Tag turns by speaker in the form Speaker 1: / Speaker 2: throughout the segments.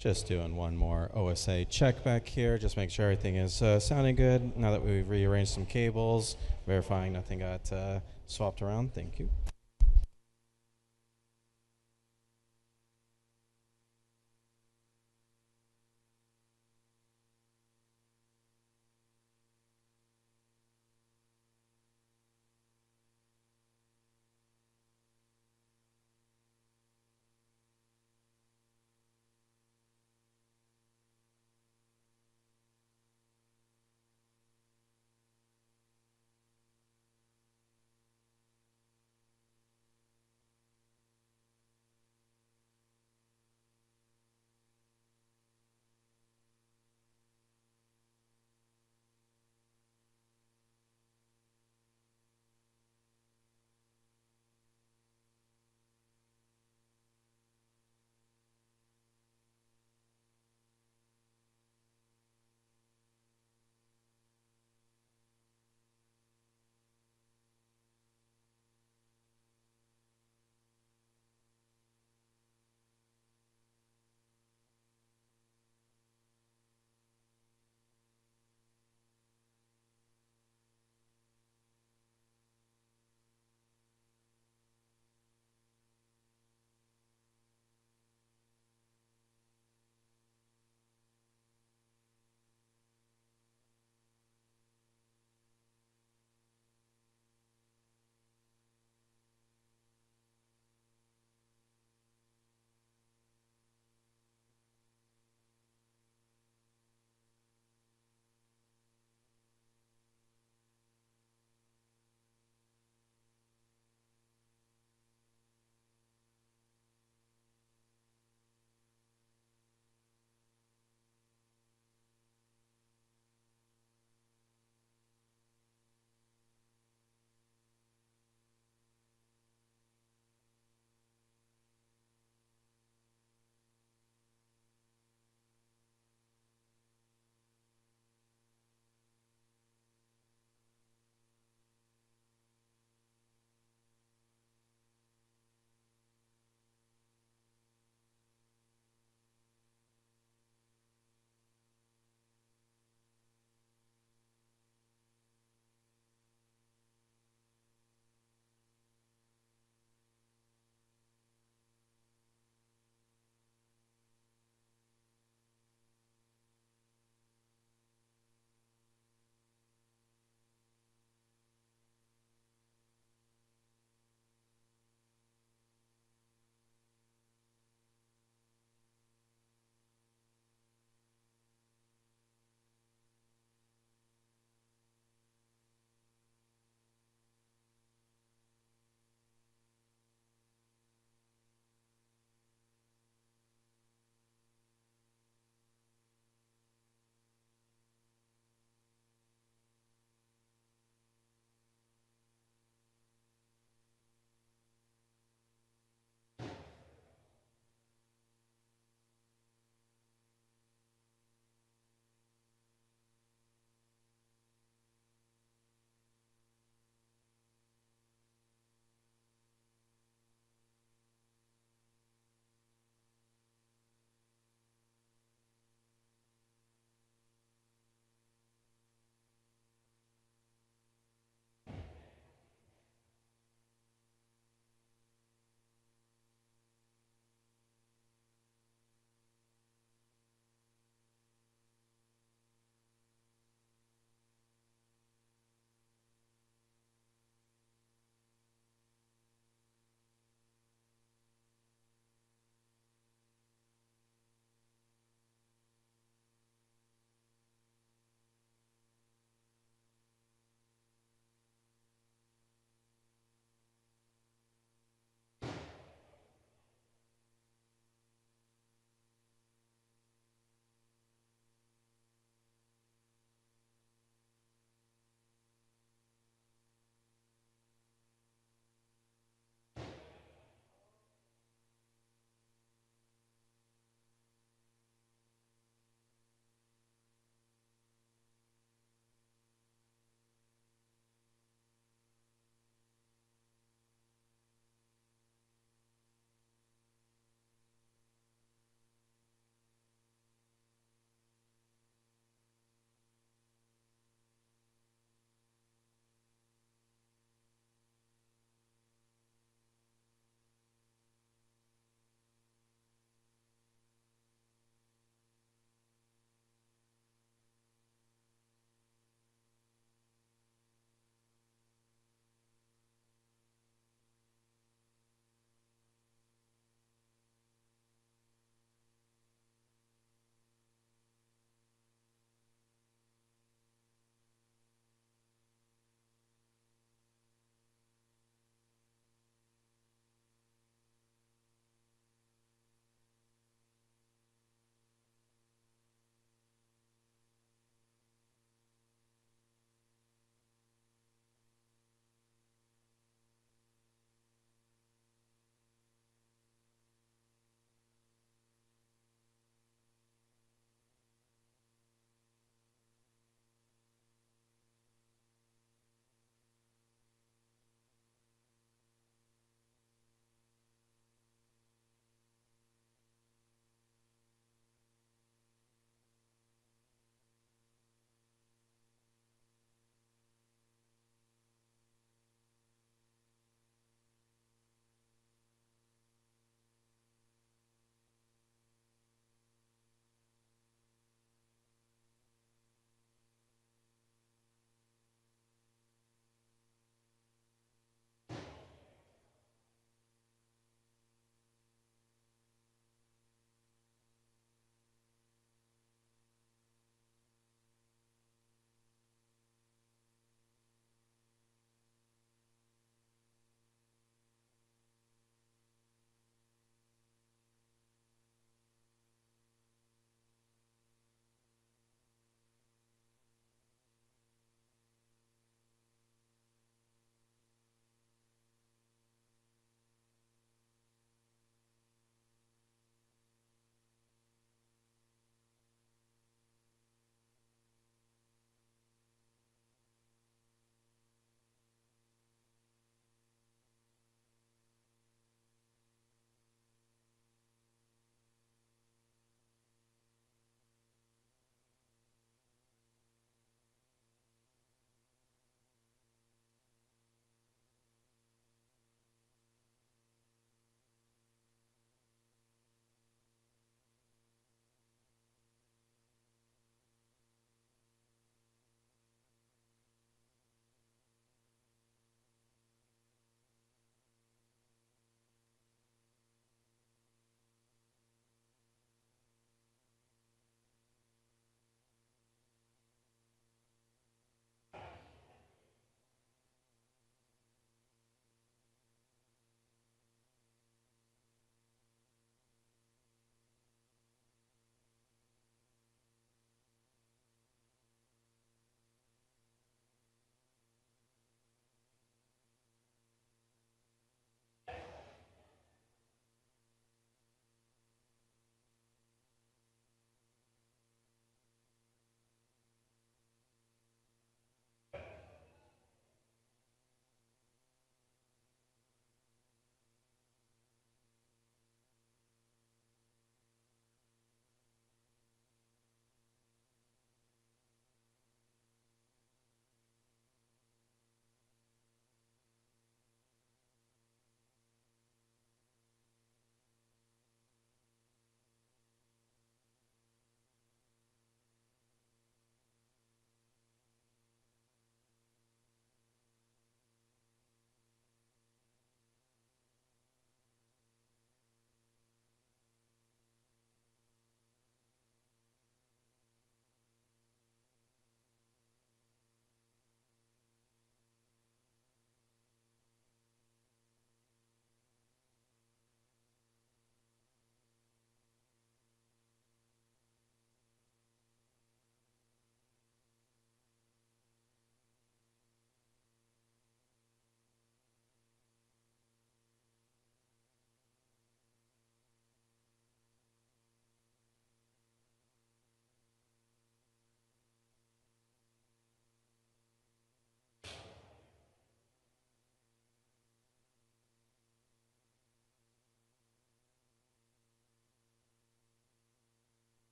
Speaker 1: Just doing one more OSA check back here. Just make sure everything is sounding good. Now that we've rearranged some cables, verifying nothing got swapped around. Thank you.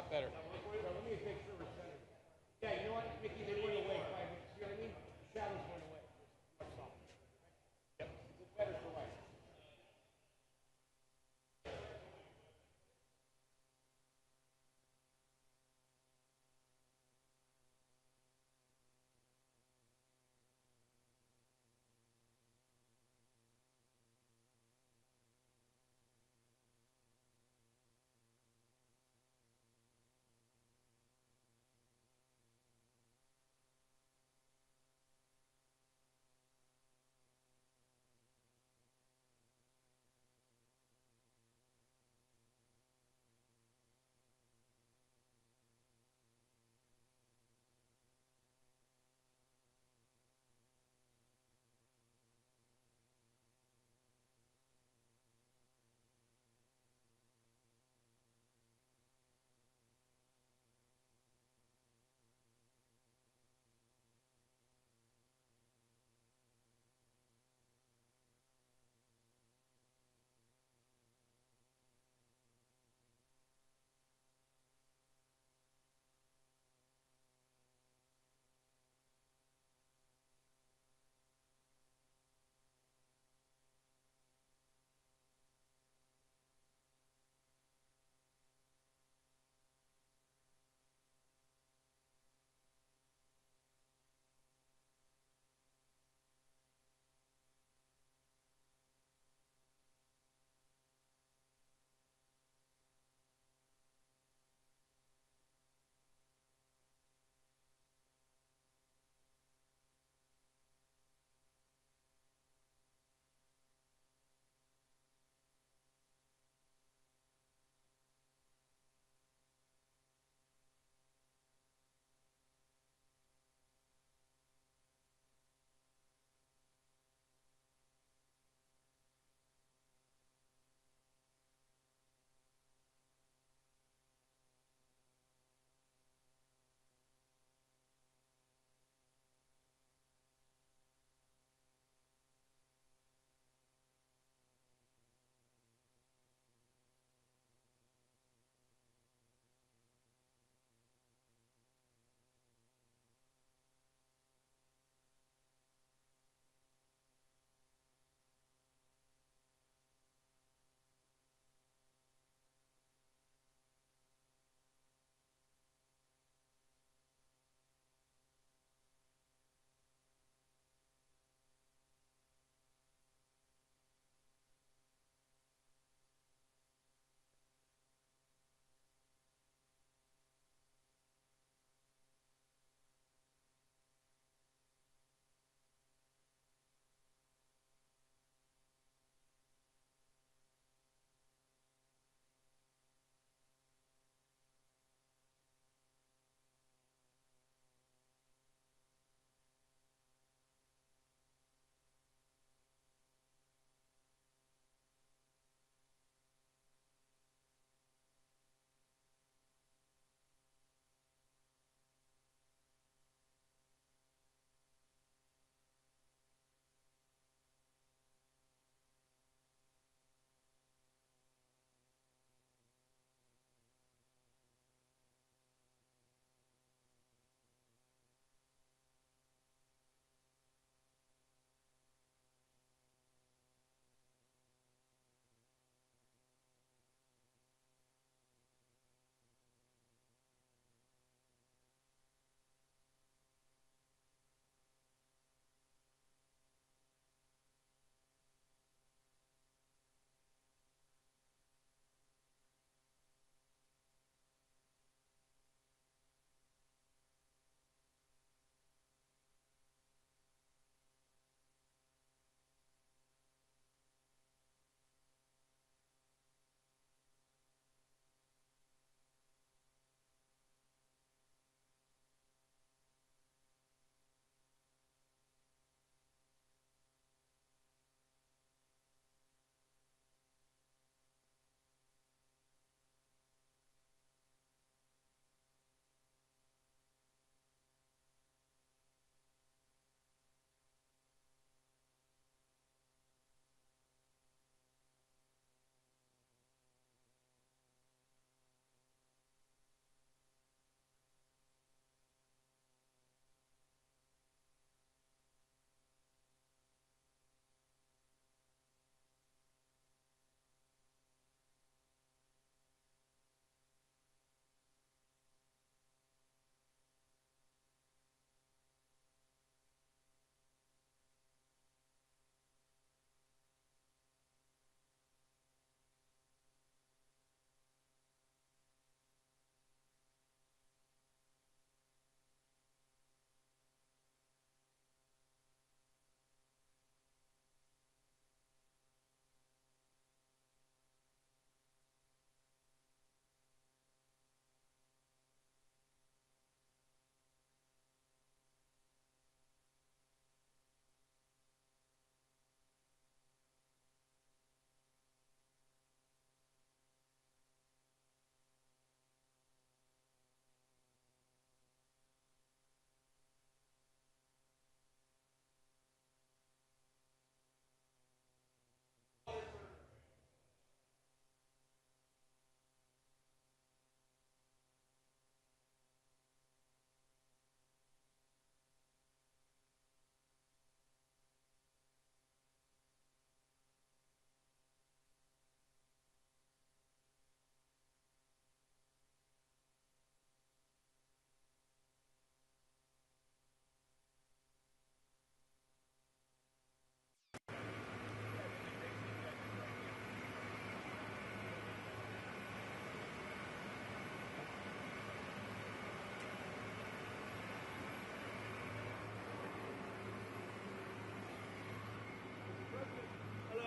Speaker 2: lot better.
Speaker 3: Let me make sure we're centered. Yeah, you know what, Mickey, they went away 5 minutes. You know what I mean? The shadows went away. Much softer. Yep. Is it better for right?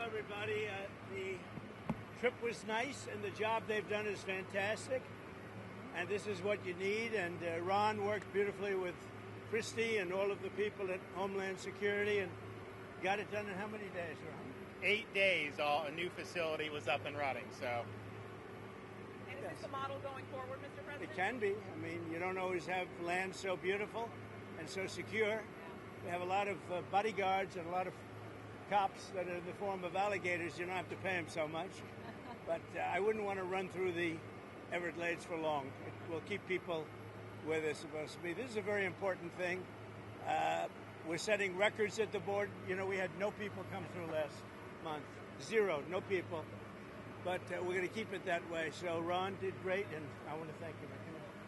Speaker 3: everybody. The trip was nice, and the job they've done is fantastic. And this is what you need. And Ron worked beautifully with Christie and all of the people at Homeland Security and got it done in how many days, Ron?
Speaker 2: 8 days, a new facility was up and running. So,
Speaker 4: and is this the model going forward, Mr. President?
Speaker 3: It can be. I mean, you don't always have land so beautiful and so secure. We have a lot of bodyguards and a lot of cops that are in the form of alligators. You don't have to pay them so much. But I wouldn't want to run through the Everglades for long. It will keep people where they're supposed to be. This is a very important thing. We're setting records at the board. You know, we had no people come through last month. Zero, no people. But we're going to keep it that way. So Ron did great, and I want to thank you.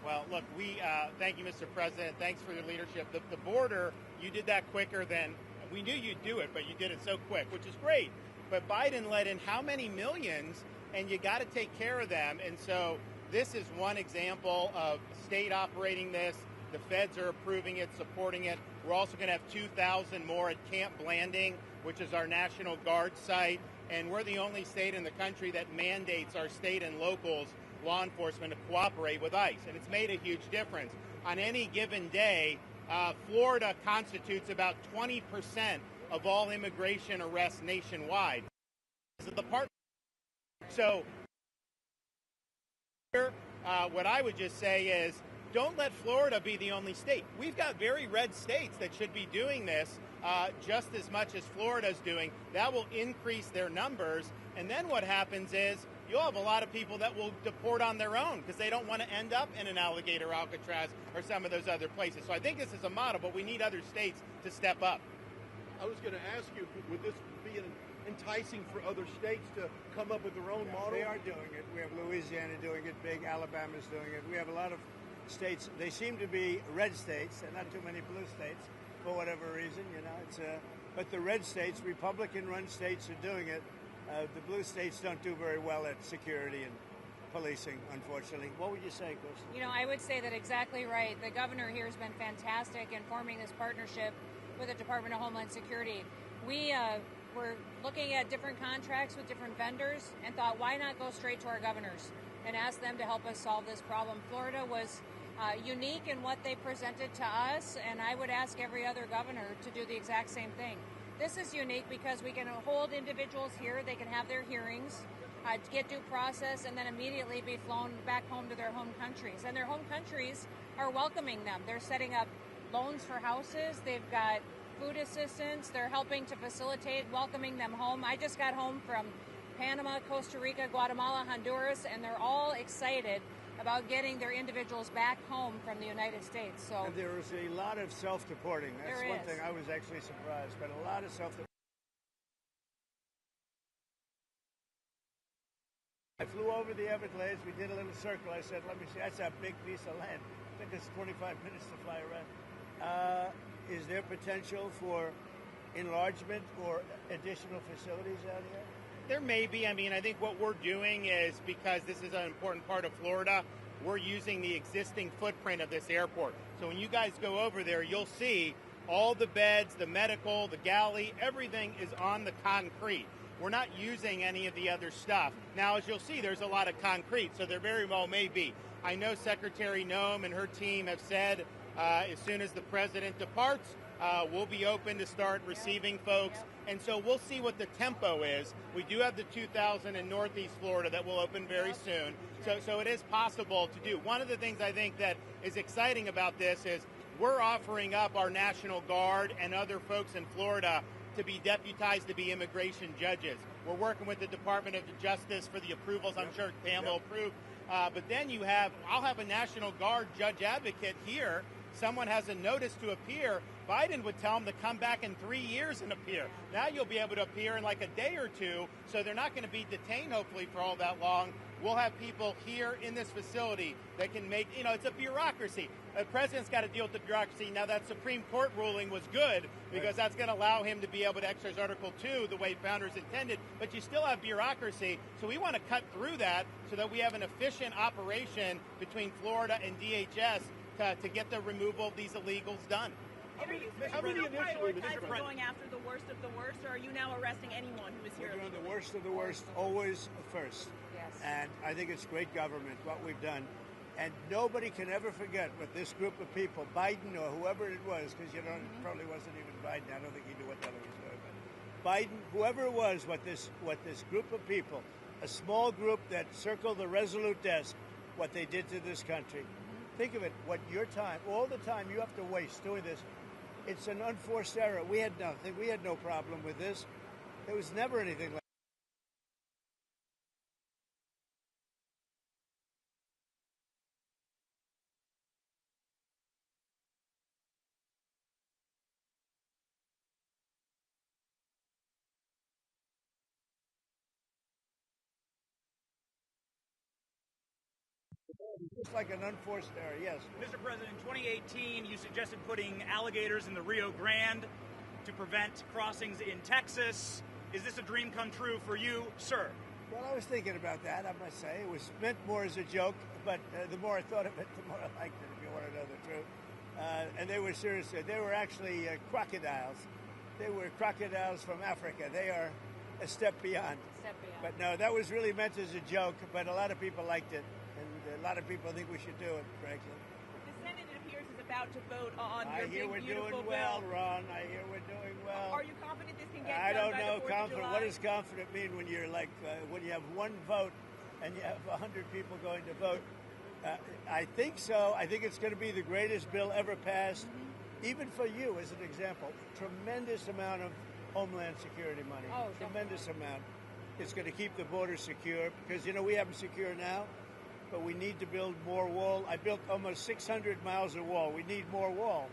Speaker 2: Well, look, we thank you, Mr. President. Thanks for your leadership. The border, you did that quicker than we knew you'd do it, but you did it so quick, which is great. But Biden let in how many millions, and you got to take care of them. And so this is one example of state operating this. The feds are approving it, supporting it. We're also going to have 2,000 more at Camp Blanding, which is our National Guard site. And we're the only state in the country that mandates our state and locals, law enforcement, to cooperate with ICE. And it's made a huge difference. On any given day, Florida constitutes about 20% of all immigration arrests nationwide. So what I would just say is, don't let Florida be the only state. We've got very red states that should be doing this just as much as Florida's doing. That will increase their numbers. And then what happens is you'll have a lot of people that will deport on their own because they don't want to end up in an Alligator Alcatraz or some of those other places. So I think this is a model, but we need other states to step up.
Speaker 5: I was going to ask you, would this be enticing for other states to come up with their own model?
Speaker 3: They are doing it. We have Louisiana doing it big. Alabama's doing it. We have a lot of states. They seem to be red states and not too many blue states for whatever reason. You know, it's but the red states, Republican-run states, are doing it. The blue states don't do very well at security and policing, unfortunately. What would you say, Chris?
Speaker 6: You know, I would say that exactly right. The governor here has been fantastic in forming this partnership with the Department of Homeland Security. We were looking at different contracts with different vendors and thought, why not go straight to our governors and ask them to help us solve this problem? Florida was unique in what they presented to us, and I would ask every other governor to do the exact same thing. This is unique because we can hold individuals here, they can have their hearings, get due process, and then immediately be flown back home to their home countries. And their home countries are welcoming them. They're setting up loans for houses, they've got food assistance, they're helping to facilitate welcoming them home. I just got home from Panama, Costa Rica, Guatemala, Honduras, and they're all excited about getting their individuals back home from the United States. So
Speaker 3: and there is a lot of self-deporting. That's one thing I was actually surprised, but a lot of self-deporting. I flew over the Everglades. We did a little circle. I said, let me see. That's a big piece of land. It took us 25 minutes to fly around. Is there potential for enlargement or additional facilities out here?
Speaker 2: There may be. I mean, I think what we're doing is, because this is an important part of Florida, we're using the existing footprint of this airport. So when you guys go over there, you'll see all the beds, the medical, the galley, everything is on the concrete. We're not using any of the other stuff. Now, as you'll see, there's a lot of concrete, so there very well may be. I know Secretary Noem and her team have said as soon as the president departs, we'll be open to start receiving folks. And so we'll see what the tempo is. We do have the 2,000 in Northeast Florida that will open very soon. So it is possible to do. One of the things I think that is exciting about this is we're offering up our National Guard and other folks in Florida to be deputized to be immigration judges. We're working with the Department of Justice for the approvals. I'm sure Pam will approve. But then I'll have a National Guard judge advocate here. Someone has a notice to appear. Biden would tell them to come back in 3 years and appear. Now you'll be able to appear in like a day or two, so they're not going to be detained, hopefully, for all that long. We'll have people here in this facility that can make, it's a bureaucracy. The president's got to deal with the bureaucracy. Now, that Supreme Court ruling was good because that's going to allow him to be able to exercise Article 2 the way founders intended, but you still have bureaucracy. So we want to cut through that so that we have an efficient operation between Florida and DHS to get the removal of these illegals done.
Speaker 4: And are you
Speaker 5: How many
Speaker 4: still
Speaker 5: initially, Mr.
Speaker 4: prioritizing
Speaker 5: President?
Speaker 4: going after the worst of the worst, or are you now arresting anyone who is here?
Speaker 3: We're doing the
Speaker 4: illegally?
Speaker 3: worst of the worst always first.
Speaker 6: Yes.
Speaker 3: And I think it's great government, what we've done. And nobody can ever forget what this group of people, Biden or whoever it was, because you know, it probably wasn't even Biden. I don't think he knew what the hell he was doing. But Biden, whoever it was, what this group of people, a small group that circled the Resolute desk, what they did to this country. Think of it, what your time, all the time you have to waste doing this. It's an unforced error. We had nothing. We had no problem with this. There was never anything like It's like an unforced error, yes.
Speaker 7: Mr. President, in 2018, you suggested putting alligators in the Rio Grande to prevent crossings in Texas. Is this a dream come true for you, sir?
Speaker 3: Well, I was thinking about that, I must say. It was meant more as a joke, but the more I thought of it, the more I liked it, if you want to know the truth. And they were serious. They were actually crocodiles. They were crocodiles from Africa. They are a step beyond. But no, that was really meant as a joke, but a lot of people liked it. And a lot of people think we should do it, frankly.
Speaker 4: The Senate, it appears, is about to vote on
Speaker 3: I
Speaker 4: your
Speaker 3: hear
Speaker 4: big,
Speaker 3: we're
Speaker 4: beautiful
Speaker 3: doing well,
Speaker 4: bill.
Speaker 3: Ron. I hear we're doing well.
Speaker 4: Are you confident this can get
Speaker 3: I
Speaker 4: done
Speaker 3: don't
Speaker 4: by
Speaker 3: know.
Speaker 4: the 4th of
Speaker 3: Confident.
Speaker 4: July?
Speaker 3: What does confident mean when you're like when you have one vote and you have 100 people going to vote? I think so. I think it's going to be the greatest bill ever passed, even for you, as an example. Tremendous amount of Homeland Security money.
Speaker 6: Oh,
Speaker 3: tremendous amount. It's going to keep the border secure because, you know, we have them secure now, but we need to build more wall. I built almost 600 miles of wall. We need more wall.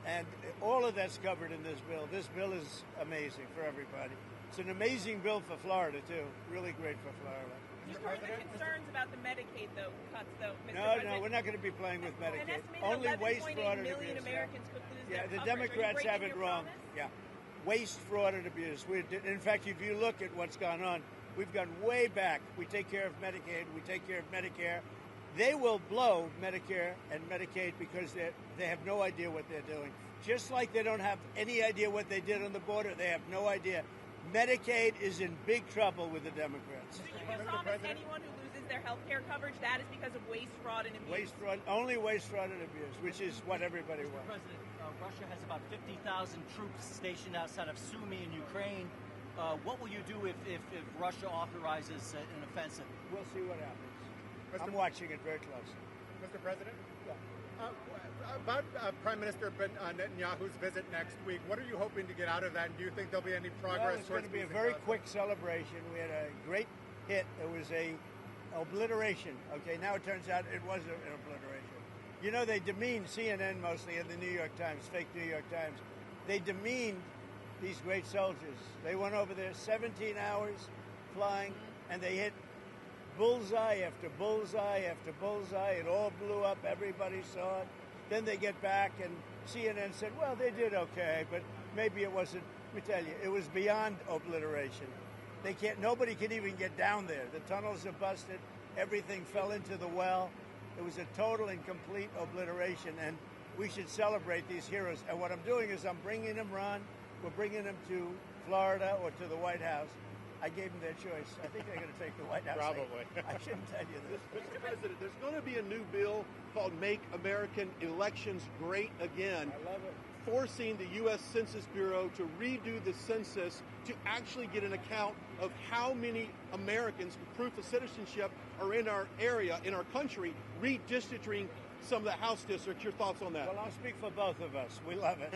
Speaker 3: And all of that's covered in this bill. This bill is amazing for everybody. It's an amazing bill for Florida, too. Really great for Florida.
Speaker 4: You've heard the concerns about the Medicaid, cuts, though, Mr.
Speaker 3: No,
Speaker 4: President.
Speaker 3: we're not going to be playing with
Speaker 4: An
Speaker 3: Medicaid.
Speaker 4: estimated
Speaker 3: Only
Speaker 4: 11.8
Speaker 3: waste, fraud, and
Speaker 4: million
Speaker 3: abuse.
Speaker 4: Americans could lose
Speaker 3: Yeah,
Speaker 4: their
Speaker 3: the
Speaker 4: coverage. Are you
Speaker 3: Democrats have
Speaker 4: breaking
Speaker 3: it
Speaker 4: your
Speaker 3: wrong.
Speaker 4: promise?
Speaker 3: Yeah. Waste, fraud, and abuse. In fact, if you look at what's gone on, we've gone way back. We take care of Medicaid. We take care of Medicare. They will blow Medicare and Medicaid because they have no idea what they're doing. Just like they don't have any idea what they did on the border, they have no idea. Medicaid is in big trouble with the Democrats.
Speaker 4: So you promise anyone who loses their health care coverage, that is because of waste, fraud, and abuse?
Speaker 3: Waste, fraud, only waste, fraud, and abuse, which is what everybody
Speaker 8: Mr.
Speaker 3: wants.
Speaker 8: President, Russia has about 50,000 troops stationed outside of Sumy in Ukraine. What will you do if Russia authorizes an offensive?
Speaker 3: We'll see what happens. I'm watching it very closely.
Speaker 9: Mr. President?
Speaker 3: Yeah.
Speaker 9: About Prime Minister Netanyahu's visit next week, what are you hoping to get out of that? And do you think there'll be any progress?
Speaker 3: Well, it's going to be a very quick celebration. We had a great hit. It was a obliteration. Okay, now it turns out it was an obliteration. You know, they demeaned CNN mostly in the New York Times, fake New York Times. They demeaned these great soldiers. They went over there 17 hours flying, and they hit bullseye after bullseye after bullseye. It all blew up. Everybody saw it. Then they get back, and CNN said, well, they did okay, but maybe it wasn't. Let me tell you, it was beyond obliteration. Nobody can even get down there. The tunnels are busted. Everything fell into the well. It was a total and complete obliteration, and we should celebrate these heroes. And what I'm doing is I'm bringing them, Ron, we're bringing them to Florida or to the White House. I gave them their choice. I think they're going to take the White House.
Speaker 9: Probably.
Speaker 3: I shouldn't tell you this.
Speaker 5: Mr. President, there's going to be a new bill called Make American Elections Great Again.
Speaker 3: I love it.
Speaker 5: Forcing the U.S. Census Bureau to redo the census to actually get an account of how many Americans with proof of citizenship are in our area, in our country, redistricting some of the House districts. Your thoughts on that?
Speaker 3: Well, I'll speak for both of us. We love it.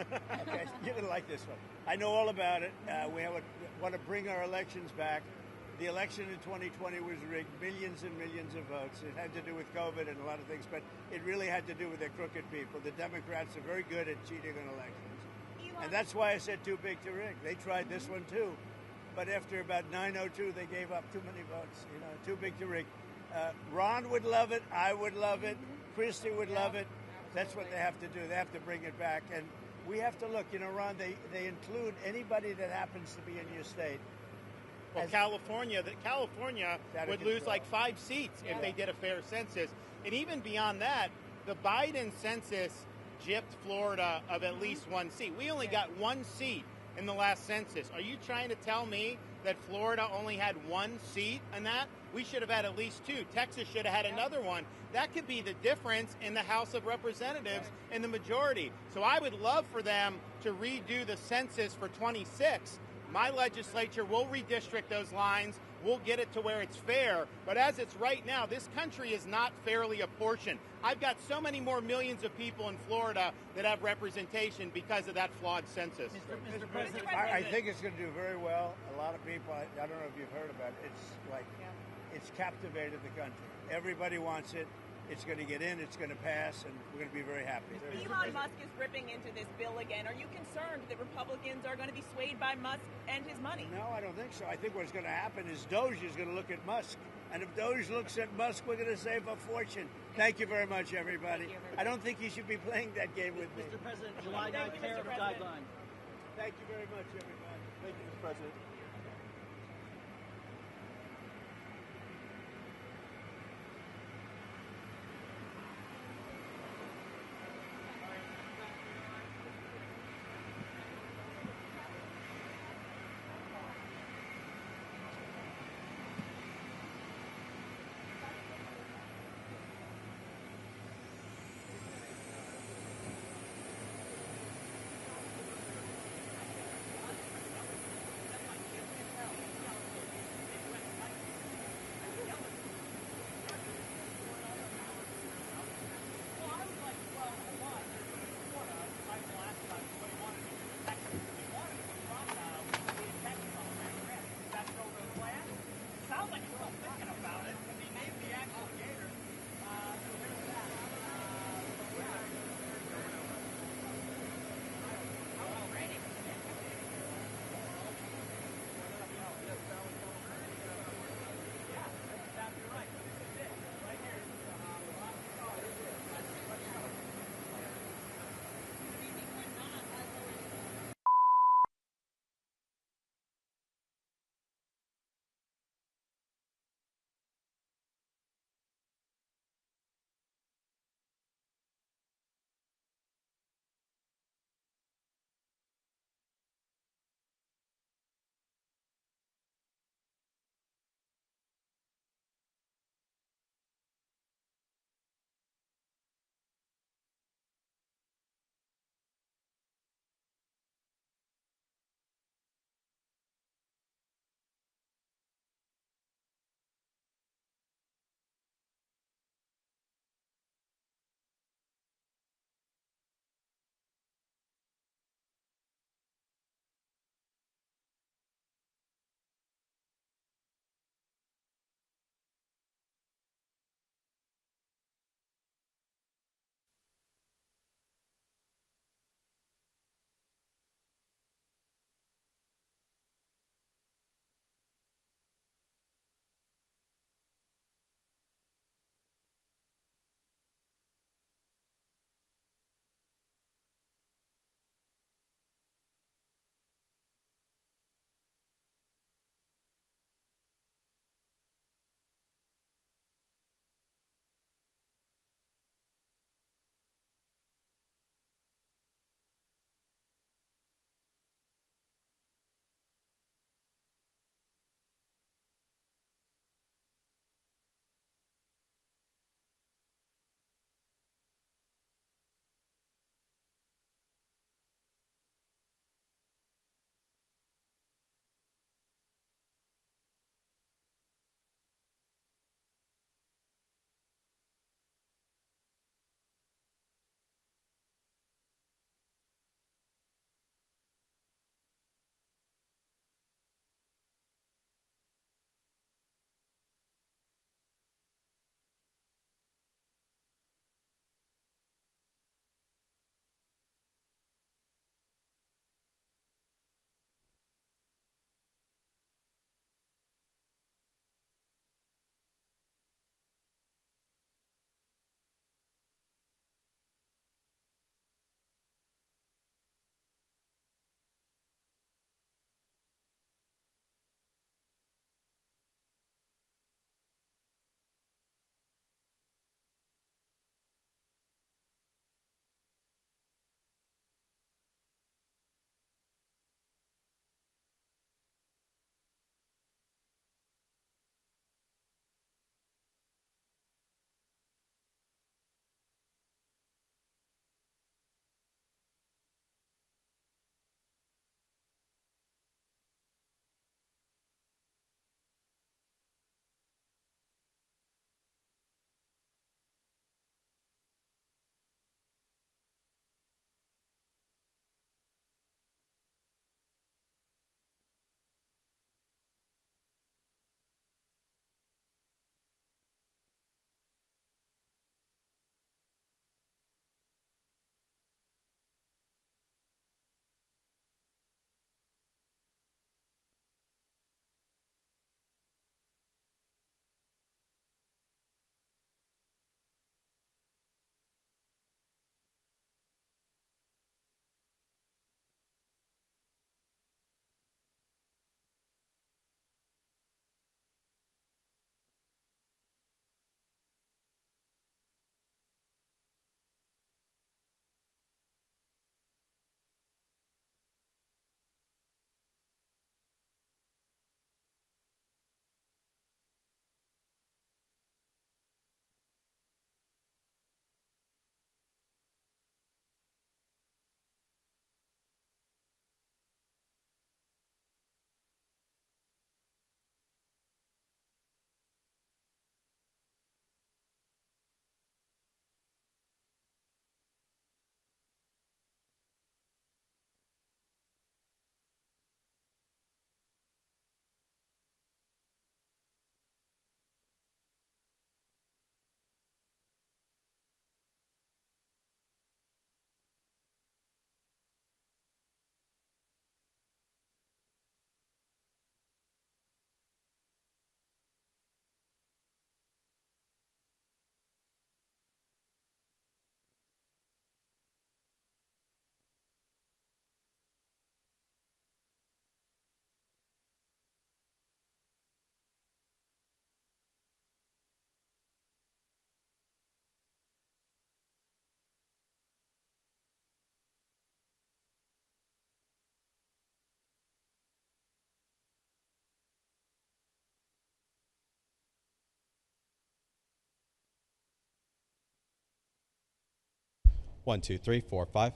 Speaker 3: Okay, you're going to like this one. I know all about it. We want to bring our elections back. The election in 2020 was rigged, millions and millions of votes. It had to do with COVID and a lot of things, but it really had to do with the crooked people. The Democrats are very good at cheating on elections. And that's why I said too big to rig. They tried this one too. But after about 9:02, they gave up too many votes. You know, too big to rig. Ron would love it. I would love it. Christie would love it. That's what they have to do. They have to bring it back. And we have to look, you know, Ron, they include anybody that happens to be in your state.
Speaker 2: Well, California would lose like 5 seats if they did a fair census. And even beyond that, the Biden census gypped Florida of at least one seat. We only got one seat in the last census. Are you trying to tell me that Florida only had one seat in that? We should have had at least two. Texas should have had another one. That could be the difference in the House of Representatives in the majority. So I would love for them to redo the census for 26. My legislature will redistrict those lines. We'll get it to where it's fair. But as it's right now, this country is not fairly apportioned. I've got so many more millions of people in Florida that have representation because of that flawed census.
Speaker 3: Mr. President, I think it's going to do very well. A lot of people, I don't know if you've heard about it, it's captivated the country. Everybody wants it. It's going to get in, it's going to pass, and we're going to be very happy.
Speaker 4: Elon Musk is ripping into this bill again. Are you concerned that Republicans are going to be swayed by Musk and his money?
Speaker 3: No, I don't think so. I think what's going to happen is Doge is going to look at Musk. And if Doge looks at Musk, we're going to save a fortune. Thank you very much, everybody. I don't think you should be playing that game with me.
Speaker 8: Mr. President, July 9th tariff guideline.
Speaker 3: Thank you very much, everybody.
Speaker 5: Thank you, Mr. President.
Speaker 1: 1, 2, 3, 4, 5.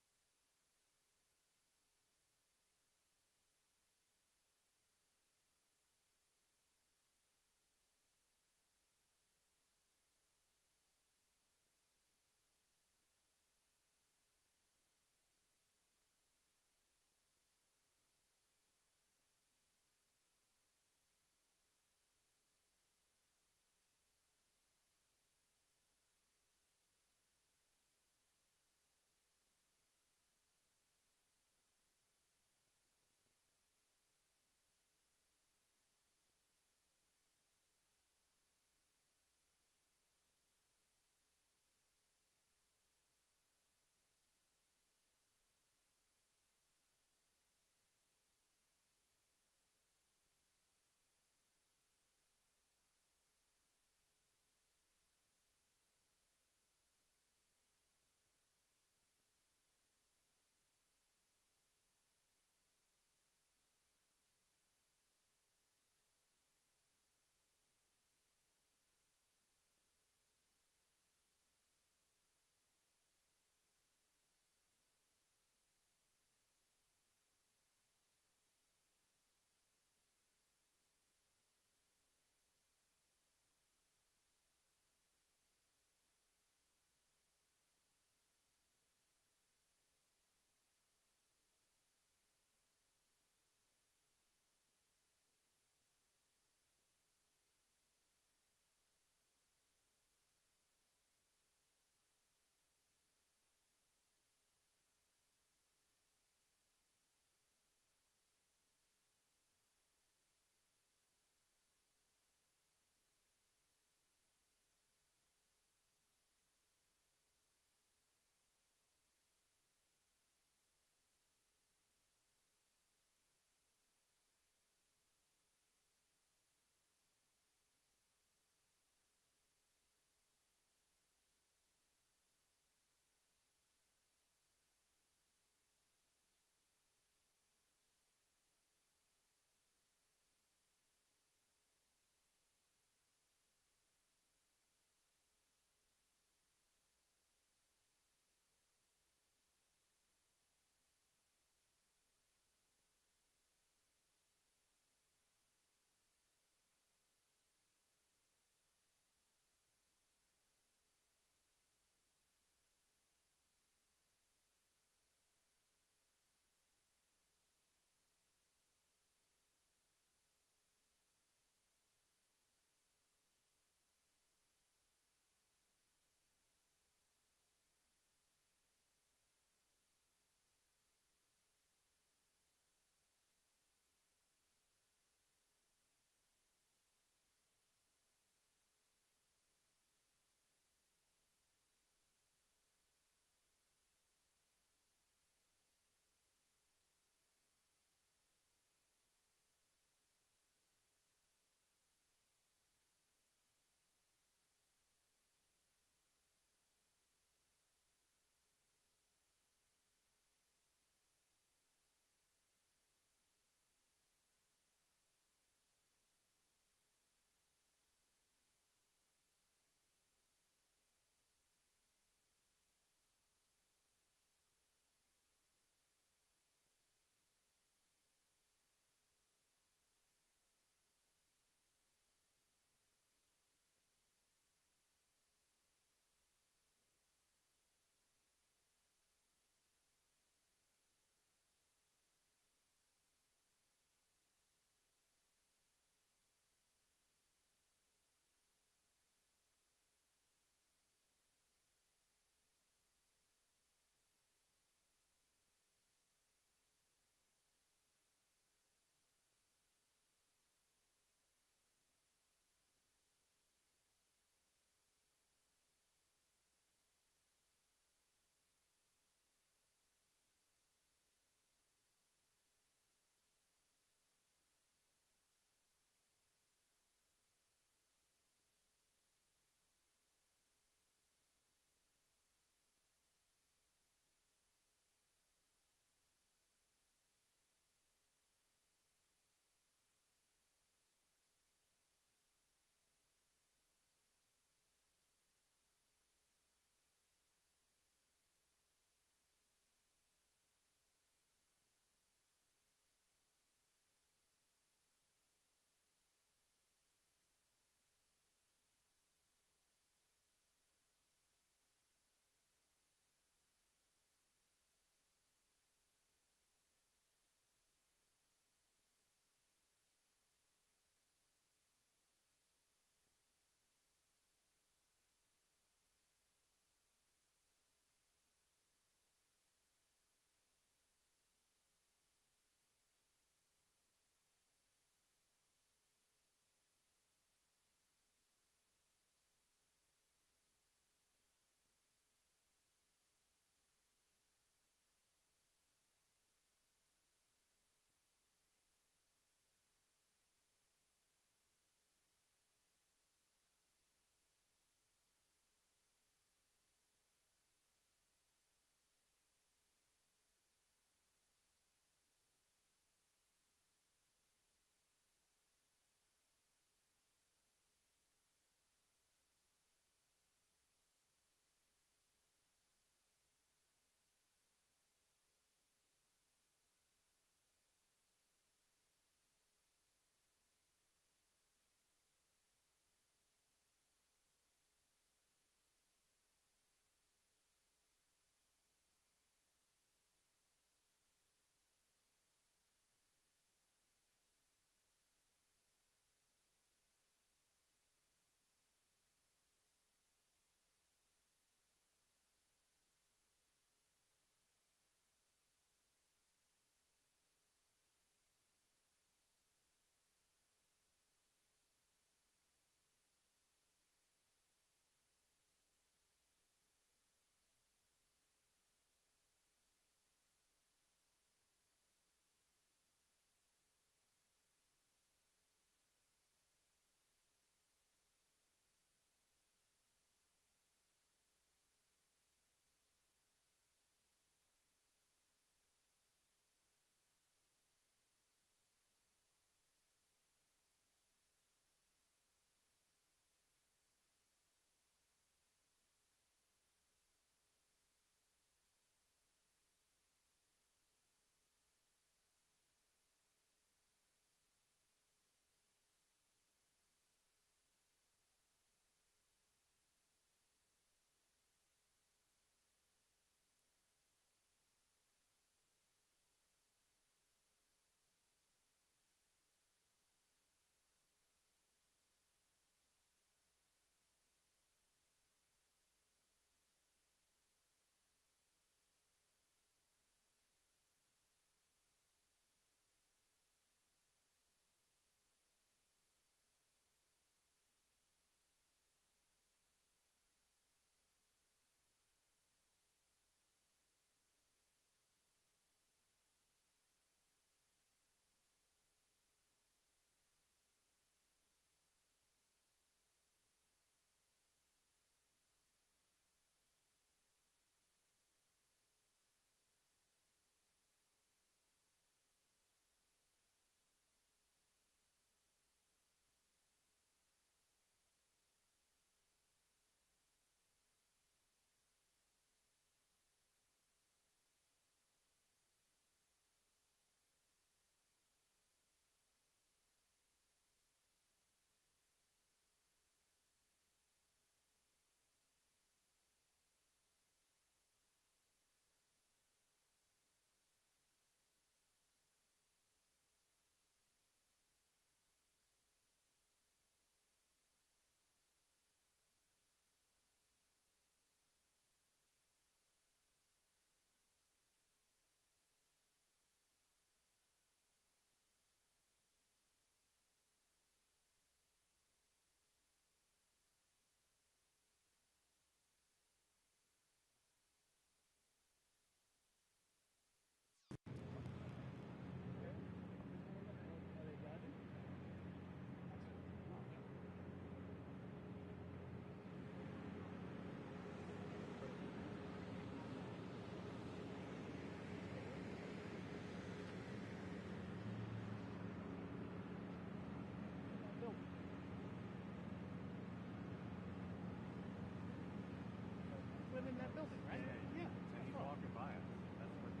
Speaker 10: in that building, right? Yeah.
Speaker 11: He's walking by us. That's where his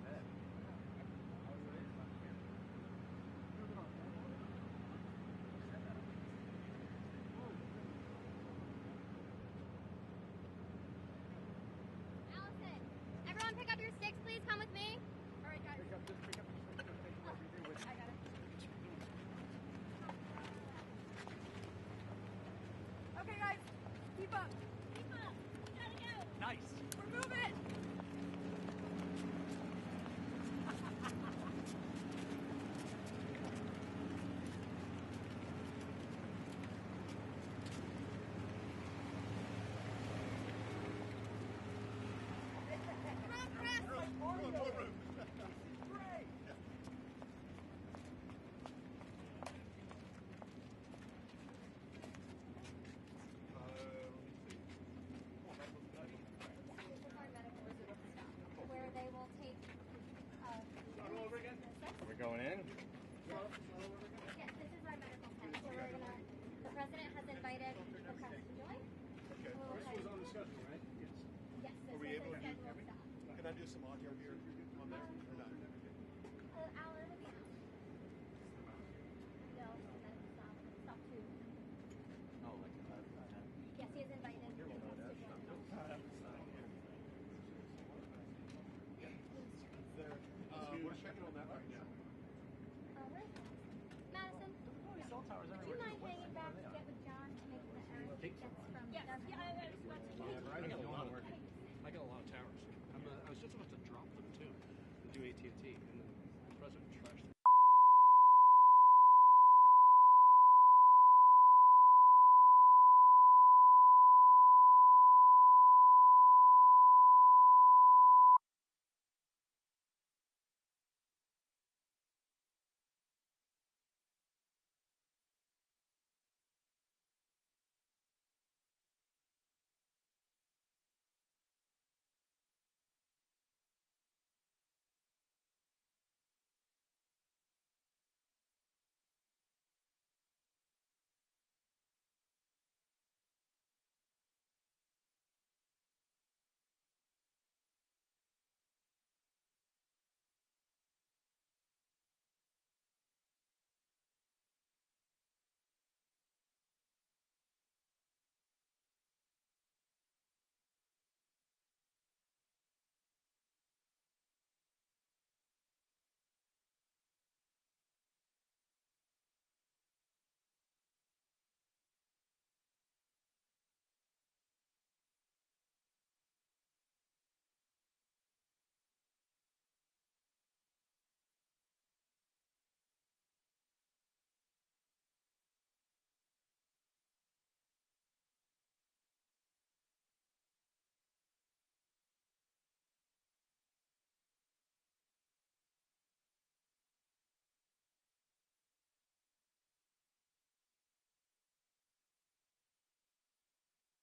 Speaker 11: head.
Speaker 12: Allison, everyone pick up your sticks, please. Come with me. All right, guys.
Speaker 10: Pick up your sticks.
Speaker 12: I got it.
Speaker 4: Okay, guys, keep up.
Speaker 12: Keep up. Gotta go.
Speaker 7: Nice.
Speaker 4: We're moving.
Speaker 12: Come on, Chris.
Speaker 4: Great.
Speaker 12: Where they will take.
Speaker 11: Are we going in?
Speaker 12: Yes, this is our medical tent. So we're gonna. The president has invited the press to join.
Speaker 9: Okay. This was on the schedule, right? Yes.
Speaker 12: Yes, this
Speaker 9: Are we
Speaker 12: is
Speaker 9: able
Speaker 12: the
Speaker 9: to do?
Speaker 12: scheduled stop.
Speaker 9: Can I do some audio here on there or not?
Speaker 12: Alan will be out. No, medical stop. Stop 2.
Speaker 11: Oh, like
Speaker 12: Yes, he has invited the press to join.
Speaker 9: We're checking on that right now.
Speaker 12: Where's Madison?
Speaker 11: cell towers
Speaker 12: Do you mind hanging back to get with John to make the errand gets from downtown?
Speaker 10: I got a lot of towers. I was just about to drop them too, and do AT&T, and then the president trashed them.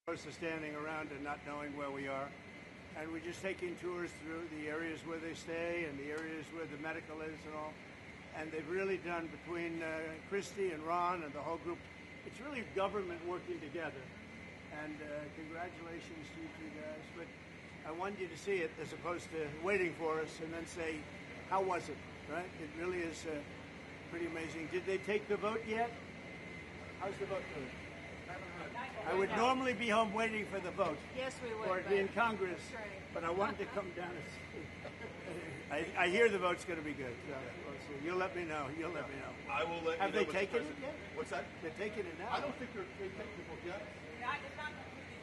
Speaker 3: Opposed to standing around and not knowing where we are. And we're just taking tours through the areas where they stay and the areas where the medical is and all. And they've really done, between Christy and Ron and the whole group, it's really government working together. And congratulations to you two guys. But I wanted you to see it as opposed to waiting for us and then say, how was it, right? It really is pretty amazing. Did they take the vote yet? How's the vote doing? I would normally be home waiting for the vote.
Speaker 6: Yes, we would.
Speaker 3: Or in Congress.
Speaker 6: That's right.
Speaker 3: But I wanted to come down and see. I hear the vote's going to be good. So we'll see. You'll let me know. You'll let me know.
Speaker 5: I will let
Speaker 3: Have
Speaker 5: you know.
Speaker 3: they taken it yet?
Speaker 5: What's that?
Speaker 3: They're taking it now.
Speaker 5: I don't think they've taken the vote yet.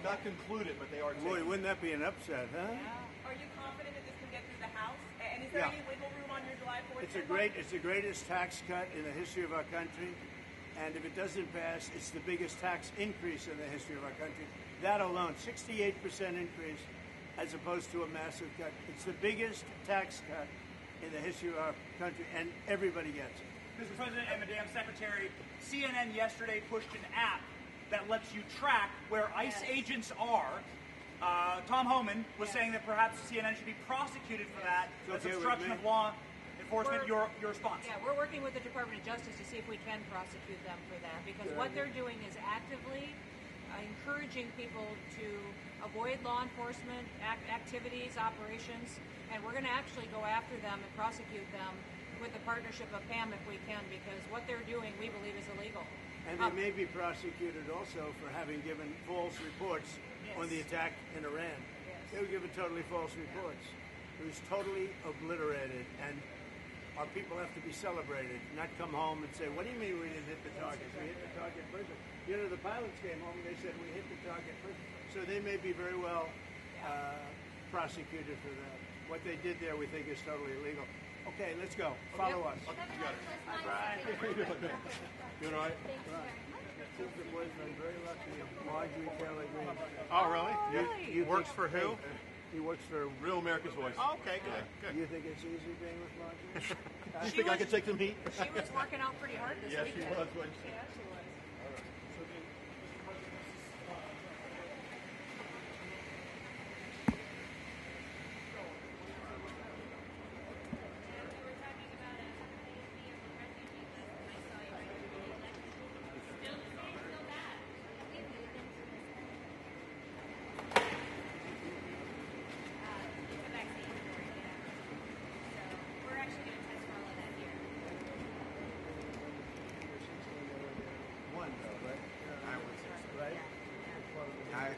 Speaker 5: Not concluded, but they are taking
Speaker 3: Boy,
Speaker 5: it.
Speaker 3: wouldn't that be an upset, huh?
Speaker 4: Are you confident that this can get through the House? And is there any wiggle room on your July 4th?
Speaker 3: It's the greatest tax cut in the history of our country. And if it doesn't pass, it's the biggest tax increase in the history of our country. That alone, 68% increase, as opposed to a massive cut. It's the biggest tax cut in the history of our country, and everybody gets it.
Speaker 7: Mr. President and Madam Secretary, CNN yesterday pushed an app that lets you track where ICE agents are. Tom Homan was saying that perhaps CNN should be prosecuted for that. That's obstruction of law enforcement. Your response?
Speaker 6: Yeah, we're working with the Department of Justice to see if we can prosecute them for that, because what they're doing is actively encouraging people to avoid law enforcement activities, operations, and we're going to actually go after them and prosecute them with the partnership of PAM if we can, because what they're doing we believe is illegal.
Speaker 3: And they may be prosecuted also for having given false reports on the attack in Iran. They were given totally false reports. It was totally obliterated, and our people have to be celebrated, not come home and say, what do you mean we didn't hit the target? We hit the target first. You know, the pilots came home and they said we hit the target first. So they may be very well prosecuted for that. What they did there we think is totally illegal. Okay, let's go. Follow us.
Speaker 12: Okay, you got it.
Speaker 3: Right.
Speaker 5: You all right?
Speaker 12: Thank you very much.
Speaker 3: Since the boys been very lucky. Marjorie Taylor Greene.
Speaker 5: Oh, really?
Speaker 3: You
Speaker 5: Works
Speaker 3: think-
Speaker 5: for who?
Speaker 3: He works for
Speaker 5: Real America's Voice.
Speaker 2: Oh, okay, good.
Speaker 3: Do you think it's easy being with Marjorie?
Speaker 5: You think I could take some heat?
Speaker 6: She was working out pretty hard this
Speaker 5: Yes, she
Speaker 6: weekend.
Speaker 5: was, wasn't she?
Speaker 6: Yeah, she was.
Speaker 3: One, though, right?
Speaker 13: I was,
Speaker 3: Right?
Speaker 13: I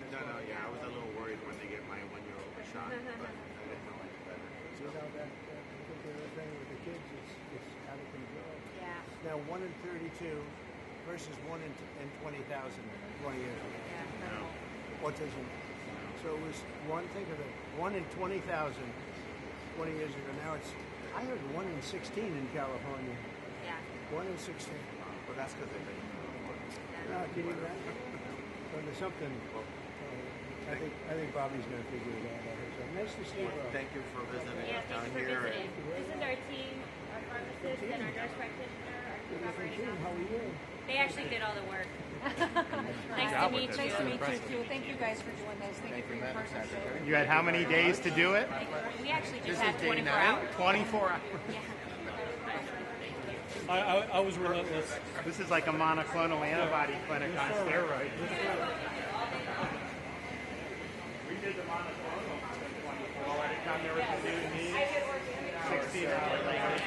Speaker 13: was a little worried when they get my 1-year-old shot, but I didn't know any better.
Speaker 3: You know, that particular thing with the kids is out of control.
Speaker 6: Yeah.
Speaker 3: Now, 1 in 32 versus 1 in 20,000 20 years ago.
Speaker 6: Yeah.
Speaker 3: Autism. So it was think of it, 1 in 20,000 20 years ago. Now it's, I heard 1 in 16 in California.
Speaker 6: Yeah.
Speaker 3: 1 in 16.
Speaker 13: Well, that's because they think
Speaker 3: No, can you imagine? So there's something. I think Bobby's going to figure it out. So nice to see you.
Speaker 13: Thank you for visiting
Speaker 12: Yeah,
Speaker 13: us down
Speaker 12: thanks for
Speaker 13: here.
Speaker 12: visiting. This is our team, our pharmacist, and our nurse practitioner, our chief operating
Speaker 3: How are
Speaker 12: officer.
Speaker 3: you?
Speaker 12: They actually did all the work.
Speaker 6: Nice to meet you. Nice to meet you too. Thank you guys for doing this. Thank you for your partnership.
Speaker 2: You had how many days to do it?
Speaker 12: We actually just had 24 hours.
Speaker 2: 24 hours.
Speaker 12: Yeah.
Speaker 10: I was relentless.
Speaker 2: This is like a monoclonal antibody clinic on steroids. We did the monoclonal in 24. By the time they were doing these, 16 hours later.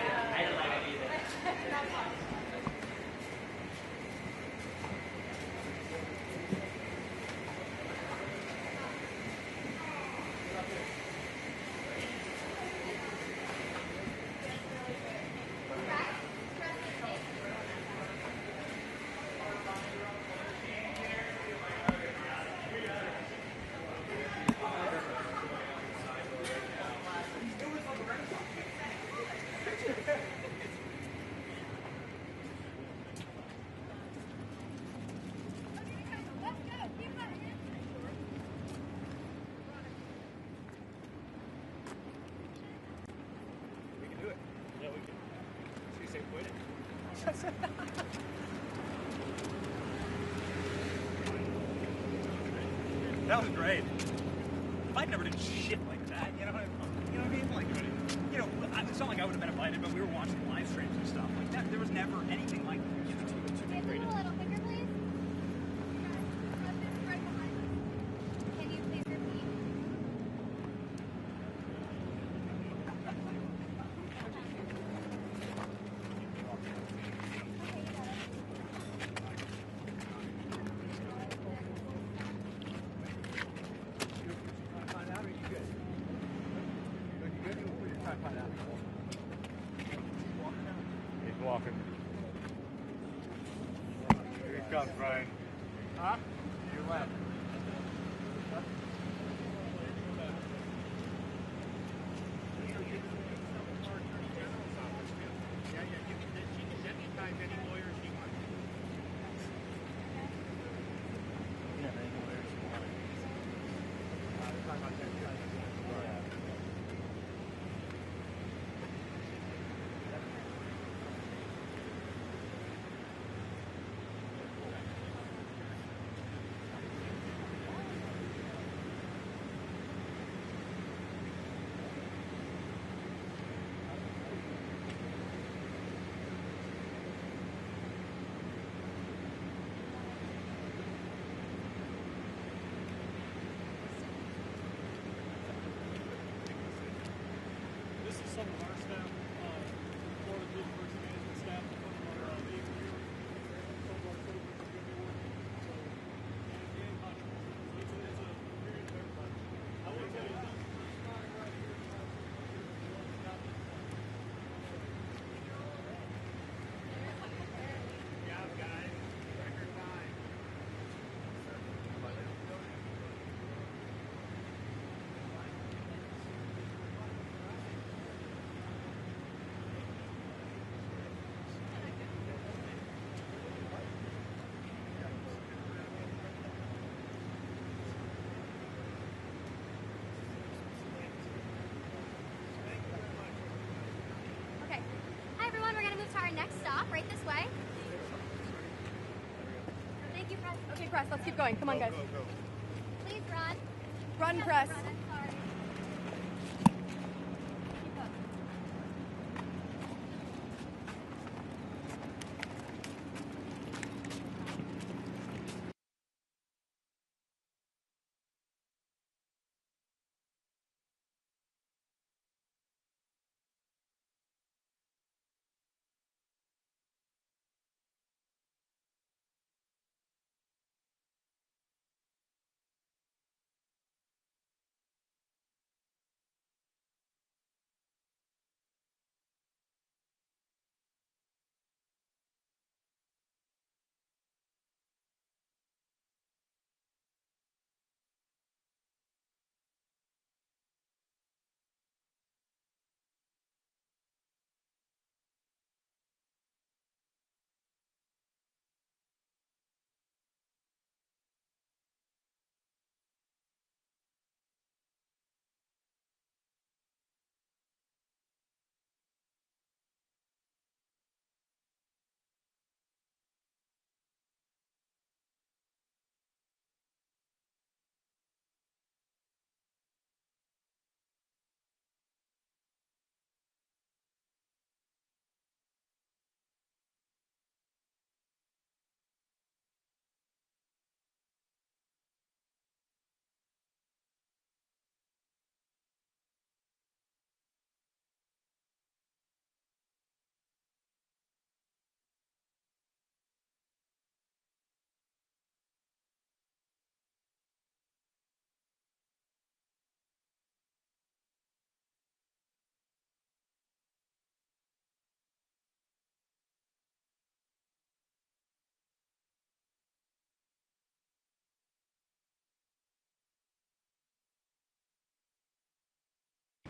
Speaker 2: That was great. If I'd never done shit like that, you know what I mean? Like, you know, it's not like I would have been invited, but we were watching live streams and stuff like that. There was never anything like that.
Speaker 12: Can you a little quicker, please? Right behind us. Can you please repeat?
Speaker 2: He's walking. Here he comes, Brian. Huh? You left.
Speaker 10: some of our staff, Florida Emergency Management staff, some of our Navy here, some of our soldiers are going to be working. So, and contractors. So it's a period of everybody. I will tell you this.
Speaker 12: Okay. Hi everyone, we're gonna move to our next stop, right this way. Thank you, Press.
Speaker 14: Okay, Press, let's keep going. Come on, guys.
Speaker 12: Please run.
Speaker 14: Run, Press.
Speaker 12: Run, I'm sorry.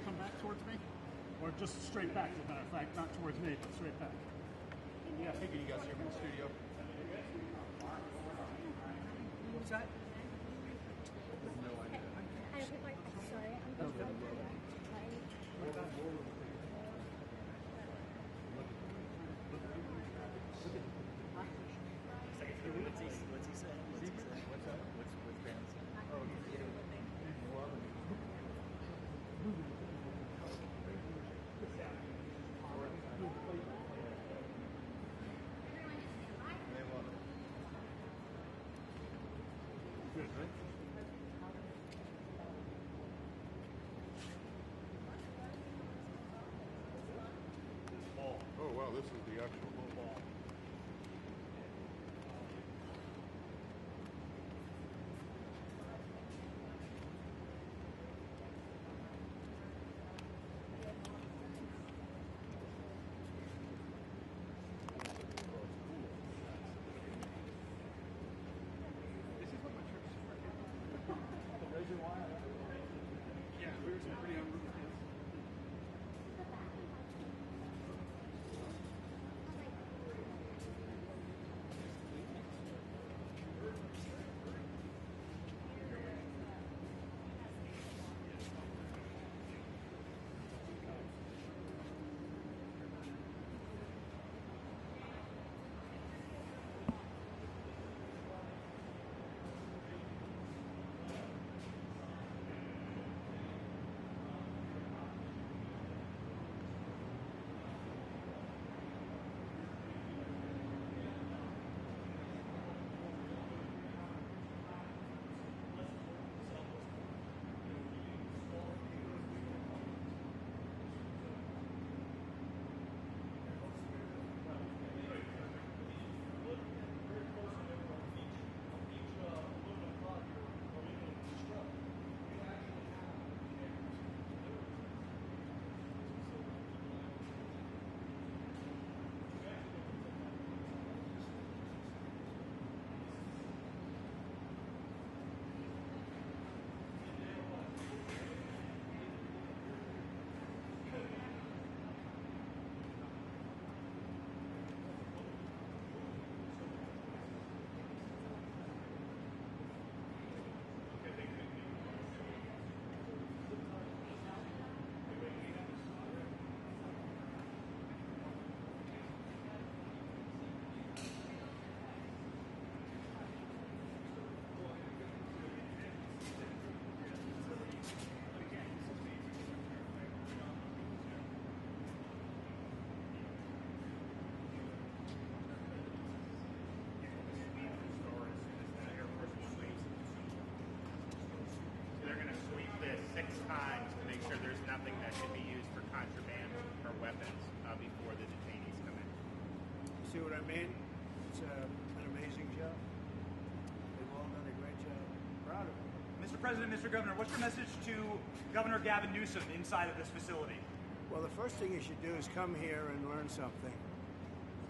Speaker 10: Come back towards me, or just straight back, as a matter of fact, not towards me, but straight back.
Speaker 9: Yeah, hey, can you guys hear me in the studio?
Speaker 10: What's that?
Speaker 12: Sorry, I'm just
Speaker 8: What's he saying? What's up? What's Ben's? Oh,
Speaker 10: Good, right?
Speaker 9: Oh, wow, this is the actual ball.
Speaker 10: Yeah, we were some pretty unruly kids.
Speaker 2: sure there's nothing that can be used for contraband or weapons before the detainees come in.
Speaker 3: See what I mean? It's an amazing job. They've all done a great job. Proud of them.
Speaker 7: Mr. President, Mr. Governor, what's your message to Governor Gavin Newsom inside of this facility?
Speaker 3: Well, the first thing you should do is come here and learn something,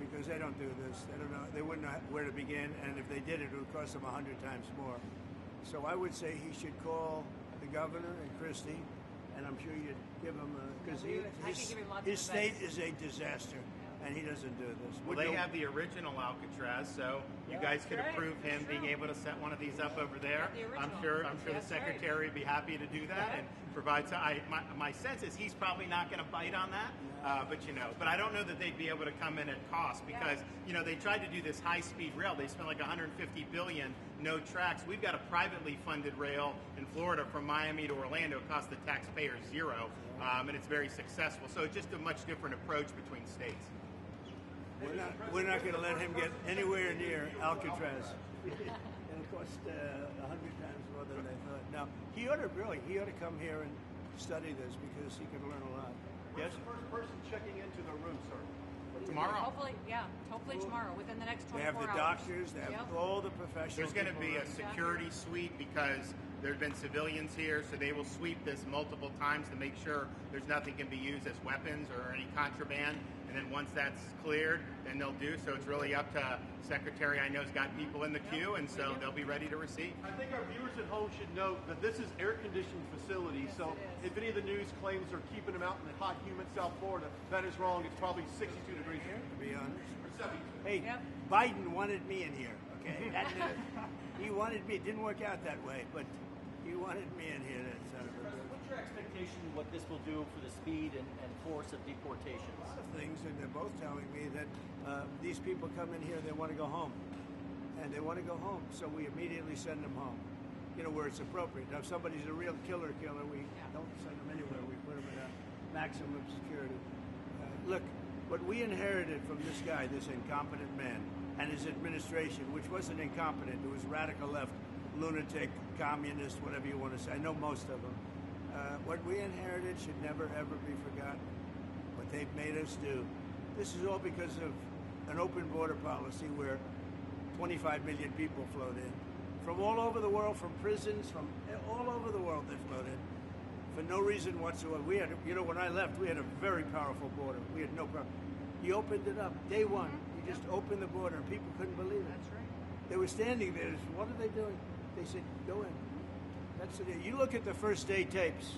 Speaker 3: because they don't do this. They don't know. They wouldn't know where to begin, and if they did it would cost them 100 times more. So I would say he should call the governor and Christie, and I'm sure you'd give him because his state is a disaster, and he doesn't do this.
Speaker 2: Well, they have the original Alcatraz, so you guys could approve him being able to set one of these up over there. I'm sure the secretary would be happy to do that and provide. My sense is he's probably not going to bite on that. But I don't know that they'd be able to come in at cost because they tried to do this high-speed rail. They spent like $150 billion, no tracks. We've got a privately funded rail in Florida from Miami to Orlando. It costs the taxpayer zero, and it's very successful. So it's just a much different approach between states.
Speaker 3: We're not going to let him get anywhere near Alcatraz. It'll cost 100 times more than they thought. Now he ought to come here and study this because he could learn a lot. Yes.
Speaker 5: The first person checking into the room, sir.
Speaker 2: Tomorrow.
Speaker 6: Hopefully tomorrow, within the next 24 hours.
Speaker 3: They have the doctors, they have all the professionals.
Speaker 2: There's going to be a security sweep because there have been civilians here, so they will sweep this multiple times to make sure there's nothing can be used as weapons or any contraband. And then once that's cleared, then they'll do. So it's really up to Secretary. I know has got people in the queue, and so they'll be ready to receive.
Speaker 5: I think our viewers at home should note that this is air-conditioned facility. So if any of the news claims they're keeping them out in the hot, humid South Florida, that is wrong. It's probably 62 degrees here.
Speaker 3: To be honest.
Speaker 5: Or 72.
Speaker 3: Hey, Biden wanted me in here. Okay, he wanted me. It didn't work out that way, but he wanted me in here.
Speaker 8: What's your expectation what this will do for the speed and force of deportations?
Speaker 3: A lot of things, and they're both telling me that these people come in here, they want to go home. And they want to go home, so we immediately send them home, where it's appropriate. Now, if somebody's a real killer, we don't send them anywhere. We put them in a maximum security. Look, what we inherited from this guy, this incompetent man, and his administration, which wasn't incompetent, it was radical left, lunatic, communist, whatever you want to say. I know most of them. What we inherited should never, ever be forgotten. What they've made us do. This is all because of an open border policy where 25 million people flowed in. From all over the world, from prisons, from all over the world they flowed in. For no reason whatsoever. We had, when I left, we had a very powerful border. We had no problem. He opened it up, day one. He just opened the border and people couldn't believe it.
Speaker 6: That's right.
Speaker 3: They were standing there, what are they doing? They said, go in. That's it. You look at the first day tapes.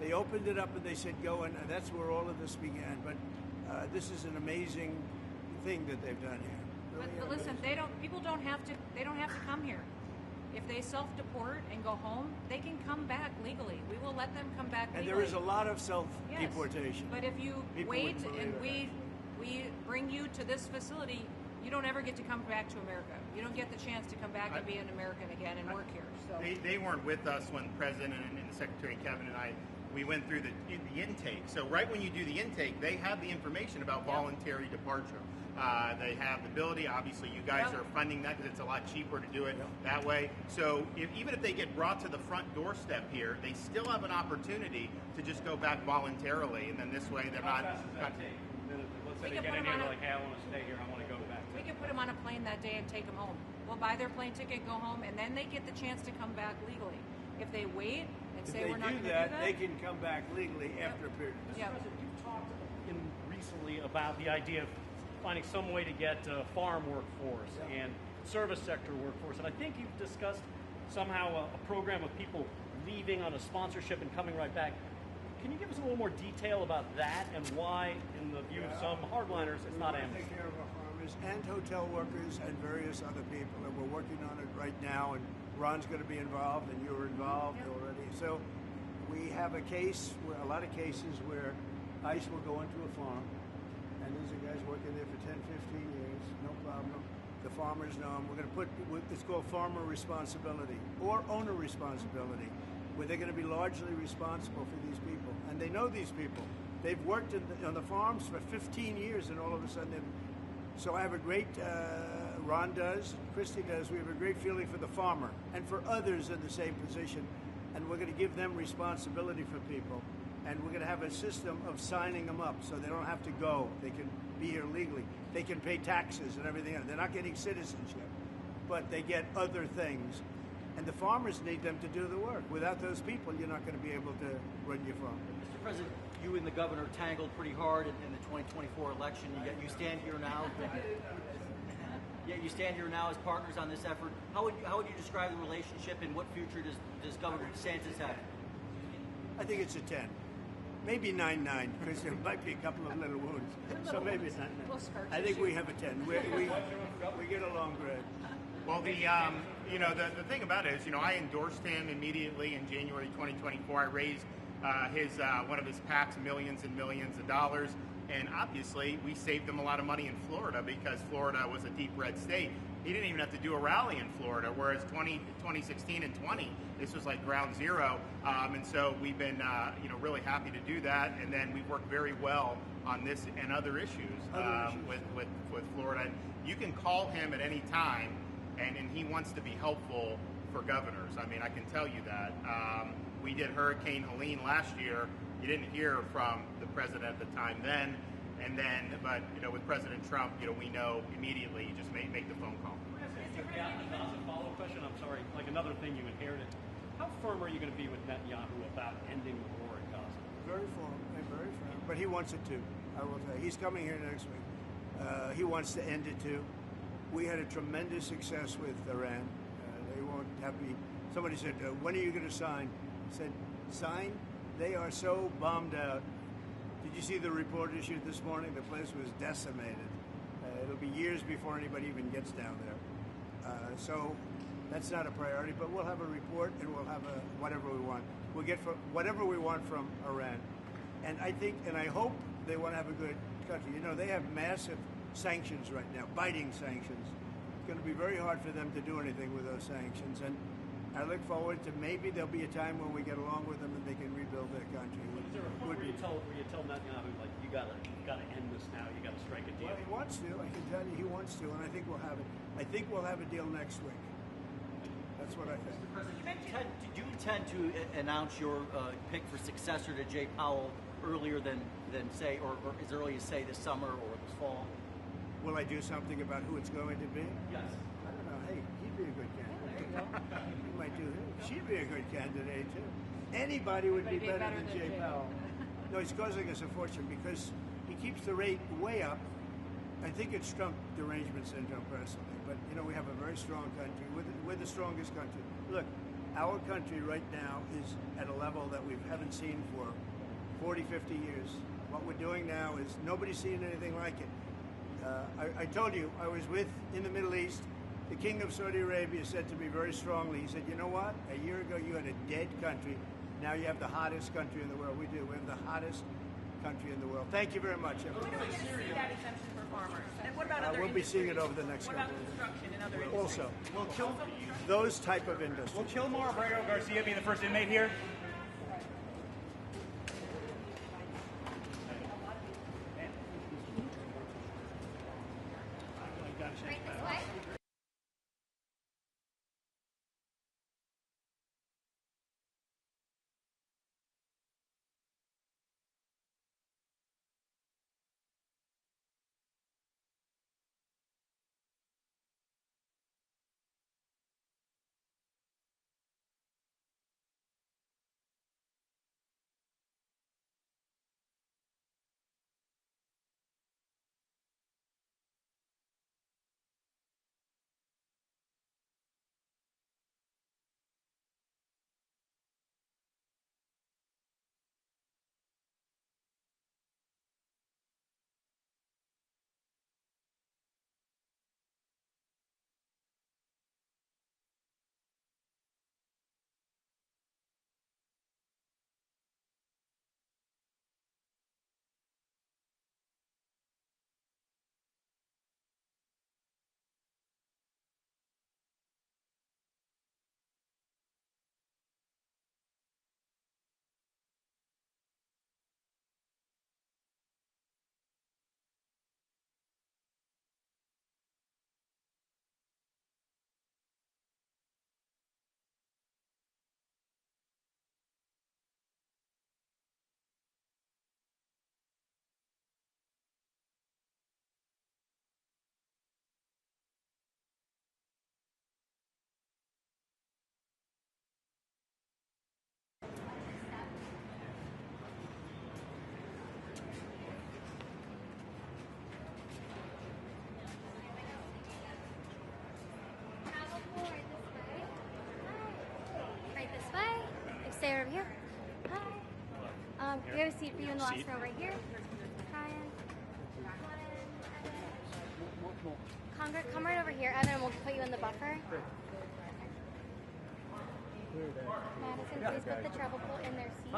Speaker 3: They opened it up and they said, go in, and that's where all of this began. But this is an amazing thing that they've done here. Really
Speaker 6: but listen, people don't have to come here. If they self-deport and go home, they can come back legally. We will let them come back legally.
Speaker 3: And there is a lot of self-deportation.
Speaker 6: Yes. But if you wait and we bring you to this facility, you don't ever get to come back to America. You don't get the chance to come back and be an American again and work here. So
Speaker 2: they weren't with us when the President and the Secretary Kevin and I, we went through the intake. So right when you do the intake, they have the information about voluntary departure. They have the ability. Obviously, you guys are funding that because it's a lot cheaper to do it that way. So even if they get brought to the front doorstep here, they still have an opportunity to just go back voluntarily, and then this way they're not.
Speaker 11: Let's say they get in here like, hey, I want to stay here, I want to go back.
Speaker 6: We can put them on a plane that day and take them home. We'll buy their plane ticket, go home, and then they get the chance to come back legally. If they wait and say we're not going to do that,
Speaker 3: they can come back legally after a period.
Speaker 11: Mr. President, you've talked recently about the idea of finding some way to get farm workforce and service sector workforce, and I think you've discussed somehow a program of people leaving on a sponsorship and coming right back. Can you give us a little more detail about that and why, in the view of some hardliners, it's not amnesty?
Speaker 3: Take care of our farmers and hotel workers and various other people, and we're working on it right now, and Ron's going to be involved, and you're involved already. So we have a lot of cases where ICE will go into a farm, and these are guys working there for 10, 15 years, no problem. The farmers know them. We're going to put, it's called farmer responsibility or owner responsibility, where they're going to be largely responsible for these people. And they know these people. They've worked on the farms for 15 years, and all of a sudden so I have a great, Ron does, Christie does, we have a great feeling for the farmer and for others in the same position. And we're going to give them responsibility for people. And we're going to have a system of signing them up so they don't have to go. They can be here legally. They can pay taxes and everything else. They're not getting citizenship, but they get other things. And the farmers need them to do the work. Without those people, you're not going to be able to run your farm.
Speaker 8: Mr. President, you and the governor tangled pretty hard in the 2024 election. Yet you stand here now. Yet you stand here now as partners on this effort. How would you describe the relationship, and what future does Governor DeSantis have?
Speaker 3: I think it's a 10. Maybe 9-9, because there might be a couple of little wounds. So maybe it's 9-9. I think we have a 10. We get along great.
Speaker 2: Well, the thing about it is, I endorsed him immediately in January 2024. I raised one of his PACs millions and millions of dollars, and obviously we saved him a lot of money in Florida because Florida was a deep red state. He didn't even have to do a rally in Florida, whereas 2016 and 20, this was like ground zero. And so we've been, really happy to do that. And then we've worked very well on this and other issues with Florida. And you can call him at any time, and he wants to be helpful for governors. I mean, I can tell you that. We did Hurricane Helene last year. You didn't hear from the president at the time then. But with President Trump, we know immediately. You just make the phone call.
Speaker 11: Yeah, as a follow-up question, I'm sorry, like another thing you inherited. How firm are you going to be with Netanyahu about ending the war in Gaza?
Speaker 3: Very firm, very firm. But he wants it too. I will say he's coming here next week. He wants to end it too. We had a tremendous success with Iran. They won't have me. Somebody said, "When are you going to sign?" I said, "Sign? They are so bombed out." Did you see the report issued this morning? The place was decimated. It'll be years before anybody even gets down there. So that's not a priority, but we'll have a report and we'll have whatever we want. We'll get whatever we want from Iran. And I think, and I hope they want to have a good country. They have massive sanctions right now, biting sanctions. It's going to be very hard for them to do anything with those sanctions. And I look forward to maybe there'll be a time when we get along with them and they can rebuild their country.
Speaker 11: Is there a point where you tell Netanyahu, like, you gotta end this now, you gotta strike a deal?
Speaker 3: Well, he wants to. I can tell you he wants to, and I think we'll have it. I think we'll have a deal next week. That's what I think.
Speaker 8: Mr. President, do you intend to announce your pick for successor to Jay Powell earlier than say, or as early as say this summer or this fall?
Speaker 3: Will I do something about who it's going to be?
Speaker 8: Yes.
Speaker 3: I don't know. Hey, he'd be a good candidate. You might do him. She'd be a good candidate too. Anybody would be better than Jay Powell. No, he's causing us a fortune because he keeps the rate way up. I think it's Trump derangement syndrome personally, but we have a very strong country. We're the strongest country. Look, our country right now is at a level that we haven't seen for 40, 50 years. What we're doing now is nobody's seen anything like it. I told you, I was in the Middle East. The King of Saudi Arabia said to me very strongly, he said, "You know what? A year ago you had a dead country. Now you have the hottest country in the world." We do. We have the hottest country in the world. Thank you very much.
Speaker 4: When are we going to see that exemption for farmers? And what about other
Speaker 3: We'll be seeing it over the next couple of
Speaker 4: years. What about construction and other
Speaker 3: industries? Also, those type of industries.
Speaker 7: Will Kilmar Abrego Garcia be the first inmate here?
Speaker 12: We have a seat for you in the last row right here. Brian. Come right over here, Evan, and we'll put you in the buffer. Madison, please put the travel pool in their seats.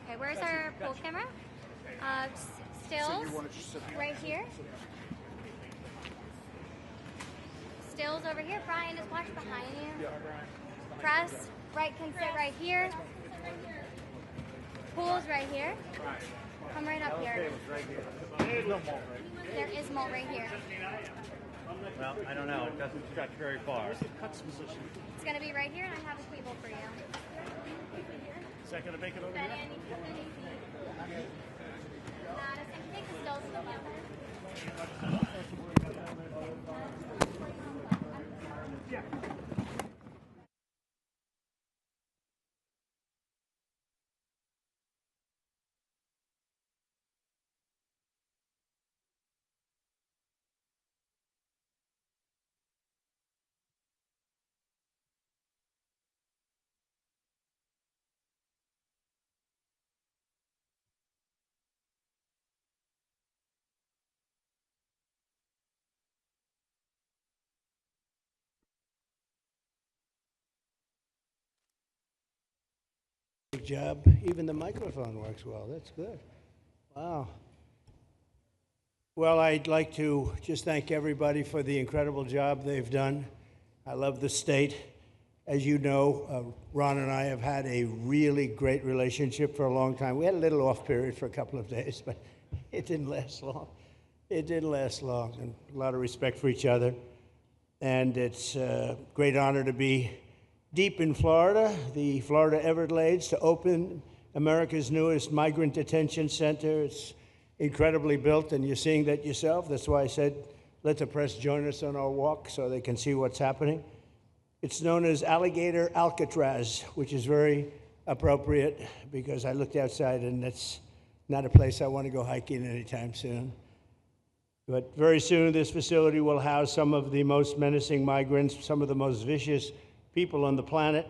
Speaker 12: Okay, where's our pool camera? Stills, right here. Stills over here. Brian, just watch behind you. Press, right can sit right here. Pool's right here. Come right up here. There is mold right here.
Speaker 11: Well, I don't know. It doesn't stretch very far.
Speaker 12: It's going to be right here, and I have a table for you.
Speaker 11: Is that going to make it over here?
Speaker 12: Madison, take the stills to the buffer.
Speaker 11: Yeah.
Speaker 15: Good job. Even the microphone works well. That's good. Wow. Well, I'd like to just thank everybody for the incredible job they've done. I love the state. As you know, Ron and I have had a really great relationship for a long time. We had a little off period for a couple of days, but it didn't last long. It didn't last long, and a lot of respect for each other. And it's a great honor to be deep in Florida, the Florida Everglades, to open America's newest migrant detention center. It's incredibly built, and you're seeing that yourself. That's why I said, let the press join us on our walk so they can see what's happening. It's known as Alligator Alcatraz, which is very appropriate because I looked outside and that's not a place I want to go hiking anytime soon. But very soon, this facility will house some of the most menacing migrants, some of the most vicious people on the planet.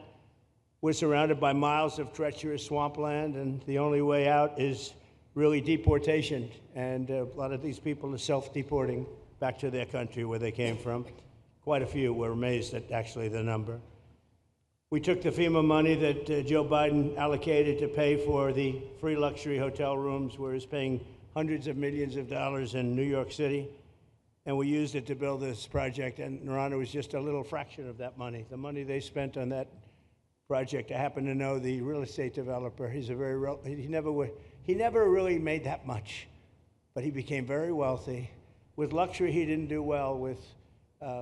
Speaker 15: We're surrounded by miles of treacherous swampland, and the only way out is really deportation. And a lot of these people are self-deporting back to their country where they came from. Quite a few. We're amazed at actually the number. We took the FEMA money that Joe Biden allocated to pay for the free luxury hotel rooms, where he's paying hundreds of millions of dollars in New York City. And we used it to build this project, and Narana was just a little fraction of that money. The money they spent on that project, I happen to know the real estate developer. He's a he never really made that much, but he became very wealthy. With luxury, he didn't do well. With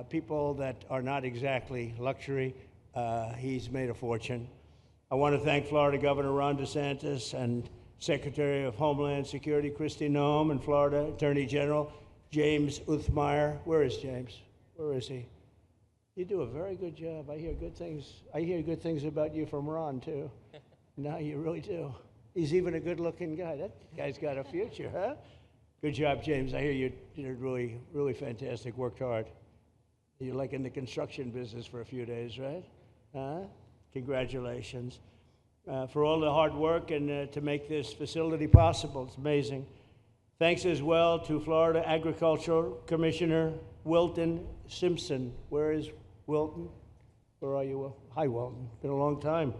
Speaker 15: people that are not exactly luxury, he's made a fortune. I want to thank Florida Governor Ron DeSantis and Secretary of Homeland Security Kristi Noem, and Florida Attorney General James Uthmeier. Where is James? Where is he? You do a very good job. I hear good things. I hear good things about you from Ron, too. No, you really do. He's even a good-looking guy. That guy's got a future, huh? Good job, James. I hear you did really, really fantastic. Worked hard. You're like in the construction business for a few days, right? Huh? Congratulations. For all the hard work and to make this facility possible. It's amazing. Thanks as well to Florida Agricultural Commissioner Wilton Simpson. Where is Wilton? Where are you, Will? Hi, Wilton. Been a long time.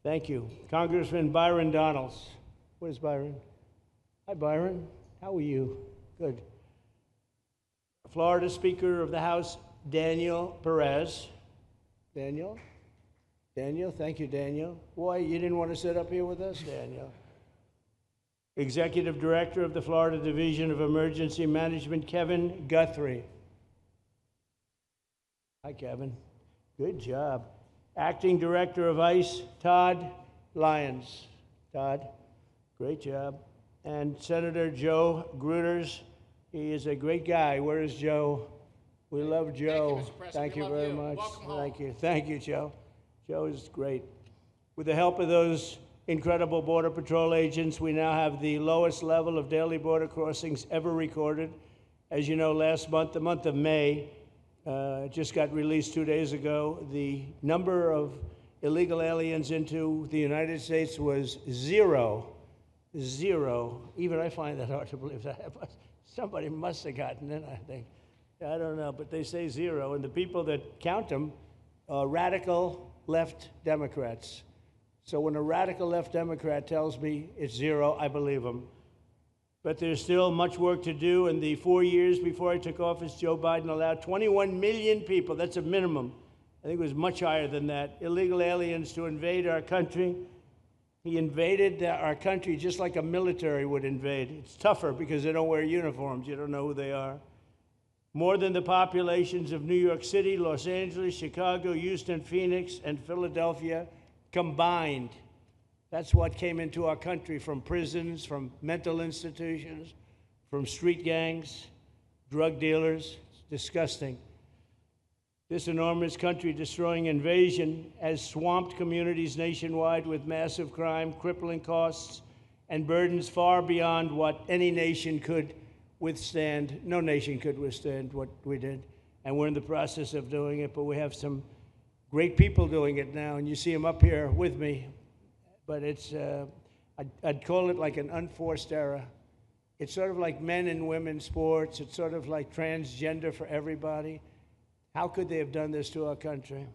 Speaker 15: Thank you. Congressman Byron Donalds. Where's Byron? Hi, Byron. How are you? Good. Florida Speaker of the House, Daniel Perez. Daniel? Daniel? Thank you, Daniel. Why, you didn't want to sit up here with us, Daniel? Executive Director of the Florida Division of Emergency Management, Kevin Guthrie. Hi, Kevin. Good job. Acting Director of ICE, Todd Lyons. Todd, great job. And Senator Joe Gruters. He is a great guy. Where is Joe? We love Joe. Thank you very much. Thank you. Thank you, Joe. Joe is great. With the help of those incredible Border Patrol agents, we now have the lowest level of daily border crossings ever recorded. As you know, last month, the month of May, just got released 2 days ago, the number of illegal aliens into the United States was zero. Zero. Even I find that hard to believe. Somebody must have gotten it, I think. I don't know, but they say zero. And the people that count them are radical left Democrats. So when a radical left Democrat tells me it's zero, I believe him. But there's still much work to do. In the 4 years before I took office, Joe Biden allowed 21 million people, that's a minimum, I think it was much higher than that, illegal aliens to invade our country. He invaded our country just like a military would invade. It's tougher because they don't wear uniforms. You don't know who they are. More than the populations of New York City, Los Angeles, Chicago, Houston, Phoenix, and Philadelphia combined. That's what came into our country from prisons, from mental institutions, from street gangs, drug dealers. It's disgusting. This enormous country-destroying invasion has swamped communities nationwide with massive crime, crippling costs, and burdens far beyond what any nation could withstand. No nation could withstand what we did, and we're in the process of doing it, but we have some great people doing it now, and you see them up here with me, but it's, I'd call it like an unforced era. It's sort of like men and women sports. It's sort of like transgender for everybody. How could they have done this to our country?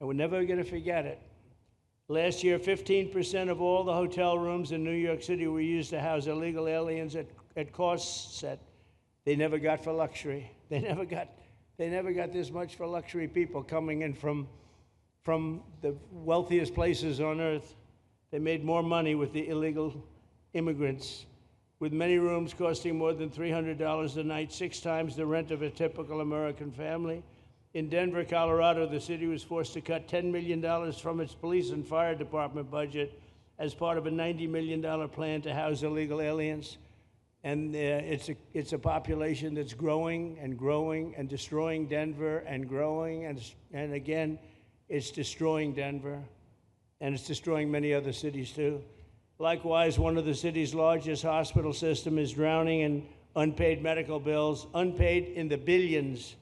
Speaker 15: And we're never going to forget it. Last year, 15% of all the hotel rooms in New York City were used to house illegal aliens at costs that they never got for luxury. They never got this much for luxury people coming in from the wealthiest places on earth. They made more money with the illegal immigrants, with many rooms costing more than $300 a night, 6 times the rent of a typical American family. In Denver, Colorado, the city was forced to cut $10 million from its police and fire department budget as part of a $90 million plan to house illegal aliens. And it's a population that's growing and growing and destroying Denver and growing, and again, it's destroying Denver, and it's destroying many other cities too. Likewise, one of the city's largest hospital system is drowning in unpaid medical bills, unpaid in the billions,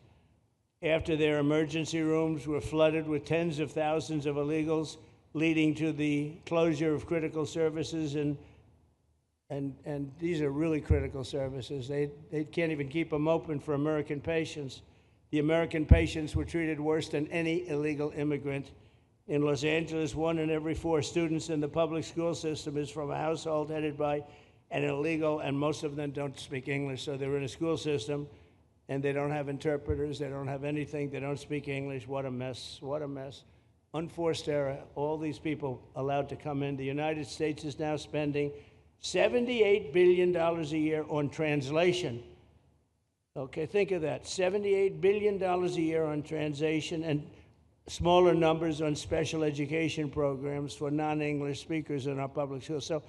Speaker 15: after their emergency rooms were flooded with tens of thousands of illegals, leading to the closure of critical services. And these are really critical services. They can't even keep them open for American patients. The American patients were treated worse than any illegal immigrant. In Los Angeles, 1 in every 4 students in the public school system is from a household headed by an illegal, and most of them don't speak English, so they're in a school system, and they don't have interpreters, they don't have anything, they don't speak English. What a mess, what a mess. Unforced error, all these people allowed to come in. The United States is now spending $78 billion a year on translation. Okay, think of that, $78 billion a year on translation, and smaller numbers on special education programs for non-English speakers in our public schools. So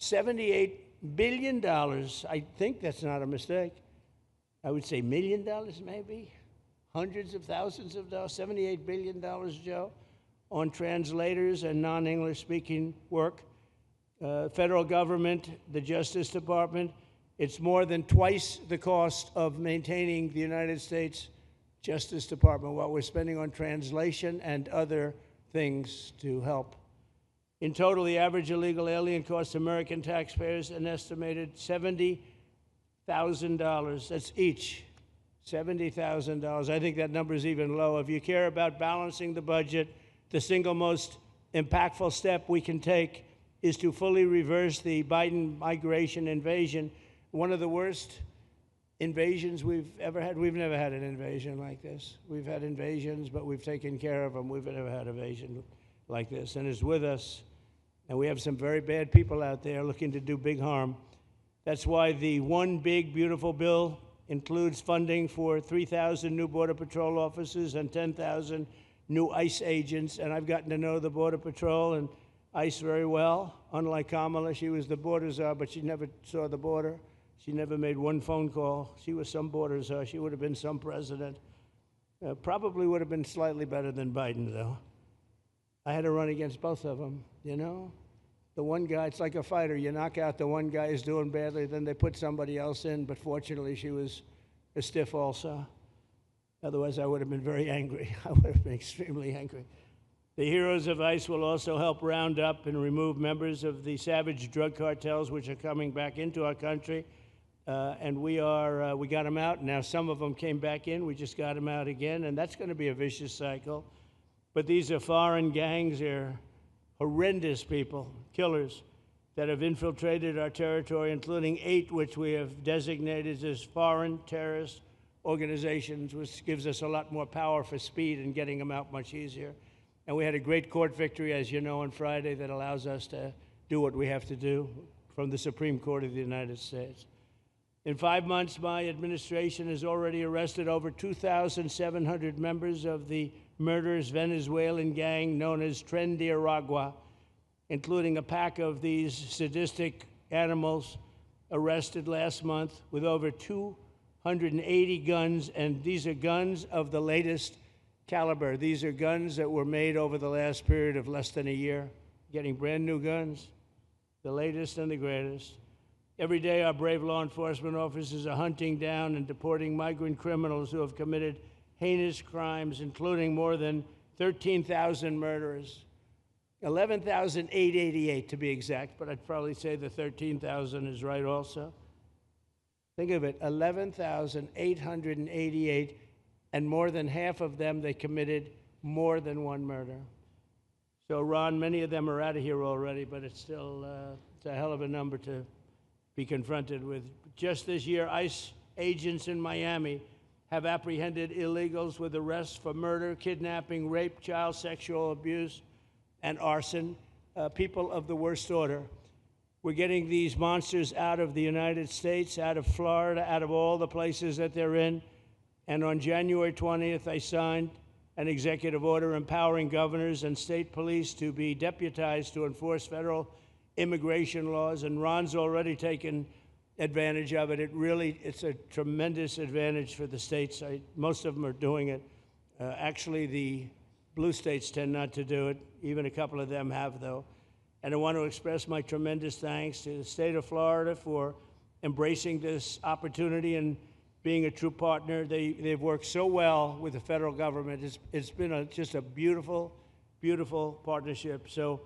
Speaker 15: $78 billion, I think that's not a mistake. I would say $1 million maybe, hundreds of thousands of dollars, $78 billion, Joe, on translators and non-English speaking work. Federal government, the Justice Department, it's more than twice the cost of maintaining the United States Justice Department, what we're spending on translation and other things to help. In total, the average illegal alien costs American taxpayers an estimated $70,000. That's each, $70,000. I think that number is even low. If you care about balancing the budget, the single most impactful step we can take is to fully reverse the Biden migration invasion. One of the worst invasions we've ever had. We've never had an invasion like this. We've had invasions, but we've taken care of them. We've never had an invasion like this, and it's with us. And we have some very bad people out there looking to do big harm. That's why the One Big Beautiful Bill includes funding for 3,000 new Border Patrol officers and 10,000 new ICE agents. And I've gotten to know the Border Patrol and ICE very well. Unlike Kamala, she was the border czar, but she never saw the border. She never made one phone call. She was some border czar. She would have been some president. Probably would have been slightly better than Biden, though. I had to run against both of them, you know? The one guy, it's like a fighter. You knock out the one guy who's doing badly, then they put somebody else in, but fortunately she was a stiff also. Otherwise, I would have been very angry. I would have been extremely angry. The heroes of ICE will also help round up and remove members of the savage drug cartels which are coming back into our country. And we got them out. Now some of them came back in. We just got them out again, and that's going to be a vicious cycle. But these are foreign gangs. They're horrendous people, killers, that have infiltrated our territory, including 8 which we have designated as foreign terrorist organizations, which gives us a lot more power for speed and getting them out much easier. And we had a great court victory, as you know, on Friday that allows us to do what we have to do from the Supreme Court of the United States. In 5 months, my administration has already arrested over 2,700 members of the murderous Venezuelan gang known as Tren de Aragua, including a pack of these sadistic animals arrested last month with over 280 guns, and these are guns of the latest caliber. These are guns that were made over the last period of less than a year, getting brand new guns, the latest and the greatest. Every day, our brave law enforcement officers are hunting down and deporting migrant criminals who have committed heinous crimes, including more than 13,000 murderers, 11,888 to be exact, but I'd probably say the 13,000 is right also. Think of it, 11,888, and more than half of them, they committed more than one murder. So, Ron, many of them are out of here already, but it's still it's a hell of a number to be confronted with. Just this year, ICE agents in Miami have apprehended illegals with arrests for murder, kidnapping, rape, child sexual abuse, and arson, people of the worst order. We're getting these monsters out of the United States, out of Florida, out of all the places that they're in. And on January 20th, I signed an executive order empowering governors and state police to be deputized to enforce federal immigration laws, and Ron's already taken advantage of it. It's a tremendous advantage for the states. Most of them are doing it. Actually, the blue states tend not to do it. Even a couple of them have, though. And I want to express my tremendous thanks to the state of Florida for embracing this opportunity and being a true partner. They've worked so well with the federal government. It's been just a beautiful, beautiful partnership. So,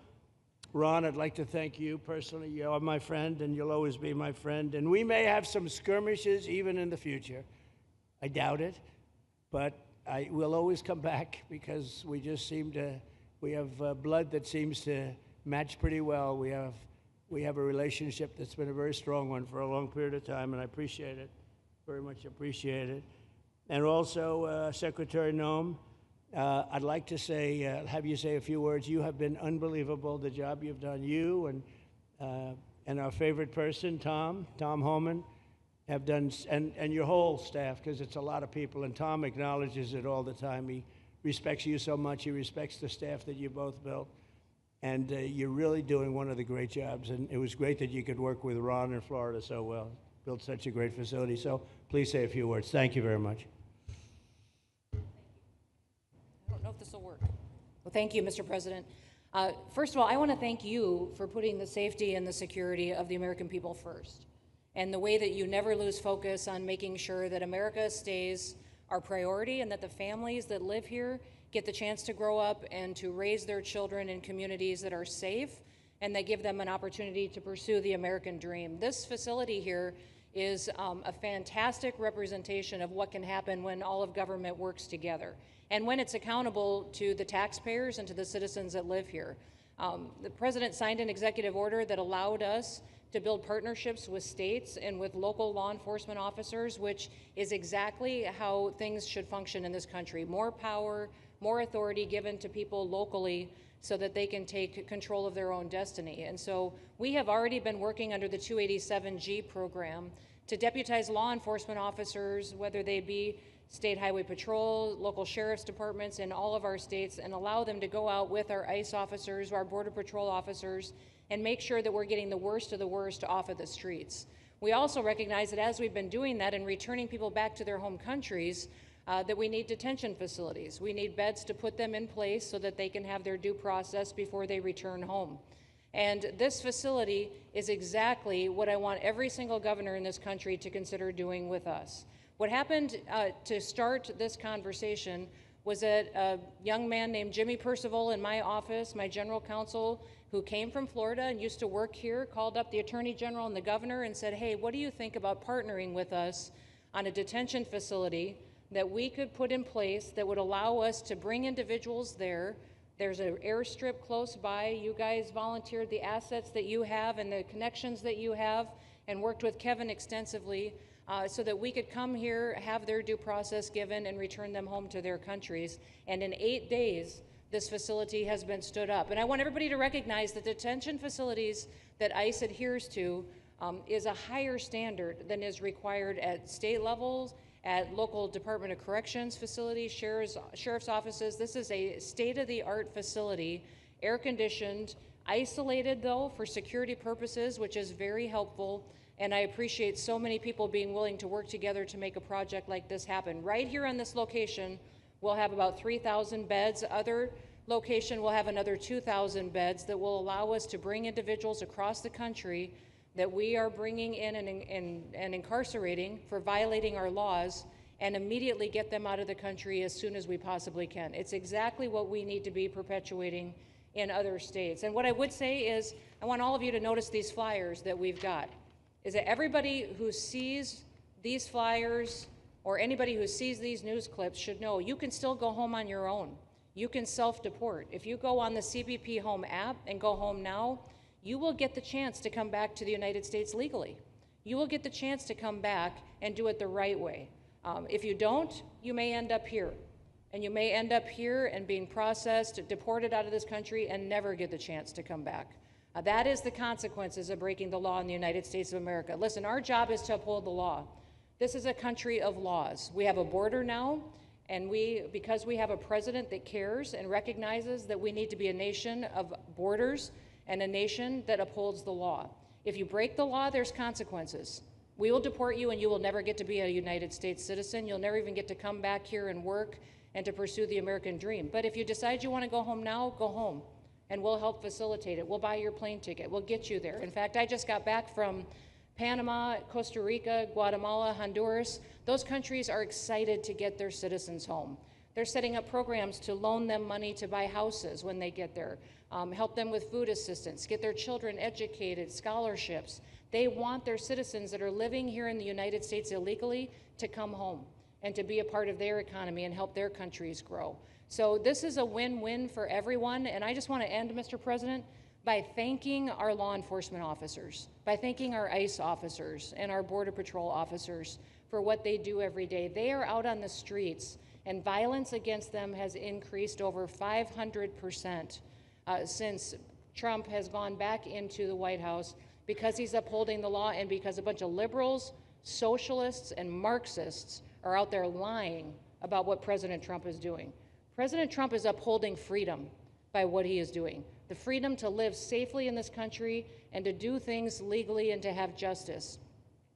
Speaker 15: Ron, I'd like to thank you personally. You are my friend, and you'll always be my friend. And we may have some skirmishes even in the future. I doubt it, but I will always come back because we just we have blood that seems to match pretty well. We have a relationship that's been a very strong one for a long period of time, and I appreciate it, very much appreciate it. And also, Secretary Noem, I'd like to have you say a few words. You have been unbelievable, the job you've done. You and our favorite person, Tom Homan, have done, and your whole staff, because it's a lot of people, and Tom acknowledges it all the time. He respects you so much. He respects the staff that you both built. And you're really doing one of the great jobs. And it was great that you could work with Ron in Florida so well. Built such a great facility. So please say a few words. Thank you very much.
Speaker 6: I don't know if this will work. Well, thank you, Mr. President. First of all, I want to thank you for putting the safety and the security of the American people first, and the way that you never lose focus on making sure that America stays our priority and that the families that live here get the chance to grow up and to raise their children in communities that are safe and that give them an opportunity to pursue the American dream. This facility here is a fantastic representation of what can happen when all of government works together and when it's accountable to the taxpayers and to the citizens that live here. The President signed an executive order that allowed us to build partnerships with states and with local law enforcement officers, which is exactly how things should function in this country. More power, more authority given to people locally so that they can take control of their own destiny. And so we have already been working under the 287G program to deputize law enforcement officers, whether they be state highway patrol, local sheriff's departments in all of our states, and allow them to go out with our ICE officers, our border patrol officers, and make sure that we're getting the worst of the worst off of the streets. We also recognize that as we've been doing that and returning people back to their home countries, that we need detention facilities. We need beds to put them in place so that they can have their due process before they return home. And this facility is exactly what I want every single governor in this country to consider doing with us. What happened to start this conversation was that a young man named Jimmy Percival in my office, my general counsel, who came from Florida and used to work here, called up the Attorney General and the governor and said, hey, what do you think about partnering with us on a detention facility that we could put in place that would allow us to bring individuals there? There's an airstrip close by. You guys volunteered the assets that you have and the connections that you have and worked with Kevin extensively so that we could come here, have their due process given, and return them home to their countries. And in 8 days, this facility has been stood up. And I want everybody to recognize that detention facilities that ICE adheres to is a higher standard than is required at state levels, at local Department of Corrections facilities, sheriff's offices. This is a state-of-the-art facility, air-conditioned, isolated though for security purposes, which is very helpful. And I appreciate so many people being willing to work together to make a project like this happen. Right here on this location, we'll have about 3,000 beds. Other location will have another 2,000 beds that will allow us to bring individuals across the country that we are bringing in and incarcerating for violating our laws and immediately get them out of the country as soon as we possibly can. It's exactly what we need to be perpetuating in other states. And what I would say is, I want all of you to notice these flyers that we've got, is that everybody who sees these flyers or anybody who sees these news clips should know you can still go home on your own. You can self-deport. If you go on the CBP Home app and go home now, you will get the chance to come back to the United States legally. You will get the chance to come back and do it the right way. If you don't, you may end up here. And you may end up here and being processed, deported out of this country, and never get the chance to come back. That is the consequences of breaking the law in the United States of America. Listen, our job is to uphold the law. This is a country of laws. We have a border now, and because we have a president that cares and recognizes that we need to be a nation of borders and a nation that upholds the law. If you break the law, there's consequences. We will deport you and you will never get to be a United States citizen. You'll never even get to come back here and work and to pursue the American dream. But if you decide you want to go home now, go home. And we'll help facilitate it. We'll buy your plane ticket. We'll get you there. In fact, I just got back from Panama, Costa Rica, Guatemala, Honduras. Those countries are excited to get their citizens home. They're setting up programs to loan them money to buy houses when they get there, help them with food assistance, get their children educated, scholarships. They want their citizens that are living here in the United States illegally to come home and to be a part of their economy and help their countries grow. So this is a win-win for everyone, and I just want to end, Mr. President, by thanking our law enforcement officers, by thanking our ICE officers and our Border Patrol officers for what they do every day. They are out on the streets, and violence against them has increased over 500% since Trump has gone back into the White House, because he's upholding the law and because a bunch of liberals, socialists, and Marxists are out there lying about what President Trump is doing. President Trump is upholding freedom by what he is doing. The freedom to live safely in this country and to do things legally and to have justice.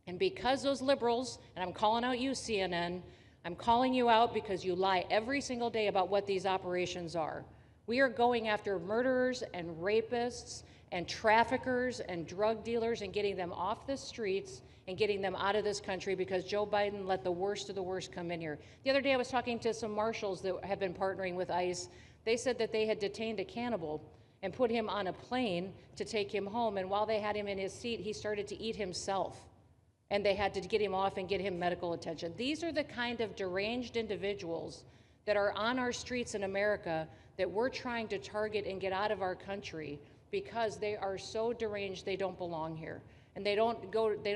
Speaker 6: And because those liberals, and I'm calling out you, CNN, I'm calling you out because you lie every single day about what these operations are. We are going after murderers and rapists and traffickers and drug dealers and getting them off the streets and getting them out of this country because Joe Biden let the worst of the worst come in here. The other day I was talking to some marshals that have been partnering with ICE. They said that they had detained a cannibal and put him on a plane to take him home, and while they had him in his seat, he started to eat himself, and they had to get him off and get him medical attention. These are the kind of deranged individuals that are on our streets in America that we're trying to target and get out of our country because they are so deranged they don't belong here. And they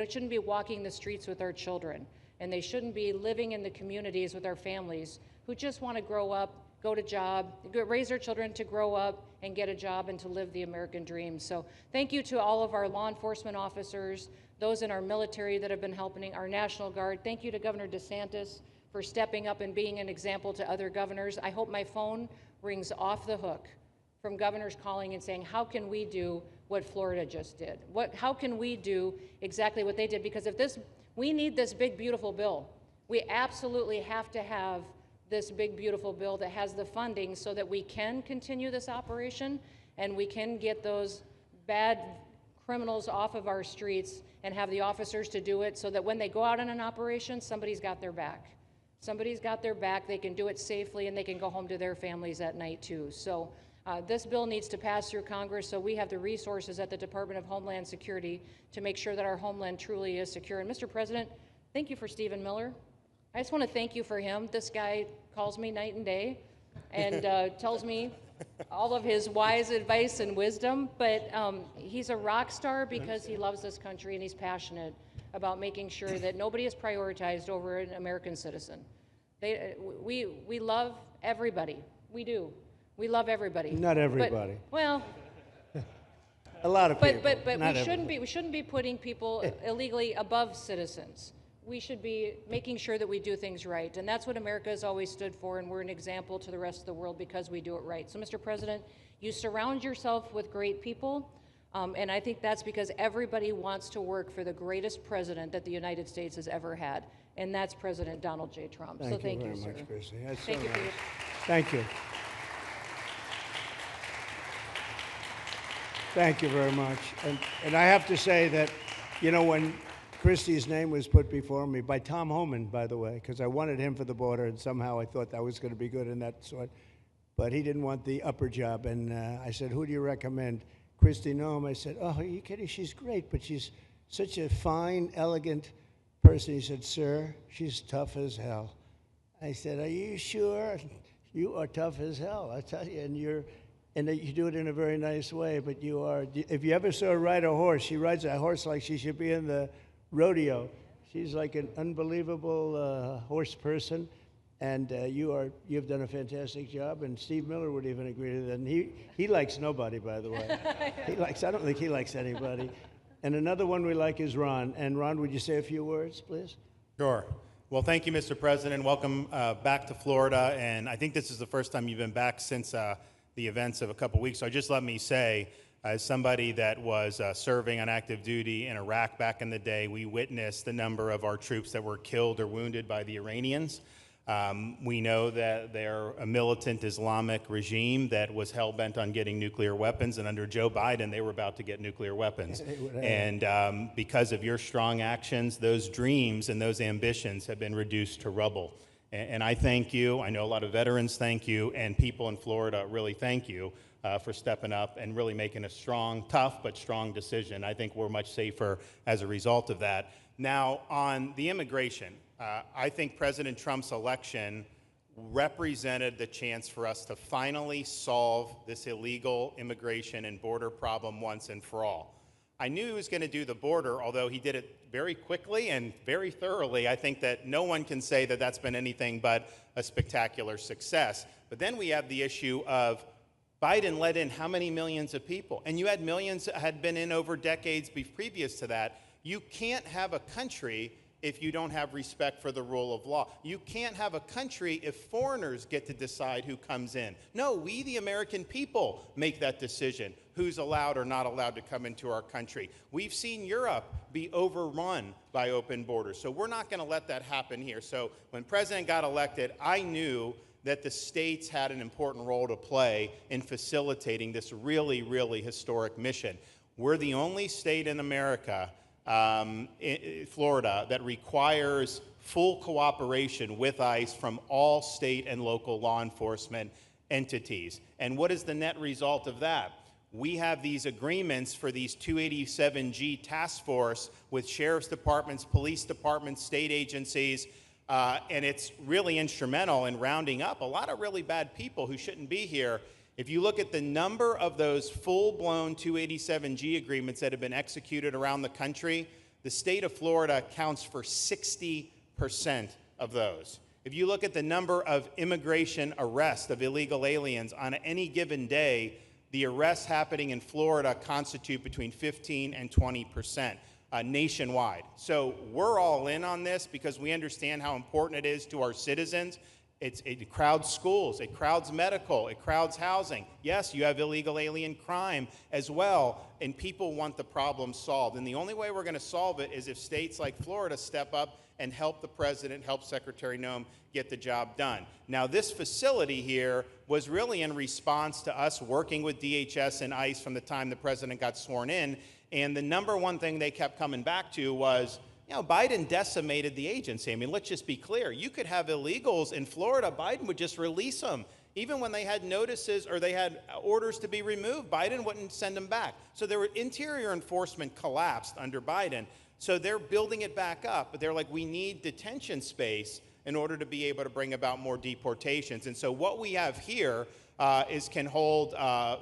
Speaker 6: shouldn't be walking the streets with our children. And they shouldn't be living in the communities with our families who just want to grow up, go to job, raise their children to grow up and get a job and to live the American dream. So thank you to all of our law enforcement officers, those in our military that have been helping, our National Guard. Thank you to Governor DeSantis for stepping up and being an example to other governors. I hope my phone rings off the hook from governors calling and saying, how can we do what Florida just did? How can we do exactly what they did? Because we need this big, beautiful bill. We absolutely have to have this big, beautiful bill that has the funding so that we can continue this operation and we can get those bad criminals off of our streets and have the officers to do it so that when they go out on an operation, somebody's got their back.
Speaker 16: Somebody's got their back, they can do it safely, and they can go home to their families at night too. So this bill needs to pass through Congress so we have the resources at the Department of Homeland Security to make sure that our homeland truly is secure. And Mr. President, thank you for Stephen Miller. I just want to thank you for him. This guy calls me night and day and tells me all of his wise advice and wisdom, but he's a rock star because he loves this country and he's passionate about making sure that nobody is prioritized over an American citizen. We love everybody. We do. We love everybody.
Speaker 15: Not everybody.
Speaker 16: But, well,
Speaker 15: a lot of people.
Speaker 16: But
Speaker 15: Not
Speaker 16: we shouldn't be putting people illegally above citizens. We should be making sure that we do things right, and that's what America has always stood for, and we're an example to the rest of the world because we do it right. So, Mr. President, you surround yourself with great people, and I think that's because everybody wants to work for the greatest president that the United States has ever had, and that's President Donald J. Trump.
Speaker 15: Thank
Speaker 16: so thank
Speaker 15: you
Speaker 16: you,
Speaker 15: very
Speaker 16: sir.
Speaker 15: much, Christy. That's
Speaker 16: Thank
Speaker 15: so
Speaker 16: you for
Speaker 15: nice.
Speaker 16: your
Speaker 15: Thank you. Thank you very much. And I have to say that, you know, when Christie's name was put before me by Tom Homan, by the way, because I wanted him for the border, and somehow I thought that was going to be good in that sort. But he didn't want the upper job, and I said, "Who do you recommend?" Christy Noem. I said, "Oh, are you kidding? She's great, but she's such a fine, elegant person." He said, "Sir, she's tough as hell." I said, "Are you sure? You are tough as hell, I tell you, and you do it in a very nice way, but you are, if you ever saw her ride a horse, she rides a horse like she should be in the rodeo. She's like an unbelievable horse person, and you've done a fantastic job, and Steve Miller would even agree to that. And he likes nobody, by the way. I don't think he likes anybody. And another one we like is Ron. And Ron, would you say a few words, please?
Speaker 17: Sure. Well, thank you, Mr. President. Welcome back to Florida, and I think this is the first time you've been back since the events of a couple weeks. So just let me say, as somebody that was serving on active duty in Iraq back in the day, we witnessed the number of our troops that were killed or wounded by the Iranians. We know that they're a militant Islamic regime that was hell-bent on getting nuclear weapons, and under Joe Biden, they were about to get nuclear weapons. And because of your strong actions, those dreams and those ambitions have been reduced to rubble. And I thank you. I know a lot of veterans thank you, and people in Florida really thank you for stepping up and really making a strong, tough, but strong decision. I think we're much safer as a result of that. Now, on the immigration, I think President Trump's election represented the chance for us to finally solve this illegal immigration and border problem once and for all. I knew he was going to do the border, although he did it very quickly and very thoroughly. I think that no one can say that that's been anything but a spectacular success. But then we have the issue of Biden let in how many millions of people? And you had millions that had been in over decades previous to that. You can't have a country if you don't have respect for the rule of law. You can't have a country if foreigners get to decide who comes in. No, we, the American people, make that decision, who's allowed or not allowed to come into our country. We've seen Europe be overrun by open borders, so we're not going to let that happen here. So when President got elected, I knew that the states had an important role to play in facilitating this really, really historic mission. We're the only state in America, Florida, that requires full cooperation with ICE from all state and local law enforcement entities. And what is the net result of that? We have these agreements for these 287G task force with sheriff's departments, police departments, state agencies, and it's really instrumental in rounding up a lot of really bad people who shouldn't be here. If you look at the number of those full-blown 287G agreements that have been executed around the country, the state of Florida counts for 60% of those. If you look at the number of immigration arrests of illegal aliens on any given day, the arrests happening in Florida constitute between 15 and 20%. Nationwide. So we're all in on this because we understand how important it is to our citizens. It crowds schools, it crowds medical, it crowds housing. Yes, you have illegal alien crime as well, and people want the problem solved. And the only way we're going to solve it is if states like Florida step up and help the president, help Secretary Noem get the job done. Now, this facility here was really in response to us working with DHS and ICE from the time the president got sworn in. And the number one thing they kept coming back to was Biden decimated the agency. I mean, let's just be clear. You could have illegals in Florida. Biden would just release them. Even when they had notices or they had orders to be removed, Biden wouldn't send them back. So their interior enforcement collapsed under Biden. So they're building it back up, but they're like, we need detention space in order to be able to bring about more deportations. And so what we have here can hold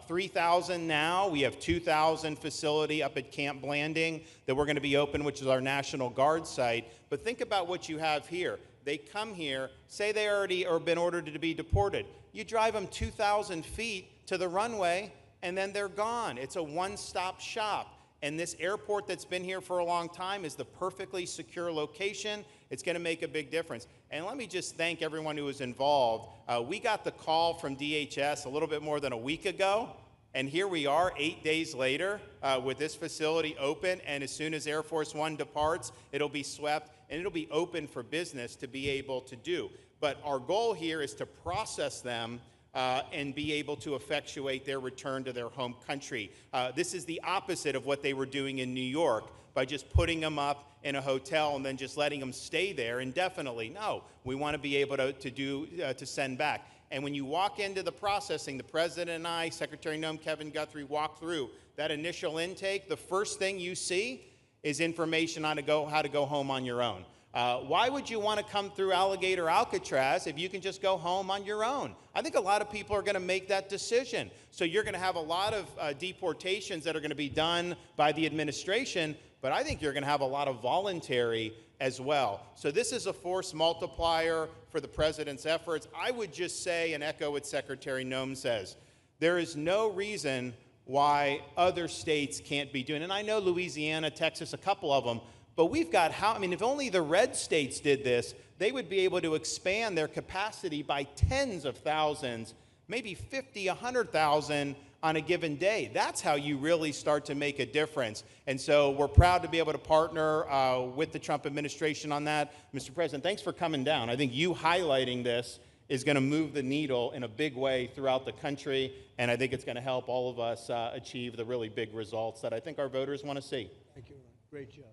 Speaker 17: 3,000 now. We have 2,000 facility up at Camp Blanding that we're going to be open, which is our National Guard site. But think about what you have here. They come here, say they already are been ordered to be deported. You drive them 2,000 feet to the runway, and then they're gone. It's a one-stop shop. And this airport that's been here for a long time is the perfectly secure location. It's going to make a big difference. And let me just thank everyone who was involved. We got the call from DHS a little bit more than a week ago, and here we are 8 days later with this facility open, and as soon as Air Force One departs, it'll be swept, and it'll be open for business to be able to do. But our goal here is to process them and be able to effectuate their return to their home country. This is the opposite of what they were doing in New York by just putting them up in a hotel and then just letting them stay there indefinitely. No, we want to be able to send back. And when you walk into the processing, the President and I, Secretary Noem, Kevin Guthrie, walk through that initial intake, the first thing you see is information on how to go home on your own. Why would you want to come through Alligator Alcatraz if you can just go home on your own? I think a lot of people are going to make that decision. So you're going to have a lot of deportations that are going to be done by the administration, but I think you're going to have a lot of voluntary as well. So this is a force multiplier for the President's efforts. I would just say and echo what Secretary Noem says. There is no reason why other states can't be doing it. And I know Louisiana, Texas, a couple of them, but we've got if only the red states did this, they would be able to expand their capacity by tens of thousands, maybe 50, 100,000 on a given day. That's how you really start to make a difference. And so we're proud to be able to partner with the Trump administration on that. Mr. President, thanks for coming down. I think you highlighting this is going to move the needle in a big way throughout the country, and I think it's going to help all of us achieve the really big results that I think our voters want to see.
Speaker 15: Thank you, Ron. Great job.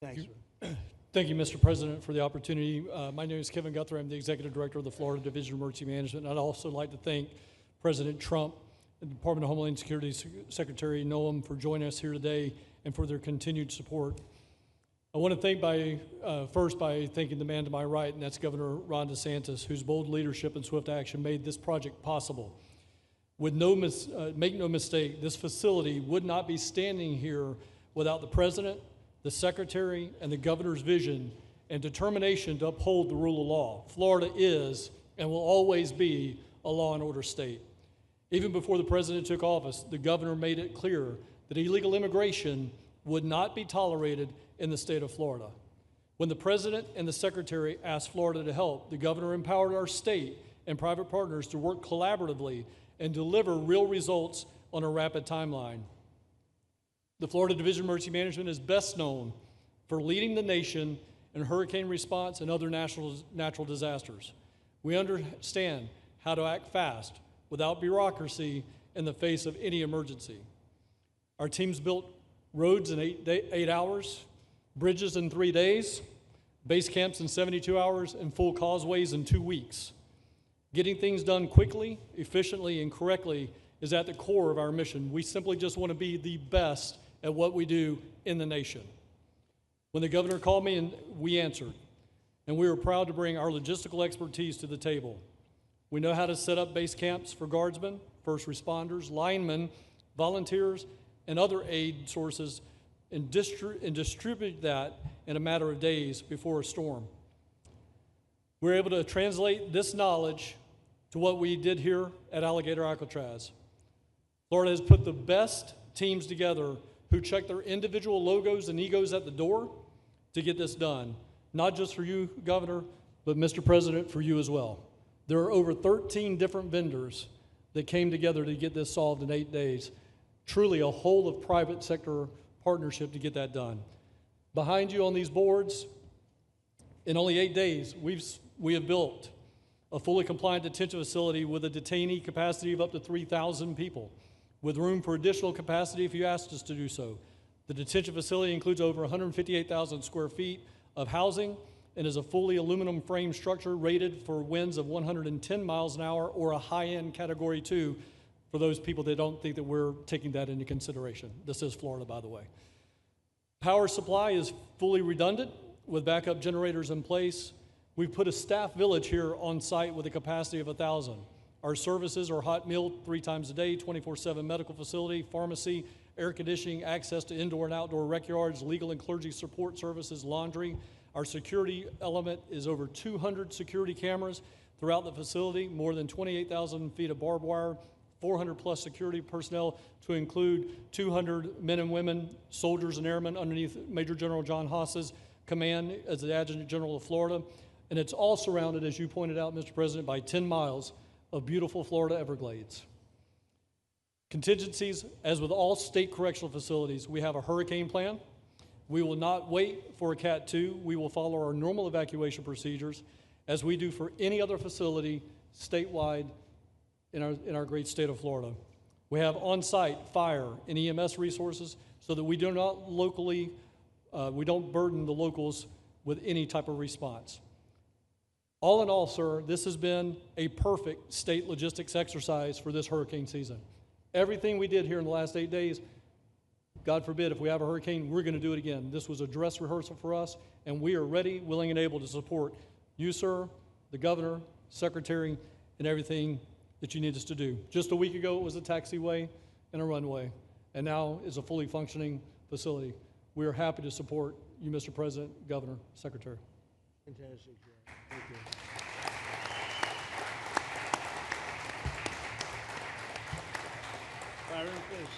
Speaker 10: Thanks. Thank you, Mr. President, for the opportunity. My name is Kevin Guthrie. I'm the Executive Director of the Florida Division of Emergency Management. And I'd also like to thank President Trump and the Department of Homeland Security Secretary Noem for joining us here today and for their continued support. I want to thank first by thanking the man to my right, and that's Governor Ron DeSantis, whose bold leadership and swift action made this project possible. Make no mistake, this facility would not be standing here without the President, the Secretary, and the Governor's vision and determination to uphold the rule of law. Florida is and will always be a law and order state. Even before the President took office, the Governor made it clear that illegal immigration would not be tolerated in the state of Florida. When the President and the Secretary asked Florida to help, the Governor empowered our state and private partners to work collaboratively and deliver real results on a rapid timeline. The Florida Division of Emergency Management is best known for leading the nation in hurricane response and other natural disasters. We understand how to act fast without bureaucracy in the face of any emergency. Our teams built roads in 8 hours, bridges in 3 days, base camps in 72 hours, and full causeways in 2 weeks. Getting things done quickly, efficiently, and correctly is at the core of our mission. We simply just want to be the best at what we do in the nation. When the Governor called me, and we answered, and we were proud to bring our logistical expertise to the table. We know how to set up base camps for guardsmen, first responders, linemen, volunteers, and other aid sources, and distribute that in a matter of days before a storm. We're able to translate this knowledge to what we did here at Alligator Alcatraz. Florida has put the best teams together who check their individual logos and egos at the door to get this done. Not just for you, Governor, but Mr. President, for you as well. There are over 13 different vendors that came together to get this solved in 8 days. Truly a whole of private sector partnership to get that done. Behind you on these boards, in only 8 days, we have built a fully compliant detention facility with a detainee capacity of up to 3,000 people, with room for additional capacity if you asked us to do so. The detention facility includes over 158,000 square feet of housing and is a fully aluminum frame structure rated for winds of 110 miles an hour or a high-end Category 2 for those people that don't think that we're taking that into consideration. This is Florida, by the way. Power supply is fully redundant with backup generators in place. We've put a staff village here on site with a capacity of 1,000. Our services are hot meal 3 times a day, 24/7 medical facility, pharmacy, air conditioning, access to indoor and outdoor rec yards, legal and clergy support services, laundry. Our security element is over 200 security cameras throughout the facility, more than 28,000 feet of barbed wire, 400 plus security personnel to include 200 men and women, soldiers and airmen underneath Major General John Haas's command as the Adjutant General of Florida. And it's all surrounded, as you pointed out, Mr. President, by 10 miles of beautiful Florida Everglades. Contingencies, as with all state correctional facilities, we have a hurricane plan. We will not wait for a Cat 2. We will follow our normal evacuation procedures as we do for any other facility statewide in our great state of Florida. We have on-site fire and EMS resources so that we do not we don't burden the locals with any type of response. All in all, sir, this has been a perfect state logistics exercise for this hurricane season. Everything we did here in the last 8 days, God forbid, if we have a hurricane, we're going to do it again. This was a dress rehearsal for us, and we are ready, willing, and able to support you, sir, the governor, secretary, and everything that you need us to do. Just a week ago, it was a taxiway and a runway, and now is a fully functioning facility. We are happy to support you, Mr. President, Governor, Secretary.
Speaker 15: Fantastic, Joe. Thank you. Byron, please.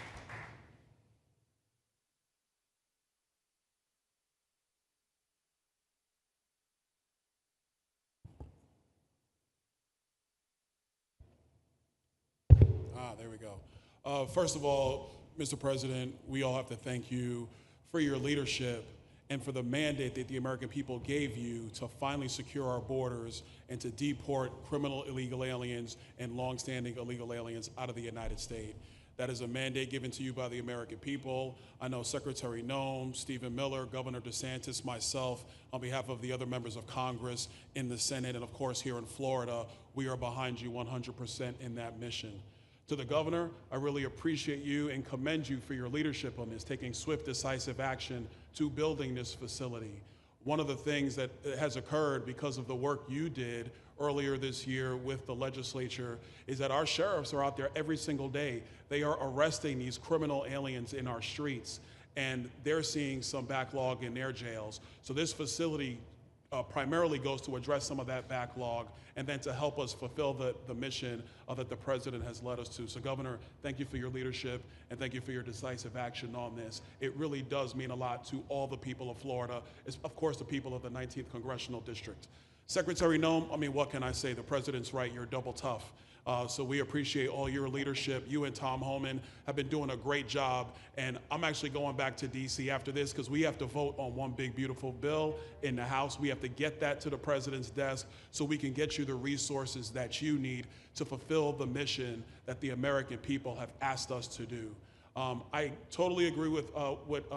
Speaker 18: There we go. First of all, Mr. President, we all have to thank you for your leadership and for the mandate that the American people gave you to finally secure our borders and to deport criminal illegal aliens and longstanding illegal aliens out of the United States. That is a mandate given to you by the American people. I know Secretary Noem, Stephen Miller, Governor DeSantis, myself, on behalf of the other members of Congress in the Senate, and of course here in Florida, we are behind you 100% in that mission. To the governor, I really appreciate you and commend you for your leadership on this, taking swift, decisive action to building this facility. One of the things that has occurred because of the work you did earlier this year with the legislature is that our sheriffs are out there every single day. They are arresting these criminal aliens in our streets, and they're seeing some backlog in their jails. So this facility primarily goes to address some of that backlog and then to help us fulfill the mission that the president has led us to. So Governor, thank you for your leadership and thank you for your decisive action on this. It really does mean a lot to all the people of Florida, of course the people of the 19th Congressional District. Secretary Noem, I mean, what can I say? The president's right, you're double tough. So we appreciate all your leadership. You and Tom Homan have been doing a great job. And I'm actually going back to DC after this because we have to vote on one big, beautiful bill in the House. We have to get that to the president's desk so we can get you the resources that you need to fulfill the mission that the American people have asked us to do. I totally agree with what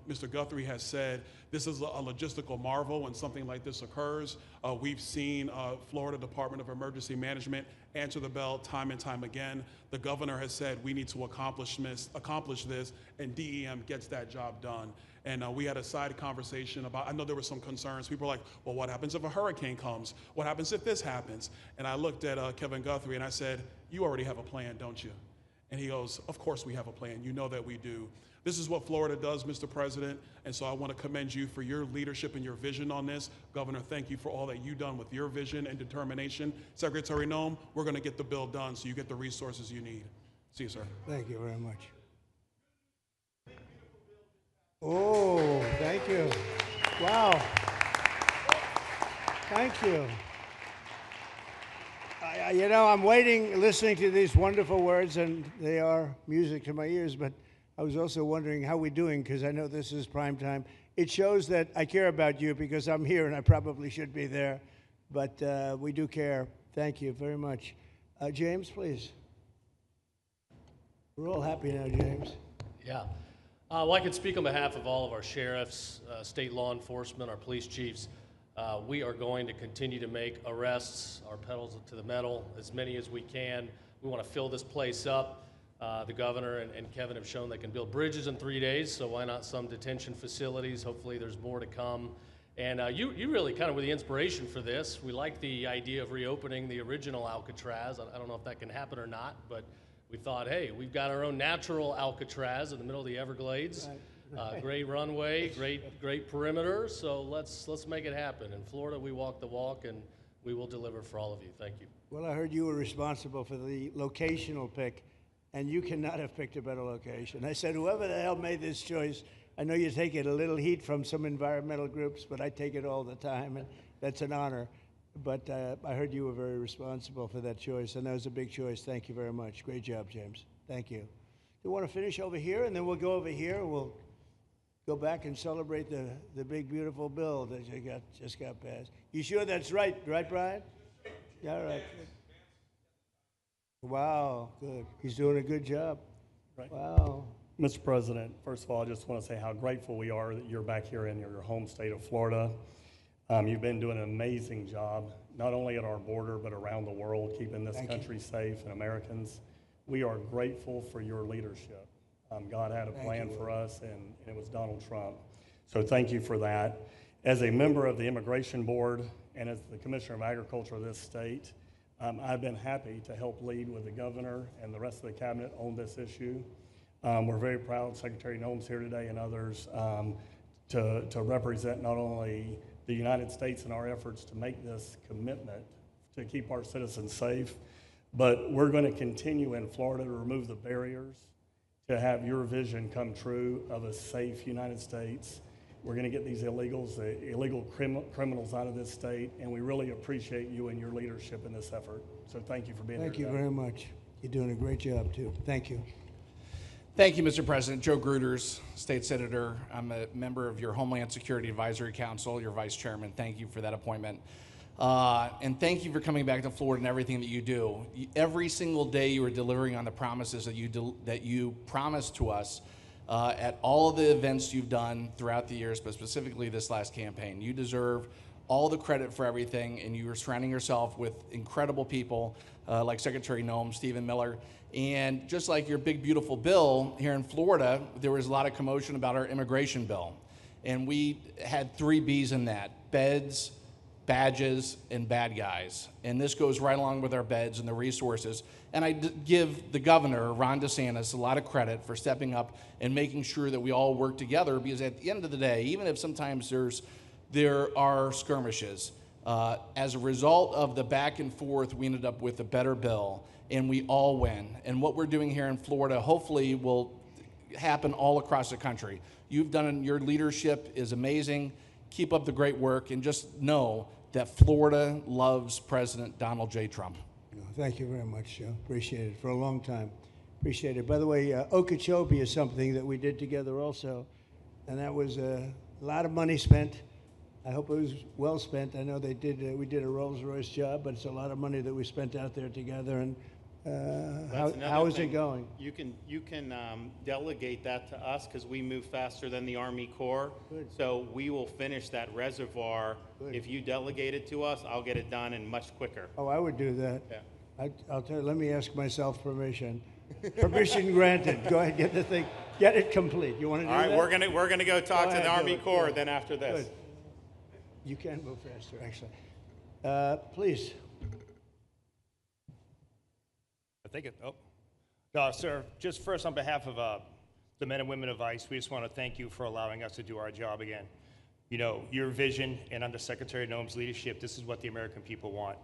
Speaker 18: Mr. Guthrie has said. This is a logistical marvel when something like this occurs. We've seen Florida Department of Emergency Management answer the bell time and time again. The governor has said we need to accomplish this, and DEM gets that job done. And we had a side conversation about, I know there were some concerns. People were like, well, what happens if a hurricane comes? What happens if this happens? And I looked at Kevin Guthrie and I said, you already have a plan, don't you? And he goes, of course we have a plan. You know that we do. This is what Florida does, Mr. President, and so I want to commend you for your leadership and your vision on this. Governor, thank you for all that you've done with your vision and determination. Secretary Noem, we're going to get the bill done so you get the resources you need. See you, sir.
Speaker 15: Thank you very much. Oh, thank you. Wow. Thank you. You know, I'm waiting, listening to these wonderful words, and they are music to my ears, but I was also wondering how we're doing, because I know this is prime time. It shows that I care about you, because I'm here, and I probably should be there, but we do care. Thank you very much. James, please. We're all happy now, James.
Speaker 19: Yeah. Well, I can speak on behalf of all of our sheriffs, state law enforcement, our police chiefs. We are going to continue to make arrests, our pedals to the metal, as many as we can. We want to fill this place up. The governor and Kevin have shown they can build bridges in 3 days, so why not some detention facilities? Hopefully there's more to come. And you really kind of were the inspiration for this. We like the idea of reopening the original Alcatraz. I don't know if that can happen or not, but we thought, hey, we've got our own natural Alcatraz in the middle of the Everglades. Right. Great runway, great perimeter, so let's make it happen. In Florida, we walk the walk, and we will deliver for all of you. Thank you.
Speaker 15: Well, I heard you were responsible for the locational pick, and you cannot have picked a better location. I said, whoever the hell made this choice, I know you take it a little heat from some environmental groups, but I take it all the time, and that's an honor. But I heard you were very responsible for that choice, and that was a big choice. Thank you very much. Great job, James. Thank you. You want to finish over here, and then we'll go over here. We'll go back and celebrate the big, beautiful bill that you just got passed. You sure that's right, Brian? Yeah, all right. Wow, good. He's doing a good job.
Speaker 20: Right.
Speaker 15: Wow.
Speaker 20: Mr. President, first of all, I just want to say how grateful we are that you're back here in your home state of Florida. You've been doing an amazing job, not only at our border, but around the world, keeping this country safe and Americans. We are grateful for your leadership. God had a plan for us, and it was Donald Trump. So thank you for that. As a member of the Immigration Board and as the Commissioner of Agriculture of this state, I've been happy to help lead with the governor and the rest of the cabinet on this issue. We're very proud, Secretary Noem's here today and others, to represent not only the United States in our efforts to make this commitment to keep our citizens safe, but we're going to continue in Florida to remove the barriers to have your vision come true of a safe United States. We're going to get these illegal criminals out of this state, and we really appreciate you and your leadership in this effort. So thank you for being here today.
Speaker 15: Thank you very much. You're doing a great job, too. Thank you.
Speaker 21: Thank you, Mr. President. Joe Gruters, State Senator. I'm a member of your Homeland Security Advisory Council, your Vice Chairman. Thank you for that appointment. And thank you for coming back to Florida and everything that you do. Every single day you are delivering on the promises that you promised to us at all of the events you've done throughout the years, but specifically this last campaign. You deserve all the credit for everything, and you are surrounding yourself with incredible people like Secretary Noem, Stephen Miller. And just like your big, beautiful bill here in Florida, there was a lot of commotion about our immigration bill. And we had 3 B's in that: beds, badges, and bad guys. And this goes right along with our beds and the resources. And I give the governor, Ron DeSantis, a lot of credit for stepping up and making sure that we all work together, because at the end of the day, even if sometimes there are skirmishes, as a result of the back and forth, we ended up with a better bill, and we all win. And what we're doing here in Florida hopefully will happen all across the country. You've done, your leadership is amazing. Keep up the great work, and just know that Florida loves President Donald J. Trump.
Speaker 15: Thank you very much, Joe. Appreciate it for a long time. Appreciate it. By the way, Okeechobee is something that we did together also, and that was a lot of money spent. I hope it was well spent. I know we did a Rolls-Royce job, but it's a lot of money that we spent out there together. And how is it going?
Speaker 22: You can delegate that to us, because we move faster than the Army Corps.
Speaker 15: Good.
Speaker 22: So we will finish that reservoir.
Speaker 15: Good.
Speaker 22: If you delegate it to us, I'll get it done and much quicker.
Speaker 15: Oh, I would do that.
Speaker 22: Yeah.
Speaker 15: I'll tell you, let me ask myself permission. Permission granted. Go ahead, get the thing, get it complete. You want to do that?
Speaker 22: All right, we're gonna go talk to the Army Corps then after this.
Speaker 15: Good. You can move faster, actually. Please.
Speaker 23: I think it, sir, just first on behalf of the men and women of ICE, we just want to thank you for allowing us to do our job again. You know, your vision and under Secretary Noem's leadership, this is what the American people want.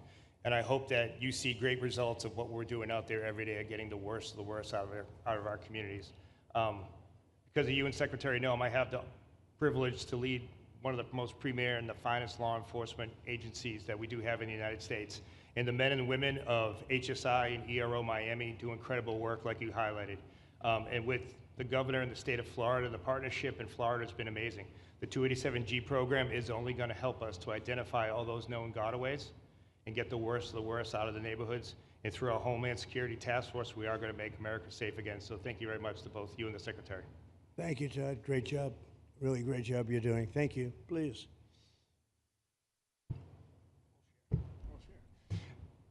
Speaker 23: And I hope that you see great results of what we're doing out there every day, getting the worst of the worst out of our communities. Because of you and Secretary Noem, I have the privilege to lead one of the most premier and the finest law enforcement agencies that we do have in the United States. And the men and women of HSI and ERO Miami do incredible work like you highlighted. And with the governor in the state of Florida, the partnership in Florida has been amazing. The 287G program is only going to help us to identify all those known gotaways and get the worst of the worst out of the neighborhoods. And through our Homeland Security Task Force, we are going to make America safe again. So thank you very much to both you and the Secretary.
Speaker 15: Thank you, Todd. Great job. Really great job you're doing. Thank you. Please.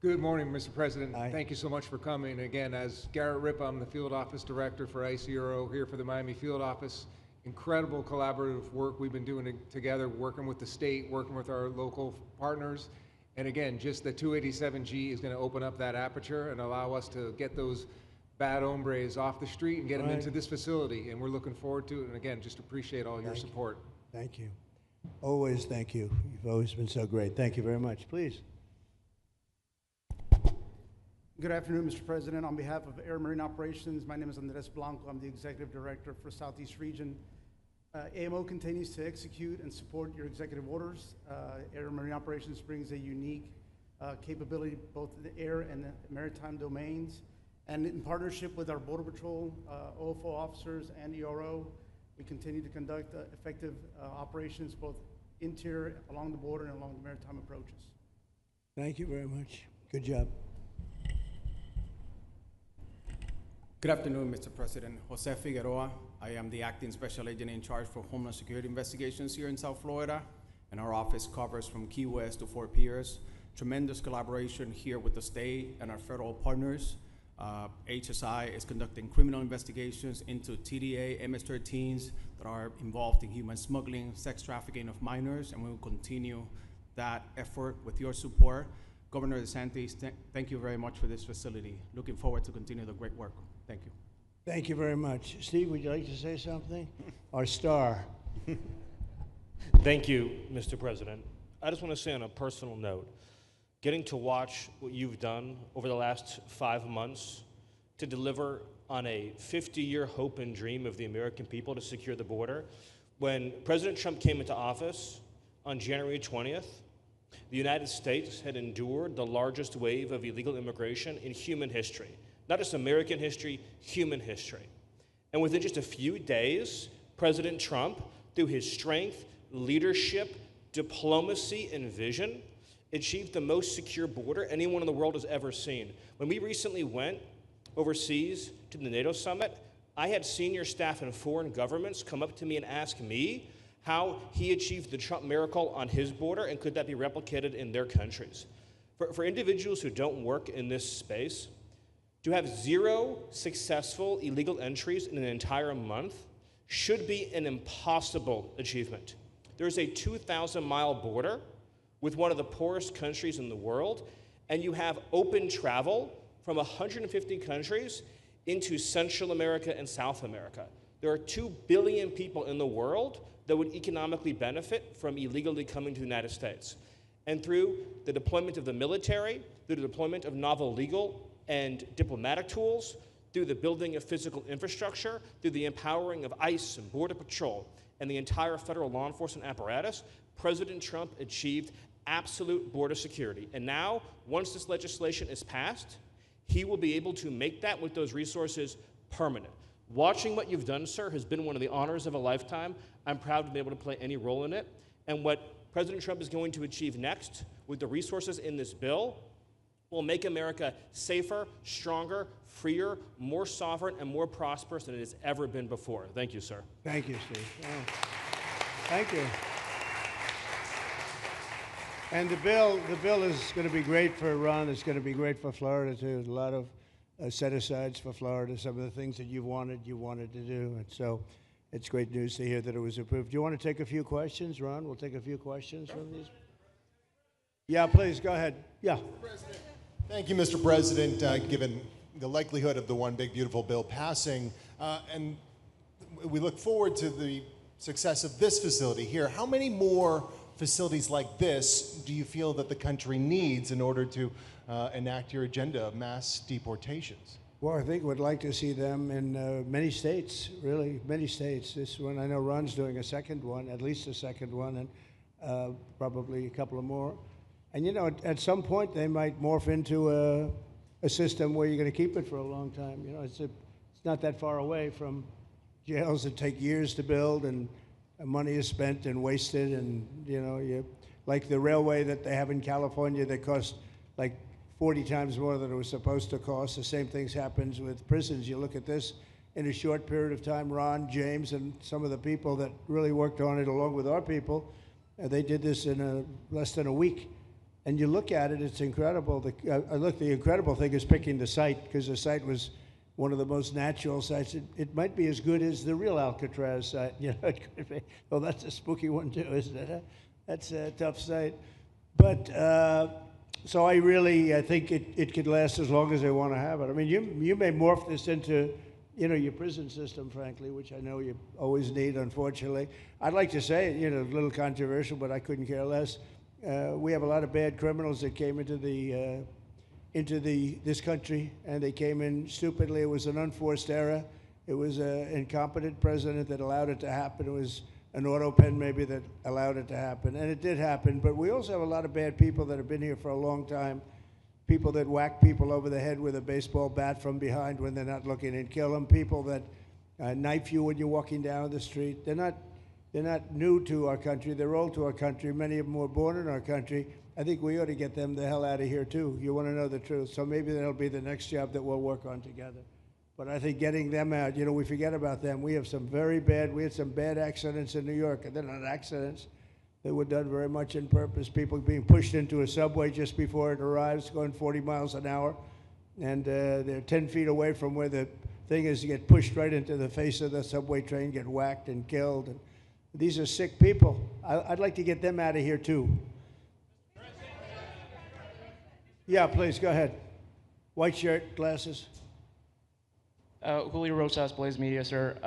Speaker 1: Good morning, Mr. President. Thank you so much for coming. Again, as Garrett Ripp, I'm the Field Office Director for ICRO here for the Miami Field Office. Incredible collaborative work we've been doing together, working with the state, working with our local partners. And again, just the 287G is going to open up that aperture and allow us to get those bad hombres off the street and get them into this facility. And we're looking forward to it. And again, just appreciate all your support.
Speaker 15: Thank you. Always thank you. You've always been so great. Thank you very much. Please.
Speaker 13: Good afternoon, Mr. President. On behalf of Air Marine Operations, my name is Andres Blanco. I'm the Executive Director for Southeast Region. AMO continues to execute and support your executive orders. Air Marine Operations brings a unique capability both in the air and the maritime domains. And in partnership with our Border Patrol, OFO officers, and ERO, we continue to conduct effective operations both interior, along the border, and along the maritime approaches.
Speaker 15: Thank you very much. Good job.
Speaker 14: Good afternoon, Mr. President. Jose Figueroa. I am the Acting Special Agent in charge for Homeland Security Investigations here in South Florida, and our office covers from Key West to Fort Pierce. Tremendous collaboration here with the state and our federal partners. HSI is conducting criminal investigations into TDA, MS-13s that are involved in human smuggling, sex trafficking of minors, and we will continue that effort with your support. Governor DeSantis, thank you very much for this facility. Looking forward to continue the great work. Thank you.
Speaker 15: Thank you very much. Steve, would you like to say something? Our star.
Speaker 24: Thank you, Mr. President. I just want to say on a personal note, getting to watch what you've done over the last 5 months to deliver on a 50-year hope and dream of the American people to secure the border. When President Trump came into office on January 20th, the United States had endured the largest wave of illegal immigration in human history. Not just American history, human history. And within just a few days, President Trump, through his strength, leadership, diplomacy, and vision, achieved the most secure border anyone in the world has ever seen. When we recently went overseas to the NATO summit, I had senior staff in foreign governments come up to me and ask me how he achieved the Trump miracle on his border and could that be replicated in their countries. For individuals who don't work in this space, to have 0 successful illegal entries in an entire month should be an impossible achievement. There's a 2,000-mile border with one of the poorest countries in the world, and you have open travel from 150 countries into Central America and South America. There are 2 billion people in the world that would economically benefit from illegally coming to the United States. And through the deployment of the military, through the deployment of novel legal and diplomatic tools, through the building of physical infrastructure, through the empowering of ICE and Border Patrol and the entire federal law enforcement apparatus, President Trump achieved absolute border security. And now, once this legislation is passed, he will be able to make that with those resources permanent. Watching what you've done, sir, has been one of the honors of a lifetime. I'm proud to be able to play any role in it. And what President Trump is going to achieve next with the resources in this bill will make America safer, stronger, freer, more sovereign, and more prosperous than it has ever been before. Thank you, sir.
Speaker 15: Thank you, Steve. Oh. Thank you. And the bill is going to be great for Ron. It's going to be great for Florida, too. A lot of set-asides for Florida, some of the things that you wanted to do. And so it's great news to hear that it was approved. Do you want to take a few questions, Ron? We'll take a few questions from these. Yeah, please, go ahead. Yeah.
Speaker 25: Thank you, Mr. President. Given the likelihood of the One Big Beautiful Bill passing, and we look forward to the success of this facility here, how many more facilities like this do you feel that the country needs in order to enact your agenda of mass deportations?
Speaker 15: Well, I think we'd like to see them in many states, really, many states. This one, I know Ron's doing a second one, at least a second one, and probably a couple of more. And, you know, at some point, they might morph into a system where you're going to keep it for a long time. You know, it's not that far away from jails that take years to build, and money is spent and wasted. And, you know, like the railway that they have in California that costs like 40 times more than it was supposed to cost. The same things happens with prisons. You look at this, in a short period of time. Ron, James, and some of the people that really worked on it along with our people, they did this in less than a week. And you look at it, it's incredible. The incredible thing is picking the site, because the site was one of the most natural sites. It might be as good as the real Alcatraz site. You know, it could be. Well, that's a spooky one too, isn't it? Huh? That's a tough site. But so I think it could last as long as they want to have it. I mean, you may morph this into, you know, your prison system, frankly, which I know you always need, unfortunately. I'd like to say, you know, a little controversial, but I couldn't care less. We have a lot of bad criminals that came into this country, and they came in stupidly. It was an unforced error. It was an incompetent president that allowed it to happen. It was an auto pen maybe that allowed it to happen, and it did happen. But we also have a lot of bad people that have been here for a long time, people that whack people over the head with a baseball bat from behind when they're not looking and kill them, people that knife you when you're walking down the street. They're not new to our country. They're old to our country. Many of them were born in our country. I think we ought to get them the hell out of here, too. You want to know the truth. So maybe that'll be the next job that we'll work on together. But I think getting them out, you know, we forget about them. We had some bad accidents in New York. And they're not accidents. They were done very much on purpose. People being pushed into a subway just before it arrives, going 40 miles an hour. And they're 10 feet away from where the thing is. You get pushed right into the face of the subway train, get whacked and killed. And these are sick people. I'd like to get them out of here, too. Yeah, please, go ahead. White shirt, glasses.
Speaker 2: Julio Rosas, Blaze Media, sir.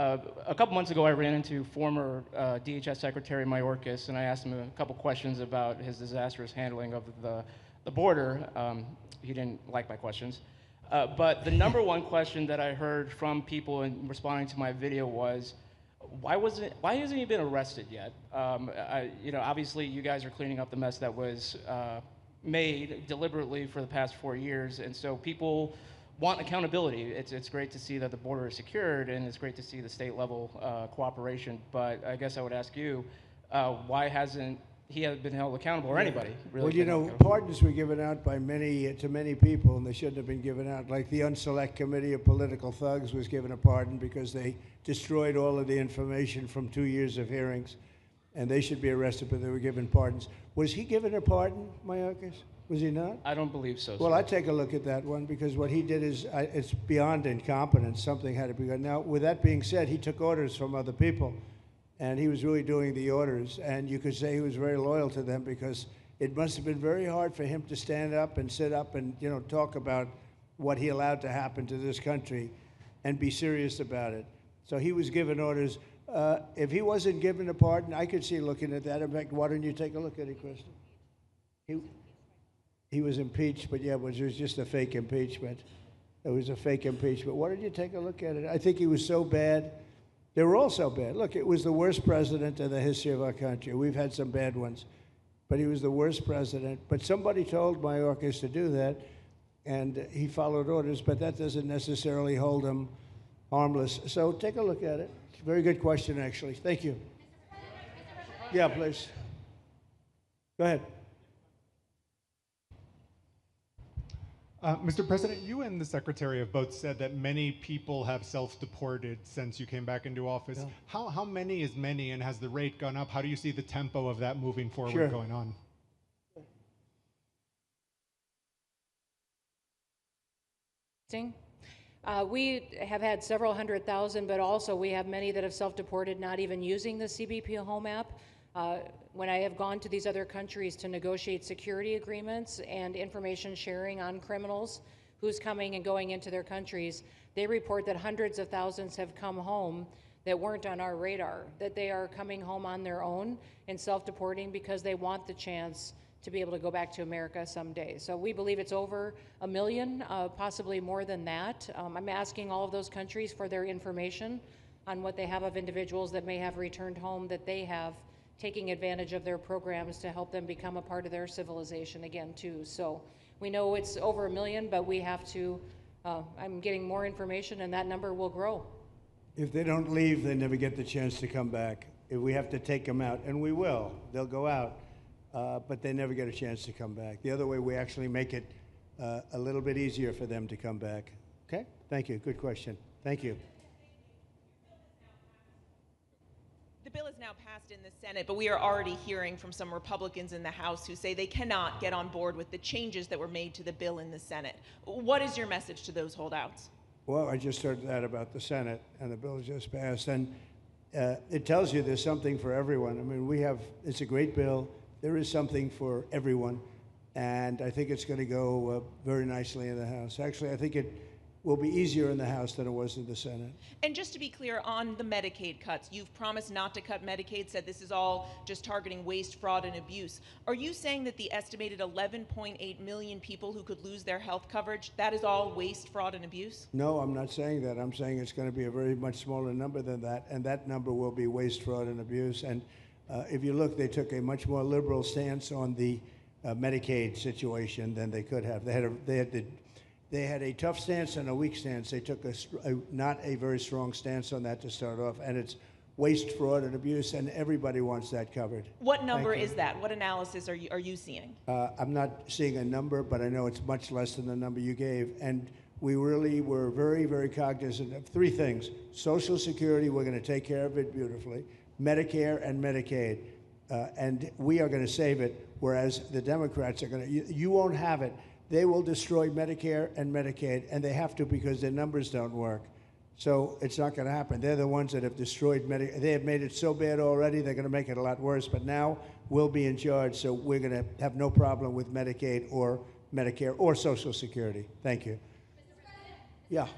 Speaker 2: A couple months ago, I ran into former DHS Secretary Mayorkas, and I asked him a couple questions about his disastrous handling of the border. He didn't like my questions. But the number one question that I heard from people in responding to my video was, why hasn't he been arrested yet? You know, obviously you guys are cleaning up the mess that was made deliberately for the past 4 years, and so people want accountability. It's great to see that the border is secured, and it's great to see the state level cooperation, but I guess I would ask you, why hasn't he been held accountable, or anybody really?
Speaker 15: Well, you know, pardons were given out by to many people, and they shouldn't have been given out. Like the Unselect Committee of Political Thugs was given a pardon because they destroyed all of the information from 2 years of hearings, and they should be arrested, but they were given pardons. Was he given a pardon, Mayorkas? Was he not?
Speaker 2: I don't believe so.
Speaker 15: Well,
Speaker 2: sir.
Speaker 15: I take a look at that one, because what he did is it's beyond incompetence. Something had to be done. Now, with that being said, he took orders from other people, and he was really doing the orders, and you could say he was very loyal to them, because it must have been very hard for him to stand up and sit up and, you know, talk about what he allowed to happen to this country and be serious about it. So he was given orders. If he wasn't given a pardon, I could see looking at that. In fact, why don't you take a look at it, Kristen? He was impeached, but yeah, it was just a fake impeachment. It was a fake impeachment. Why don't you take a look at it? I think he was so bad. They were all so bad. Look, it was the worst president in the history of our country. We've had some bad ones, but he was the worst president. But somebody told Mayorkas to do that, and he followed orders, but that doesn't necessarily hold him harmless. So take a look at it. Very good question, actually. Thank you. Yeah, please. Go ahead.
Speaker 4: Mr. President, you and the Secretary have both said that many people have self-deported since you came back into office. Yeah. How many is many, and has the rate gone up? How do you see the tempo of that moving forward going on?
Speaker 16: We have had several 100,000, but also we have many that have self-deported, not even using the CBP Home app. When I have gone to these other countries to negotiate security agreements and information sharing on criminals, who's coming and going into their countries, they report that hundreds of thousands have come home that weren't on our radar, that they are coming home on their own and self-deporting because they want the chance to be able to go back to America someday. So we believe it's over 1 million, possibly more than that. I'm asking all of those countries for their information on what they have of individuals that may have returned home, that they have taking advantage of their programs to help them become a part of their civilization again too. So we know it's over 1 million, but we have to, I'm getting more information, and that number will grow.
Speaker 15: If they don't leave, they never get the chance to come back. If we have to take them out, and we will, they'll go out, but they never get a chance to come back. The other way, we actually make it a little bit easier for them to come back. Okay? Thank you. Good question. Thank you.
Speaker 3: bill is now passed in the Senate, but we are already hearing from some Republicans in the House who say they cannot get on board with the changes that were made to the bill in the Senate. What is your message to those holdouts?
Speaker 15: Well, I just heard that about the Senate, and the bill just passed, and it tells you there's something for everyone. I mean, it's a great bill. There is something for everyone, and I think it's going to go very nicely in the House. Actually, I think it will be easier in the House than it was in the Senate.
Speaker 3: And just to be clear, on the Medicaid cuts, you've promised not to cut Medicaid, said this is all just targeting waste, fraud, and abuse. Are you saying that the estimated 11.8 million people who could lose their health coverage, that is all waste, fraud, and abuse?
Speaker 15: No, I'm not saying that. I'm saying it's going to be a very much smaller number than that, and that number will be waste, fraud, and abuse. And if you look, they took a much more liberal stance on the Medicaid situation than they could have. They had a tough stance and a weak stance. They took not a very strong stance on that to start off, and it's waste, fraud, and abuse, and everybody wants that covered.
Speaker 3: What number is that? What analysis are you seeing?
Speaker 15: I'm not seeing a number, but I know it's much less than the number you gave, and we really were very, very cognizant of three things. Social Security, we're going to take care of it beautifully. Medicare and Medicaid, and we are going to save it, whereas the Democrats are going to, you won't have it. They will destroy Medicare and Medicaid, and they have to because their numbers don't work. So it's not going to happen. They're the ones that have destroyed Medicare. They have made it so bad already, they're going to make it a lot worse. But now we'll be in charge, so we're going to have no problem with Medicaid or Medicare or Social Security. Thank you. Yeah.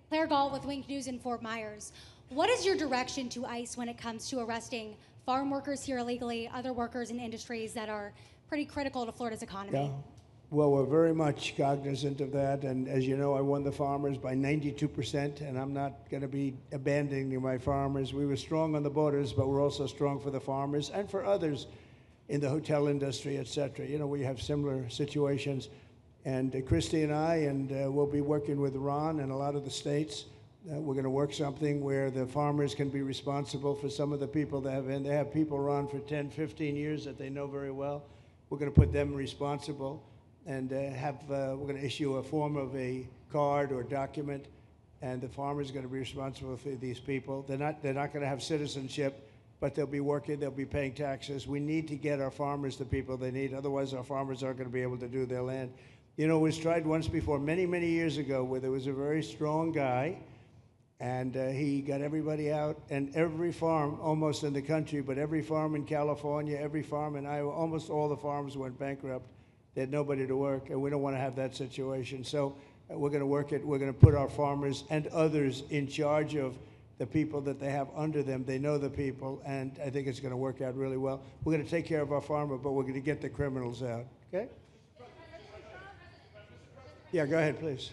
Speaker 12: Claire Gall with Wink News in Fort Myers. What is your direction to ICE when it comes to arresting farm workers here illegally, other workers in industries that are pretty critical to Florida's economy?
Speaker 15: Yeah. Well, we're very much cognizant of that, and as you know, I won the farmers by 92%, and I'm not going to be abandoning my farmers. We were strong on the borders, but we're also strong for the farmers and for others in the hotel industry, et cetera. You know, we have similar situations, and Christy and I, and we'll be working with Ron and a lot of the states. We're going to work something where the farmers can be responsible for some of the people they have people run for 10, 15 years that they know very well. We're going to put them responsible and we're going to issue a form of a card or document, and the farmer's going to be responsible for these people. They're not going to have citizenship, but they'll be working, they'll be paying taxes. We need to get our farmers the people they need, otherwise our farmers aren't going to be able to do their land. You know, it was tried once before, many, many years ago, where there was a very strong guy, and he got everybody out, and every farm almost in the country, but every farm in California, every farm in Iowa, almost all the farms went bankrupt. They had nobody to work, and we don't want to have that situation. So we're going to work it. We're going to put our farmers and others in charge of the people that they have under them. They know the people, and I think it's going to work out really well. We're going to take care of our farmer, but we're going to get the criminals out, okay? Yeah, go ahead, please.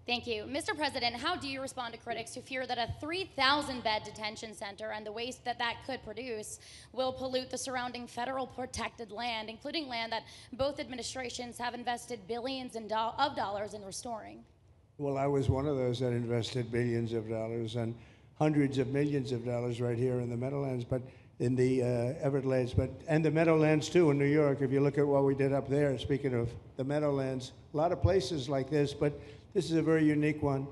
Speaker 5: Thank you. Mr. President, how do you respond to critics who fear that a 3,000-bed detention center and the waste that could produce will pollute the surrounding federal protected land, including land that both administrations have invested billions of dollars in restoring?
Speaker 15: Well, I was one of those that invested billions of dollars and hundreds of millions of dollars right here in the Meadowlands, but in the Everglades, and the Meadowlands too in New York. If you look at what we did up there, speaking of the Meadowlands, a lot of places like this, but this is a very unique one.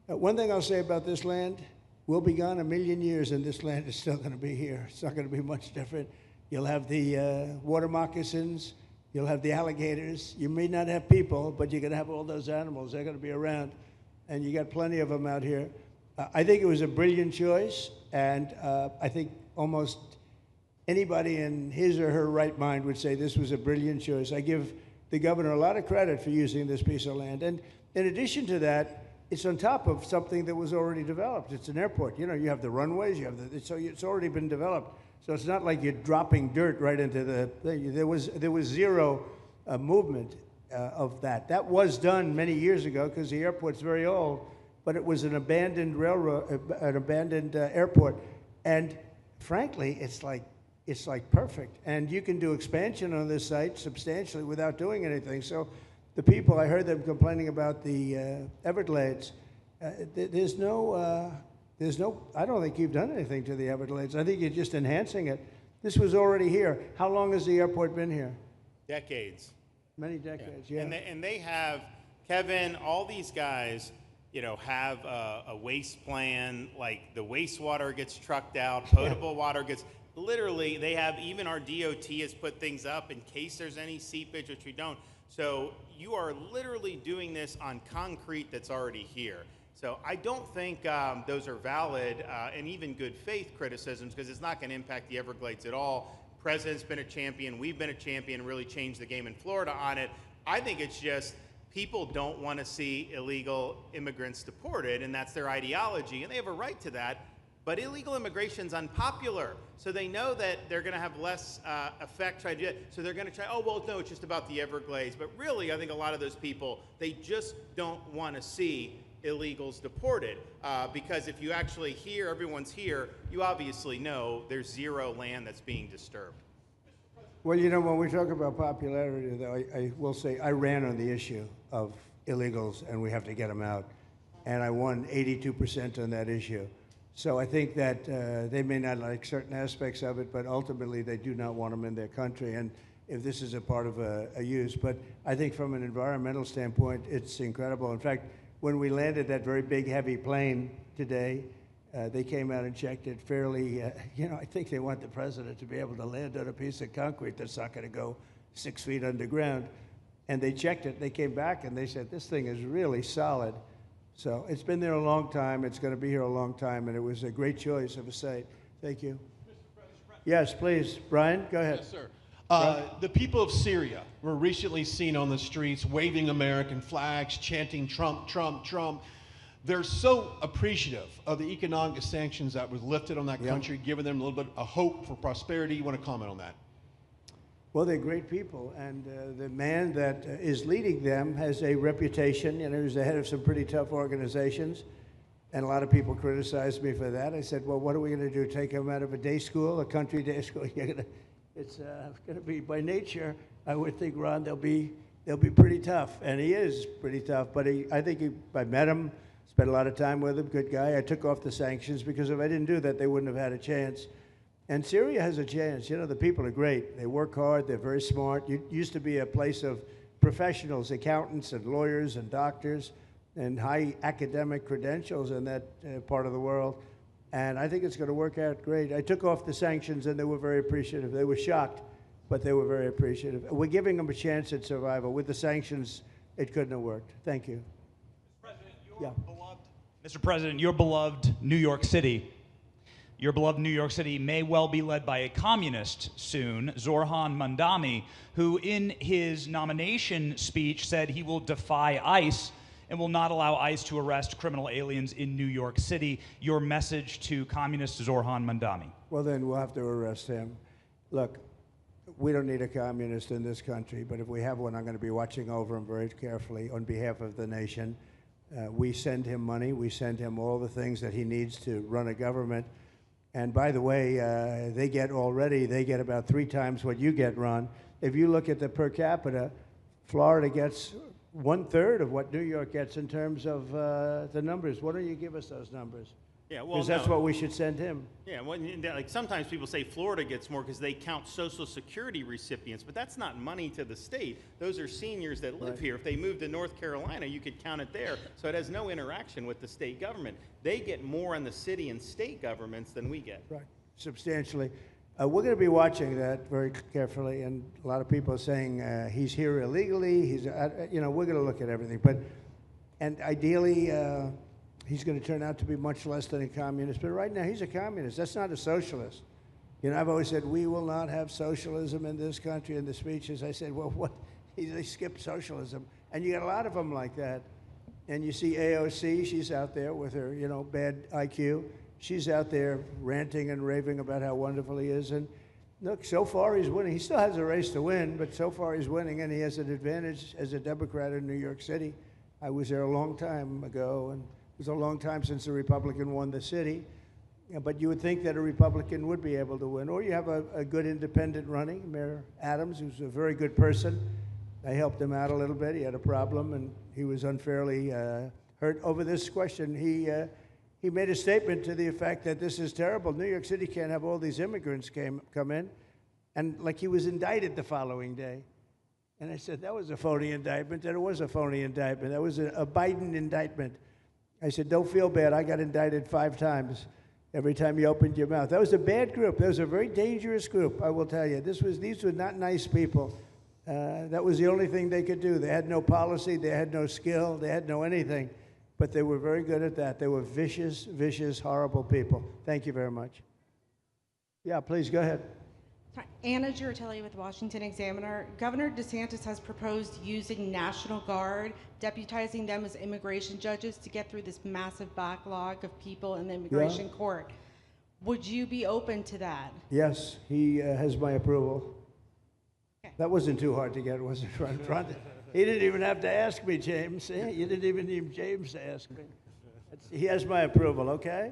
Speaker 15: One thing I'll say about this land, we'll be gone 1,000,000 years and this land is still going to be here. It's not going to be much different. You'll have the water moccasins, you'll have the alligators. You may not have people, but you're going to have all those animals. They're going to be around, and you got plenty of them out here. I think it was a brilliant choice, and I think almost anybody in his or her right mind would say this was a brilliant choice. I give the governor a lot of credit for using this piece of land. And in addition to that, it's on top of something that was already developed. It's an airport. You know, you have the runways, you have so it's already been developed. So it's not like you're dropping dirt right into the thing. There was zero movement of that. That was done many years ago because the airport's very old, but it was an abandoned railroad, an abandoned airport. And frankly, it's like perfect. And you can do expansion on this site substantially without doing anything. So the people, I heard them complaining about the Everglades. There's no, I don't think you've done anything to the Everglades. I think you're just enhancing it. This was already here. How long has the airport been here?
Speaker 17: Decades.
Speaker 15: Many decades, yeah.
Speaker 17: And they have, Kevin, all these guys, have a waste plan, like the wastewater gets trucked out, potable water gets, literally, they have, even our DOT has put things up in case there's any seepage, which we don't. So you are literally doing this on concrete that's already here. So I don't think those are valid and even good faith criticisms, because it's not going to impact the Everglades at all. President's been a champion, we've been a champion, really changed the game in Florida on it. I think it's just people don't want to see illegal immigrants deported, and that's their ideology, and they have a right to that. But illegal immigration's unpopular, so they know that they're going to have less effect trying to do it. So they're going to try, oh, well, no, it's just about the Everglades. But really, I think a lot of those people, they just don't want to see illegals deported. Because if you actually hear, everyone's here, you obviously know there's zero land that's being disturbed.
Speaker 15: Well, when we talk about popularity, though, I will say I ran on the issue of illegals, and we have to get them out. And I won 82% on that issue. So I think that they may not like certain aspects of it, but ultimately they do not want them in their country. And if this is a part of a use, but I think from an environmental standpoint, it's incredible. In fact, when we landed that very big, heavy plane today, they came out and checked it fairly. I think they want the president to be able to land on a piece of concrete that's not going to go 6 feet underground. And they checked it. They came back and they said, this thing is really solid. So it's been there a long time. It's going to be here a long time, and it was a great choice of a site. Thank you. Yes, please. Brian, go ahead.
Speaker 6: Yes, sir. The people of Syria were recently seen on the streets waving American flags, chanting Trump, Trump, Trump. They're so appreciative of the economic sanctions that was lifted on that country, giving them a little bit of hope for prosperity. You want to comment on that?
Speaker 15: Well, they're great people, and the man that is leading them has a reputation. He's the head of some pretty tough organizations, and a lot of people criticized me for that. I said, well, what are we going to do, take him out of a day school, a country day school? It's going to be, by nature, I would think, Ron, they'll be pretty tough, and he is pretty tough, but I met him, spent a lot of time with him, good guy. I took off the sanctions because if I didn't do that, they wouldn't have had a chance. And Syria has a chance. The people are great. They work hard. They're very smart. It used to be a place of professionals, accountants and lawyers and doctors and high academic credentials in that part of the world. And I think it's going to work out great. I took off the sanctions, and they were very appreciative. They were shocked, but they were very appreciative. We're giving them a chance at survival. With the sanctions, it couldn't have worked. Thank you.
Speaker 7: Mr. President, your beloved New York City may well be led by a communist soon, Zorhan Mandami, who in his nomination speech said he will defy ICE and will not allow ICE to arrest criminal aliens in New York City. Your message to communist Zorhan Mandami.
Speaker 15: Well, then we'll have to arrest him. Look, we don't need a communist in this country, but if we have one, I'm going to be watching over him very carefully on behalf of the nation. We send him money. We send him all the things that he needs to run a government. And by the way, they get about 3 times what you get, Ron. If you look at the per capita, Florida gets 1/3 of what New York gets in terms of the numbers. Why don't you give us those numbers?
Speaker 17: Yeah, well,
Speaker 15: because that's what we should send him.
Speaker 17: Yeah, well, like sometimes people say Florida gets more because they count Social Security recipients, but that's not money to the state. Those are seniors that live here. If they moved to North Carolina, you could count it there. So it has no interaction with the state government. They get more on the city and state governments than we get.
Speaker 15: Right, substantially. We're going to be watching that very carefully, and a lot of people are saying he's here illegally. We're going to look at everything, and ideally. He's going to turn out to be much less than a communist. But right now, he's a communist. That's not a socialist. I've always said, we will not have socialism in this country. In the speeches, I said, well, what? They skipped socialism. And you got a lot of them like that. And you see AOC, she's out there with her, bad IQ. She's out there ranting and raving about how wonderful he is. And look, so far he's winning. He still has a race to win, but so far he's winning, and he has an advantage as a Democrat in New York City. I was there a long time ago, and it was a long time since a Republican won the city, but you would think that a Republican would be able to win. Or you have a good independent running, Mayor Adams, who's a very good person. I helped him out a little bit. He had a problem, and he was unfairly hurt over this question. He made a statement to the effect that this is terrible. New York City can't have all these immigrants come in, and like he was indicted the following day. And I said, that was a phony indictment, and it was a phony indictment. That was a Biden indictment. I said, don't feel bad. I got indicted 5 times every time you opened your mouth. That was a bad group. That was a very dangerous group, I will tell you. These were not nice people. That was the only thing they could do. They had no policy. They had no skill. They had no anything. But they were very good at that. They were vicious, vicious, horrible people. Thank you very much. Yeah, please go ahead.
Speaker 8: Anna Giratelli with Washington Examiner. Governor DeSantis has proposed using National Guard, deputizing them as immigration judges to get through this massive backlog of people in the immigration court. Would you be open to that?
Speaker 15: Yes, he has my approval. Okay. That wasn't too hard to get, was it? He didn't even have to ask me, James. You didn't even need James to ask me. He has my approval, okay?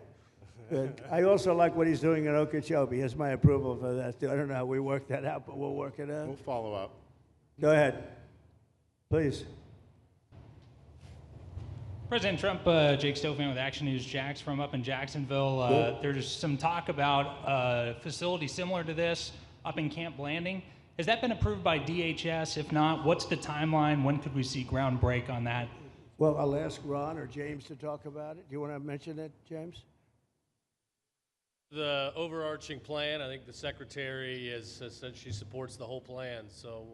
Speaker 15: Good. I also like what he's doing in Okeechobee. He has my approval for that, too. I don't know how we work that out, but we'll work it out.
Speaker 22: We'll follow up.
Speaker 15: Go ahead. Please.
Speaker 7: President Trump, Jake Stofan with Action News Jax from up in Jacksonville. There's some talk about a facility similar to this up in Camp Blanding. Has that been approved by DHS? If not, what's the timeline? When could we see ground break on that?
Speaker 15: Well, I'll ask Ron or James to talk about it. Do you want to mention it, James?
Speaker 19: The overarching plan, I think the secretary has said she supports the whole plan, so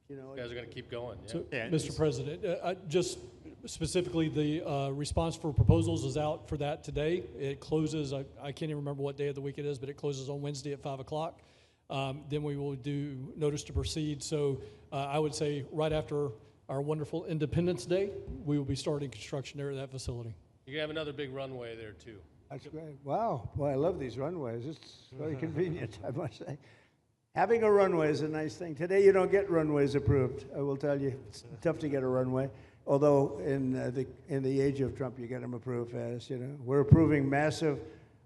Speaker 19: you guys are going to keep going. Yeah.
Speaker 9: So, Mr. President, just specifically, the response for proposals is out for that today. It closes, I can't even remember what day of the week it is, but it closes on Wednesday at 5 o'clock. Then we will do notice to proceed. So I would say right after our wonderful Independence Day, we will be starting construction there at that facility.
Speaker 19: You're going to have another big runway there, too.
Speaker 15: That's great. Wow. Well, I love these runways. It's very convenient, I must say. Having a runway is a nice thing. Today, you don't get runways approved. I will tell you, it's tough to get a runway. Although in the age of Trump, you get them approved fast. You know, we're approving massive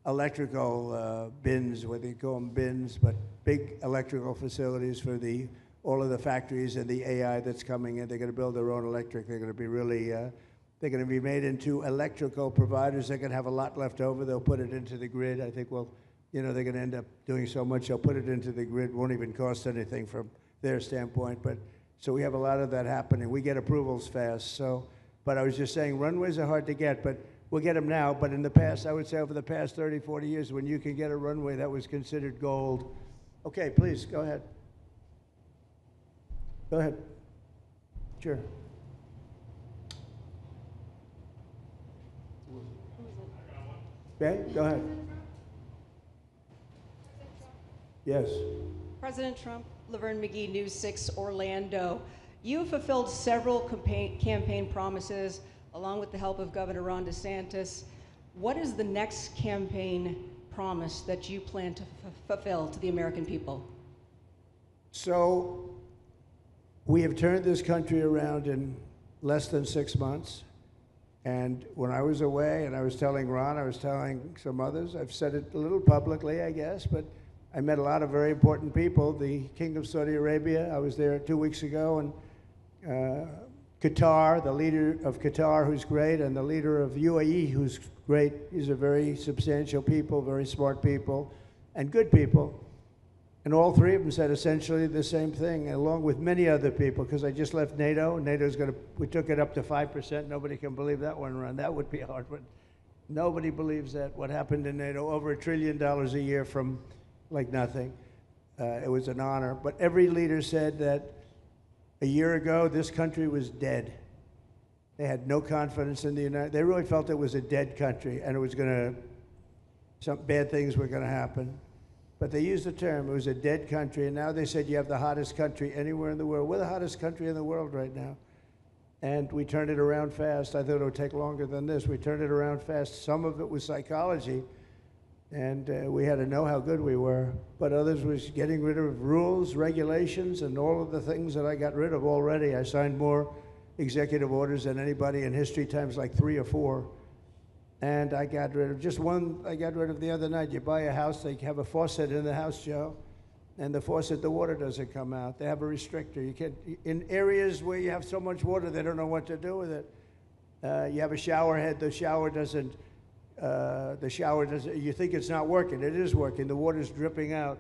Speaker 15: electrical bins, what they call them bins, but big electrical facilities for all of the factories and the AI that's coming in. They're going to build their own electric. They're going to be really. They're going to be made into electrical providers. They're going to have a lot left over. They'll put it into the grid. I think, well, they're going to end up doing so much. They'll put it into the grid. Won't even cost anything from their standpoint. But so we have a lot of that happening. We get approvals fast. So, but I was just saying, runways are hard to get, but we'll get them now. But in the past, I would say over the past 30, 40 years, when you can get a runway, that was considered gold. Okay, please, go ahead. Go ahead. Sure. Okay, go ahead. Yes.
Speaker 10: President Trump, Laverne McGee, News 6 Orlando. You have fulfilled several campaign promises along with the help of Governor Ron DeSantis. What is the next campaign promise that you plan to fulfill to the American people?
Speaker 15: So we have turned this country around in less than 6 months. And when I was away, and I was telling Ron, I was telling some others, I've said it a little publicly, I guess, but I met a lot of very important people. The King of Saudi Arabia, I was there 2 weeks ago, and Qatar, the leader of Qatar, who's great, and the leader of UAE, who's great. These are very substantial people, very smart people, and good people. And all three of them said essentially the same thing, along with many other people, because I just left NATO. NATO's we took it up to 5%. Nobody can believe that one run. That would be hard, but nobody believes that. What happened in NATO, over $1 trillion a year from like nothing. It was an honor. But every leader said that a year ago, this country was dead. They had no confidence in the United States. They really felt it was a dead country, and it was some bad things were going to happen. But they used the term, it was a dead country, and now they said you have the hottest country anywhere in the world. We're the hottest country in the world right now. And we turned it around fast. I thought it would take longer than this. We turned it around fast. Some of it was psychology, and we had to know how good we were. But others was getting rid of rules, regulations, and all of the things that I got rid of already. I signed more executive orders than anybody in history, times like 3 or 4. And I got rid of just one. I got rid of the other night. You buy a house, they have a faucet in the house, Joe, and the faucet, the water doesn't come out. They have a restrictor. You can't, in areas where you have so much water, they don't know what to do with it. You have a shower head, the shower doesn't, you think it's not working. It is working. The water's dripping out.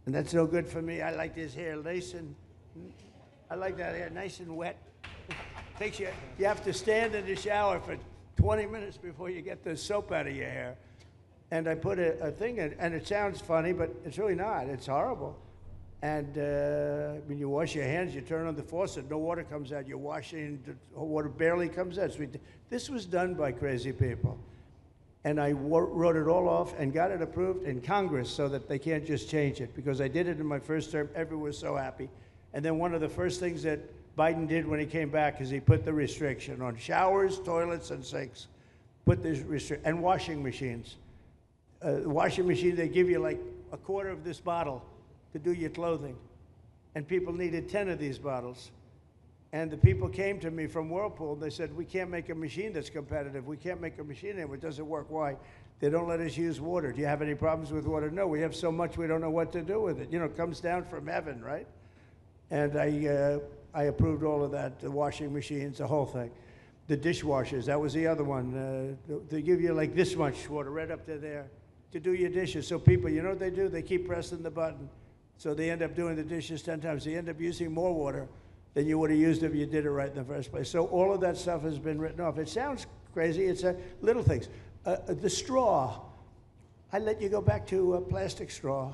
Speaker 15: And that's no good for me. I like this hair I like that hair nice and wet. You have to stand in the shower for 20 minutes before you get the soap out of your hair. And I put a thing in, and it sounds funny, but it's really not. It's horrible. And when you wash your hands, you turn on the faucet, no water comes out. You're washing, the water barely comes out. So this was done by crazy people. And I wrote it all off and got it approved in Congress so that they can't just change it, because I did it in my first term. Everyone was so happy. And then one of the first things that Biden did when he came back is he put the restriction on showers, toilets, and sinks. Put this restriction, and washing machines. Washing machine, they give you like a quarter of this bottle to do your clothing. And people needed 10 of these bottles. And the people came to me from Whirlpool, and they said, we can't make a machine that's competitive. We can't make a machine anymore. It doesn't work. Why? They don't let us use water. Do you have any problems with water? No, we have so much we don't know what to do with it. You know, it comes down from heaven, right? And I approved all of that, the washing machines, the whole thing. The dishwashers, that was the other one. They give you like this much water right up to there to do your dishes. So people, you know what they do? They keep pressing the button. So they end up doing the dishes 10 times. They end up using more water than you would have used if you did it right in the first place. So all of that stuff has been written off. It sounds crazy. It's little things. The straw, I let you go back to a plastic straw.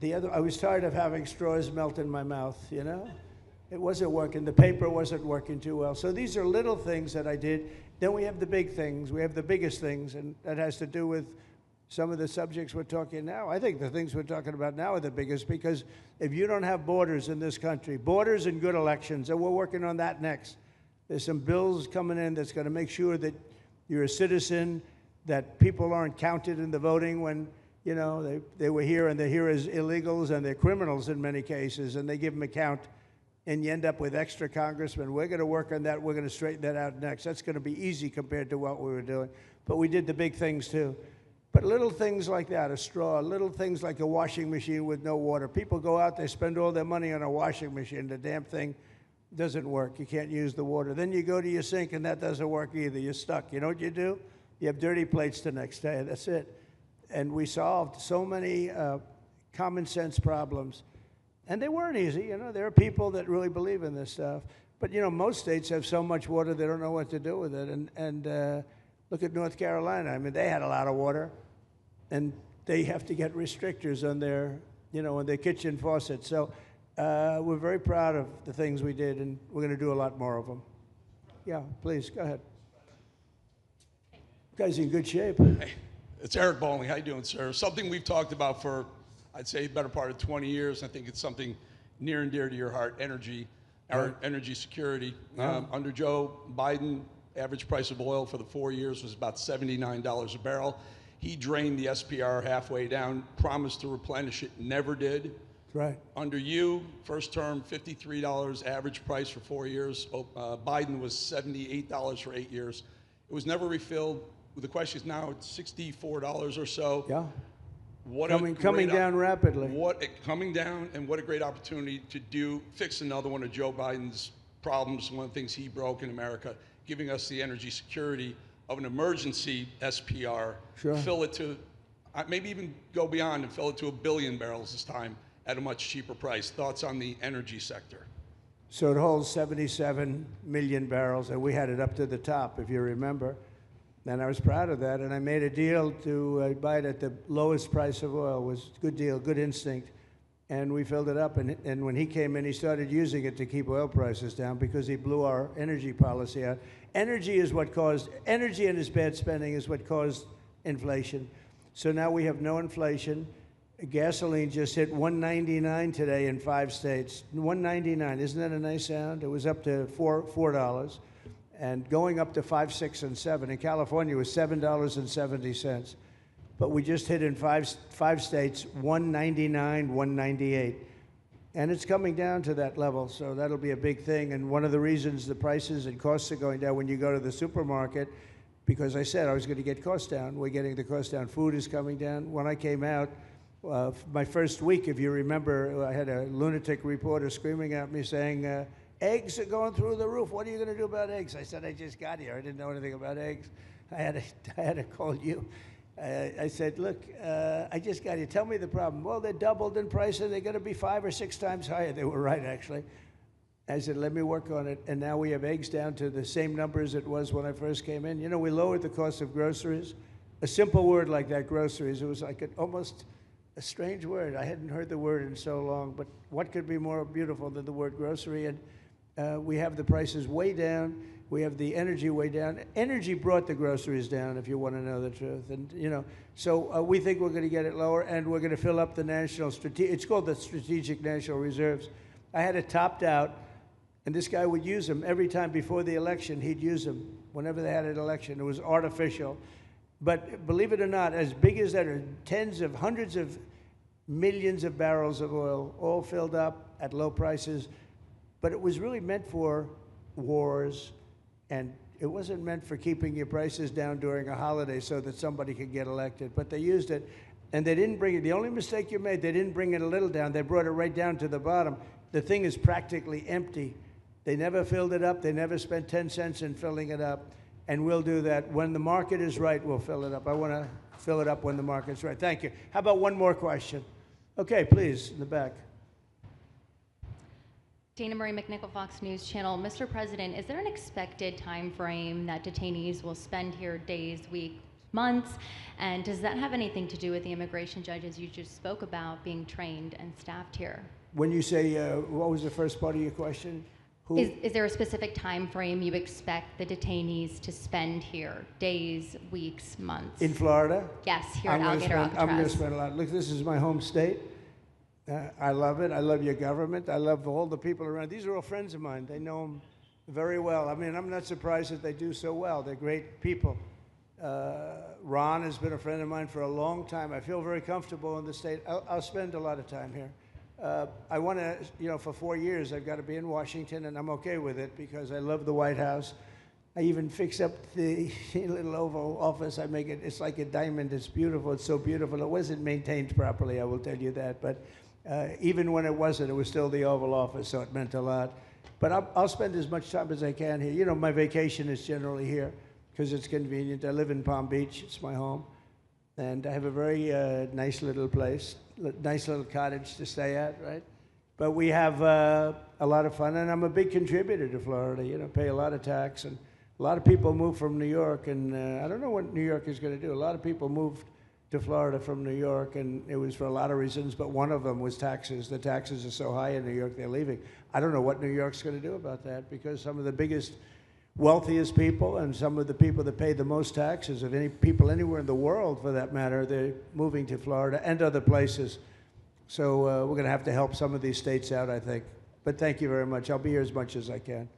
Speaker 15: I was tired of having straws melt in my mouth, you know? It wasn't working. The paper wasn't working too well. So these are little things that I did. Then we have the big things. We have the biggest things, and that has to do with some of the subjects we're talking now. I think the things we're talking about now are the biggest, because if you don't have borders in this country, borders and good elections, and we're working on that next. There's some bills coming in that's going to make sure that you're a citizen, that people aren't counted in the voting when, you know, they were here and they're here as illegals and they're criminals in many cases, and they give them a count, and you end up with extra congressmen. We're going to work on that. We're going to straighten that out next. That's going to be easy compared to what we were doing. But we did the big things too. But little things like that, a straw, little things like a washing machine with no water. People go out, they spend all their money on a washing machine. The damn thing doesn't work. You can't use the water. Then you go to your sink, and that doesn't work either. You're stuck. You know what you do? You have dirty plates the next day. That's it. And we solved so many common sense problems. And they weren't easy. You know, there are people that really believe in this stuff. But, you know, most states have so much water, they don't know what to do with it. And look at North Carolina. I mean, they had a lot of water. And they have to get restrictors on their, you know, on their kitchen faucets. So we're very proud of the things we did, and we're going to do a lot more of them. Yeah, please, go ahead. You guys in good shape.
Speaker 11: Hey, it's Eric Bowling. How you doing, sir? Something we've talked about for, I'd say, the better part of 20 years. I think it's something near and dear to your heart, energy, our energy security.
Speaker 15: Yeah.
Speaker 11: Under Joe Biden, average price of oil for the 4 years was about $79 a barrel. He drained the SPR halfway down, promised to replenish it, never did.
Speaker 15: That's right.
Speaker 11: Under you, first term, $53 average price for 4 years. Biden was $78 for 8 years. It was never refilled. The question is now it's $64 or so.
Speaker 15: Yeah.
Speaker 11: What
Speaker 15: coming down rapidly.
Speaker 11: Coming down, and what a great opportunity to fix another one of Joe Biden's problems, one of the things he broke in America, giving us the energy security of an emergency SPR,
Speaker 15: Sure.
Speaker 11: fill it to, maybe even go beyond and fill it to 1 billion barrels this time at a much cheaper price. Thoughts on the energy sector?
Speaker 15: So it holds 77 million barrels, and we had it up to the top, if you remember. And I was proud of that, and I made a deal to buy it at the lowest price of oil. It was a good deal, good instinct. And we filled it up, and when he came in, he started using it to keep oil prices down because he blew our energy policy out. Energy and his bad spending is what caused inflation. So now we have no inflation. Gasoline just hit $1.99 today in 5 states. $1.99, isn't that a nice sound? It was up to $4, and going up to $5, $6, and $7. In California, it was $7.70. But we just hit in five states, $1.99, $1.98. And it's coming down to that level, so that'll be a big thing. And one of the reasons the prices and costs are going down when you go to the supermarket, because I said I was going to get costs down. We're getting the costs down. Food is coming down. When I came out, my first week, if you remember, I had a lunatic reporter screaming at me saying, eggs are going through the roof. What are you going to do about eggs? I said, I just got here. I didn't know anything about eggs. I had to call you. I said, look, I just got here. Tell me the problem. Well, they're doubled in price, and they're going to be 5 or 6 times higher. They were right, actually. I said, let me work on it. And now we have eggs down to the same numbers it was when I first came in. You know, we lowered the cost of groceries. A simple word like that, groceries, it was like almost a strange word. I hadn't heard the word in so long, but what could be more beautiful than the word grocery? And we have the prices way down. We have the energy way down. Energy brought the groceries down, if you want to know the truth. And, you know, so we think we're going to get it lower, and we're going to fill up the it's called the Strategic National Reserves. I had it topped out, and this guy would use them every time before the election. He'd use them whenever they had an election. It was artificial. But believe it or not, as big as that are tens of hundreds of millions of barrels of oil, all filled up at low prices. But it was really meant for wars, and it wasn't meant for keeping your prices down during a holiday so that somebody could get elected. But they used it, and they didn't bring it. The only mistake you made, they didn't bring it a little down. They brought it right down to the bottom. The thing is practically empty. They never filled it up. They never spent 10 cents in filling it up. And we'll do that. When the market is right, we'll fill it up. I want to fill it up when the market's right. Thank you. How about one more question? Okay, please, in the back.
Speaker 1: Dana Marie McNichol, Fox News Channel. Mr. President, is there an expected time frame that detainees will spend here, days, weeks, months? And does that have anything to do with the immigration judges you just spoke about being trained and staffed here?
Speaker 15: When you say, what was the first part of your question?
Speaker 1: Is there a specific time frame you expect the detainees to spend here? Days, weeks, months?
Speaker 15: In Florida?
Speaker 1: Yes, here at Alligator Alcatraz.
Speaker 15: I'm going to spend a lot. Look, this is my home state. I love it. I love your government. I love all the people around. These are all friends of mine. They know them very well. I mean, I'm not surprised that they do so well. They're great people. Ron has been a friend of mine for a long time. I feel very comfortable in the state. I'll spend a lot of time here. I want to, you know, for 4 years, I've got to be in Washington, and I'm okay with it because I love the White House. I even fix up the little Oval Office. I make it, it's like a diamond. It's beautiful. It's so beautiful. It wasn't maintained properly, I will tell you that. But even when it wasn't, it was still the Oval Office, so it meant a lot. But I'll spend as much time as I can here. You know, my vacation is generally here because it's convenient. I live in Palm Beach. It's my home. And I have a very nice little place, nice little cottage to stay at, right? But we have a lot of fun, and I'm a big contributor to Florida, you know, pay a lot of tax. And a lot of people move from New York, and I don't know what New York is going to do. A lot of people moved to Florida from New York, and it was for a lot of reasons, but one of them was taxes. The taxes are so high in New York, they're leaving. I don't know what New York's going to do about that, because some of the biggest wealthiest people and some of the people that pay the most taxes of any people anywhere in the world, for that matter, they're moving to Florida and other places. So we're going to have to help some of these states out, I think. But thank you very much. I'll be here as much as I can.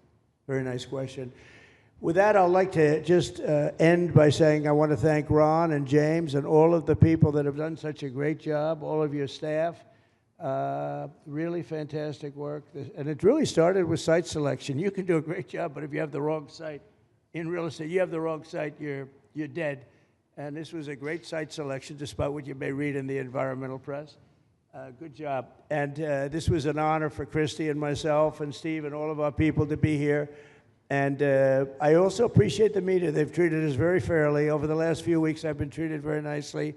Speaker 15: Very nice question. With that, I'd like to just end by saying I want to thank Ron and James and all of the people that have done such a great job, all of your staff. Really fantastic work. And it really started with site selection. You can do a great job, but if you have the wrong site in real estate, you have the wrong site, you're dead. And this was a great site selection, despite what you may read in the environmental press. Good job. And this was an honor for Christy and myself and Steve and all of our people to be here. And I also appreciate the media. They've treated us very fairly. Over the last few weeks, I've been treated very nicely.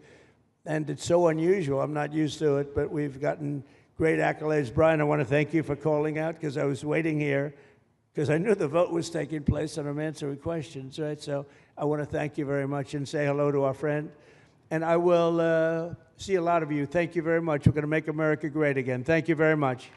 Speaker 15: And it's so unusual. I'm not used to it, but we've gotten great accolades. Brian, I want to thank you for calling out, because I was waiting here, because I knew the vote was taking place and I'm answering questions, right? So I want to thank you very much and say hello to our friend. And I will see a lot of you. Thank you very much. We're going to make America great again. Thank you very much.